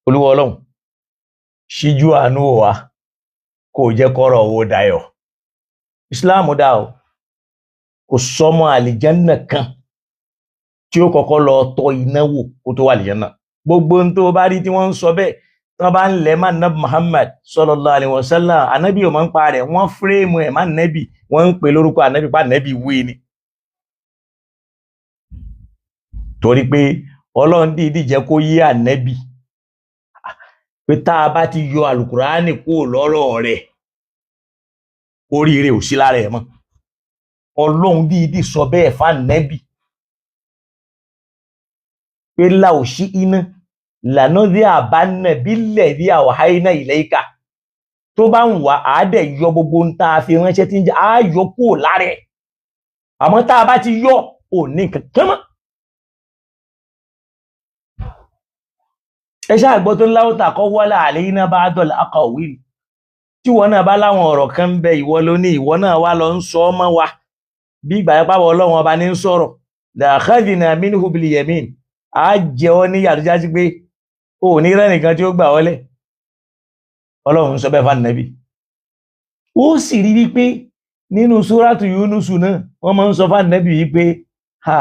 Olúwa Ọlọ́run ṣíjú àánú wa, kò jẹ́ kọ́rọ̀ owó dayọ̀. Islam dá o, kò sọmọ àlìjánà kan tí ó kọ́kọ́ lọ tọ́ iná wò kó tó wà àlìjánà. gbogbo ohun tó bá rí tí wọ́n ń sọ bẹ́ẹ̀, tán bá ń lẹ̀ má nàbì Muhammad sallallahu alaihi wasallam, ànábì ò máa ń pa rẹ̀, wọ́n fírèmù ẹ̀ má nẹ́bì, wọ́n ń pè lórúkọ ànábì pa nẹ́bì wí ni. torí pé Ọlọ́run dìídì jẹ́ kó yé ànábì pé tá a bá ti yọ àlùkùránì kúrò lọ́rọ̀ rẹ̀, oríire ò sí lára ẹ̀ mọ́. Ọlọ́run dìídì sọ bẹ́ẹ̀ fànẹ́bì pé láòṣí iná lànà dí àbánà bílẹ̀ dí àwàháínà ìlẹ́ìkà, tó bá ń wà àádẹ́ yọ gbogbo ń tá a fi ránṣẹ́ tí ń jẹ́ ààyò kúrò lára ẹ̀, àmọ́ tá a bá ti yọ ò ní kankan mọ́. ẹ ṣáà gbọ́ tó ń láwọ́ tàkọ́ wọ́lá àléyìnà bá dọ̀là akọ̀wé, tí wọ́n náà bá láwọn ọ̀rọ̀ kan ń bẹ ìwọ ló ní, ìwọ náà wá lọ ń sọ ọmọ wa bí ìgbà yẹn pàwọ́ Ọlọ́run ọba ní ń sọ̀rọ̀. làkàdìnà minhu bil yamin, á jẹ ọ ní yàtújá sí pé o ò ní rẹ́ nìkan tí ó gbà wọlé. Ọlọ́run sọ bẹ́ẹ̀ fànàbí. ó sì rí wípé nínú súrátù Yúnúsù náà wọ́n máa ń sọ fànàbí wípé ha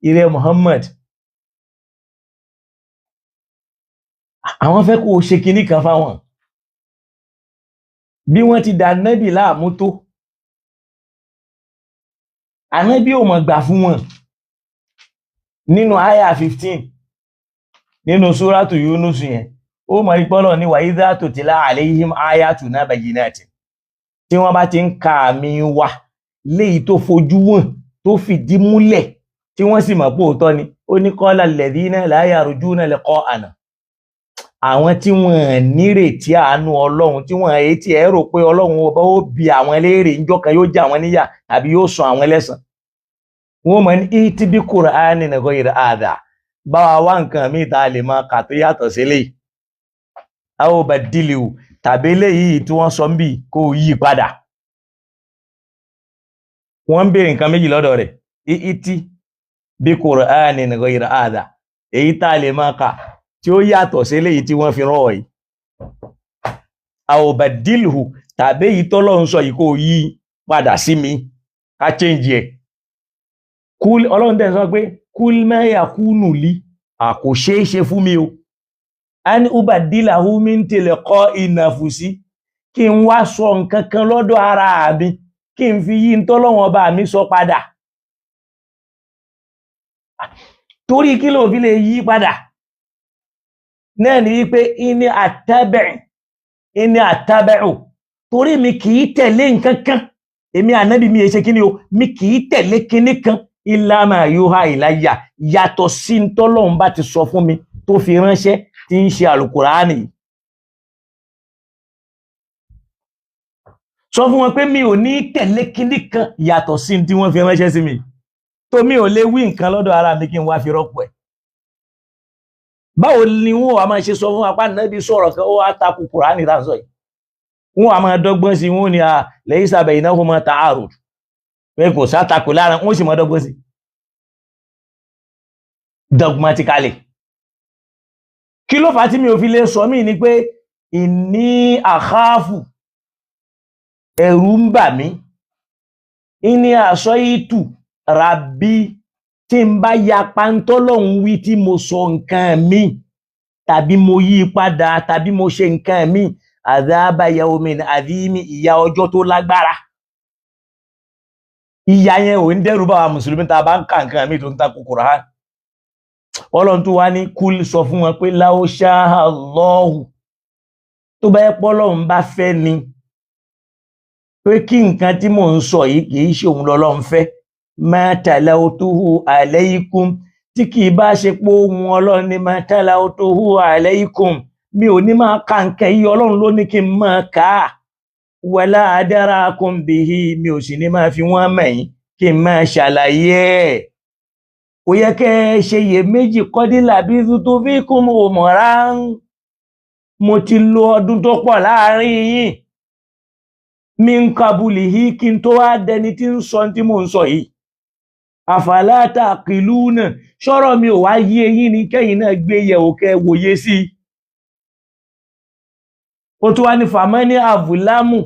ìrẹ Muhammad, àwọn fẹ́ kó o ṣe kinní kan fáwọn. bí wọ́n ti dà nábì láàmú tó, ànábì ò mọ̀ gbà fún wọn. nínú àyà 15 nínú súrátù Yúnúsù yẹn, ó mọ̀ rí pọ́lọ̀ ní wa idha tutla alayhim ayatuna bayyinatin, tí wọ́n bá ti ń ka àmì wa léyìí tó fojú wọn tó fìdí múlẹ̀ tí wọ́n sì mọ̀ pé òótọ́ ni, ó ní qala alladhina la yarjuna liqa'ana, àwọn tí wọ́n nírètí àánú ọlọ́run tí wọ́n etí ẹ̀ rò pé ọlọ́run ọba ó bi àwọn léèrè níjọ́ kan yóò já àwọn níyà àbí yóò san àwọn ẹlẹ́san wọ́n mọ̀ ní ìtìbí Kùránì nìkan yìí àdá bá wa wá nǹkan míì tá a lè máa kà tó yàtọ̀ sí eléyìí àwọn ọba dìlìwù tàbí eléyìí tí wọ́n sọ ń bì kó yí padà wọ́n ń béèrè nǹkan méjì lọ́dọ̀ rẹ̀ ìtìbí Kùránì nìkan yìí àdá èyí tá a lè máa kà tí ó yàtọ̀ sí eléyìí tí wọ́n fi rán ọ yìí àwọn ọba dìlìwù tàbí èyí tọ́lọ́run sọ yìí kó yí padà sí mi ká change ẹ̀ ọlọ́run tẹ́ sọ pé kúl mẹ́yà kúnù lí àkò ṣeéṣe fún mi o a ní uba dílà húmí ń tèlẹ̀ kọ́ ìnàfùsí kí n wá sọ nǹkan kan lọ́dọ̀ ara mi kí n fi yí tọ́lọ́run ọba mi sọ padà torí kí ló fi lè yí padà náà ni wípé ìní àtàbẹ̀rù torí mi kìí tẹ̀lé nǹkan kan èmi ànábì mi ṣe kíni o mi kìí tẹ̀lé kíní kan ìlàmà yóò ìláyà yàtọ̀ sí tọ́lọ́run bá ti sọ fún mi tó fi ránṣẹ́ tí ń ṣe àlùkùránì sọ fún wọn pé mi ò ní tẹ̀lé kíní kan yàtọ̀ sí tí wọ́n fi ránṣẹ́ sí mi tó mi ò lè wí nǹkan lọ́dọ̀ ara mi kí n wá fi rọ́pò ẹ̀ báwo ni wọ́n wá máa ṣe sọ fún apá nábì sọ̀rọ̀ kan ó wá takò kùránì tá à ń sọ yìí wọ́n wá máa dọ́gbọ́n sí wọ́n ní laysa baynahuma ta'arud pé kò sátakò lára wọ́n sì máa dọ́gbọ́n sí dogmatically kí ló fà á tí mi ò fi lè sọ mí ni pé inni akhafu ẹ̀rù ń bà mí inni asaitu rabbi tí n bá ya pàntọ́lọ́hun wí tí mo sọ nǹkan mi tàbí mo yí padà tàbí mo ṣe nǹkan mi àdábà yawmin àdímì ìyà ọjọ́ tó lágbára ìyà yẹn ò ń dẹ́rù bá wa mùsùlùmí tá a bá ń kà nǹkan mi tó ń takò Kùránì ọlọ́run tó wá ní kúl sọ fún wọn pé láó ṣáà Allahu tó bá yẹ pọ́lọ́run bá fẹ́ ni pé kí nǹkan tí mò ń sọ yìí kì í ṣe òun lọ́lọ́run fẹ́ ma talawtuhu alaykum tí kì í bá ṣe pé ohun ọlọ́run ni ma talawtuhu alaykum mi ò ní máa ka nǹkan yìí ọlọ́run ló ní kí n máa kà á wala adarakum bihi mi ò sì ní máa fi wọ́n mẹ̀yìn kí n máa ṣàlàyé ẹ̀ ó yẹ kẹ́ ẹ ṣe iyèméjì kọ́dílà bí tó fi kún òmùrà mo ti lo ọdún tó pọ̀ láàrin yín mi ń kabulì yìí kí n tó wá dẹni tí ń sọ tí mò ń sọ yìí àfàlà taqiluna ṣọ́rọ̀ mi ò wá yé yín ní kẹ́yìn náà gbé yẹ̀wò kẹ́ wòye sí i ó tún wá ní fàmọ́ ní àbúlámù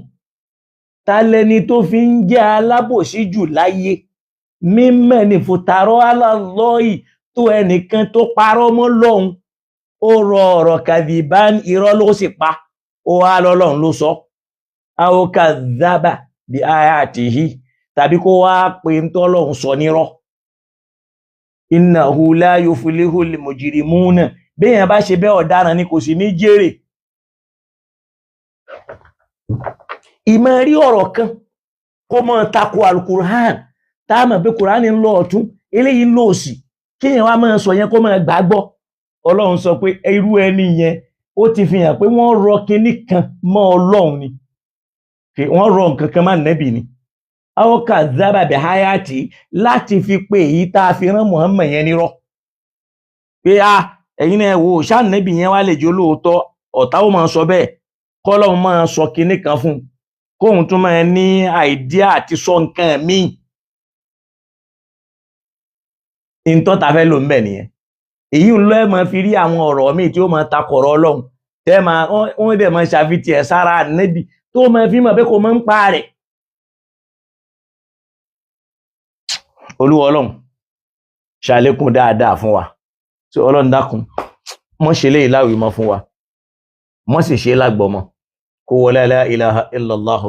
ta lẹni tó fi ń jẹ́ alábòsí jù láyé mímọ̀ ní fòtàrọ́ aláàlọ́yì tó ẹnìkan tó parọ́ mọ́ lọ́hun ó rọ ọ̀rọ̀ kàdìbá irọ́ ló sì pa ó wá lọ́lọ́run ló sọ àwọn kàdábà bí ayatihi tàbí kó wá pé ń tọ́lọ́run sọ nírọ́ innahu la yuflihul mujrimuna béèyàn bá ṣe bẹ́ẹ̀ ọ̀daràn ni kò sì ní jèrè ìmọ̀ rí ọ̀rọ̀ kan kó mọ́ tako alukur'an táàmà pé kùránì ń lọ ọ̀tún eléyìí ń lọ òsì kí èèyàn wá máa sọ yẹn kó máa gbàgbọ́ ọlọ́run sọ pé irú ẹni yẹn ó ti fi hàn pé wọ́n rọ kinní kan mọ́ ọlọ́run ni wọ́n rọ nǹkan kan má nẹ́bì ni àwọn kàzábà bẹ̀ háyàtì láti fi pé èyí tá a fi rán Muhammad yẹn nírọ́ pé ẹ̀yin náà wò ṣáà nẹ́bì yẹn wá lè jẹ́ olóòótọ́ ọ̀tá ó máa sọ bẹ́ẹ̀ kọ́lọ́run máa sọ kinní kan fún un kóhun tún máa ní àìdíà àti sọ nǹkan míì ìntọ́ ta fẹ́ lò ń bẹ̀ nìyẹn èyí ń lọ́ ẹ̀ máa fi rí àwọn ọ̀rọ̀ míì tí ó máa takọ̀rọ̀ ọlọ́run tẹ́ máa wọ́n dẹ̀ máa ṣàfitì ẹ̀ sára nẹ́bì tó máa fi mọ̀ pé kò máa ń pa rẹ̀ olúwa ọlọ́run ṣàlékún dáadáa fún wa tí ọlọ́run dákun mọ́ ṣe léyìí láwìí mọ́ fún wa mọ́ sì ṣe lágbọ́mọ́ kó wọlé la ilaha illallah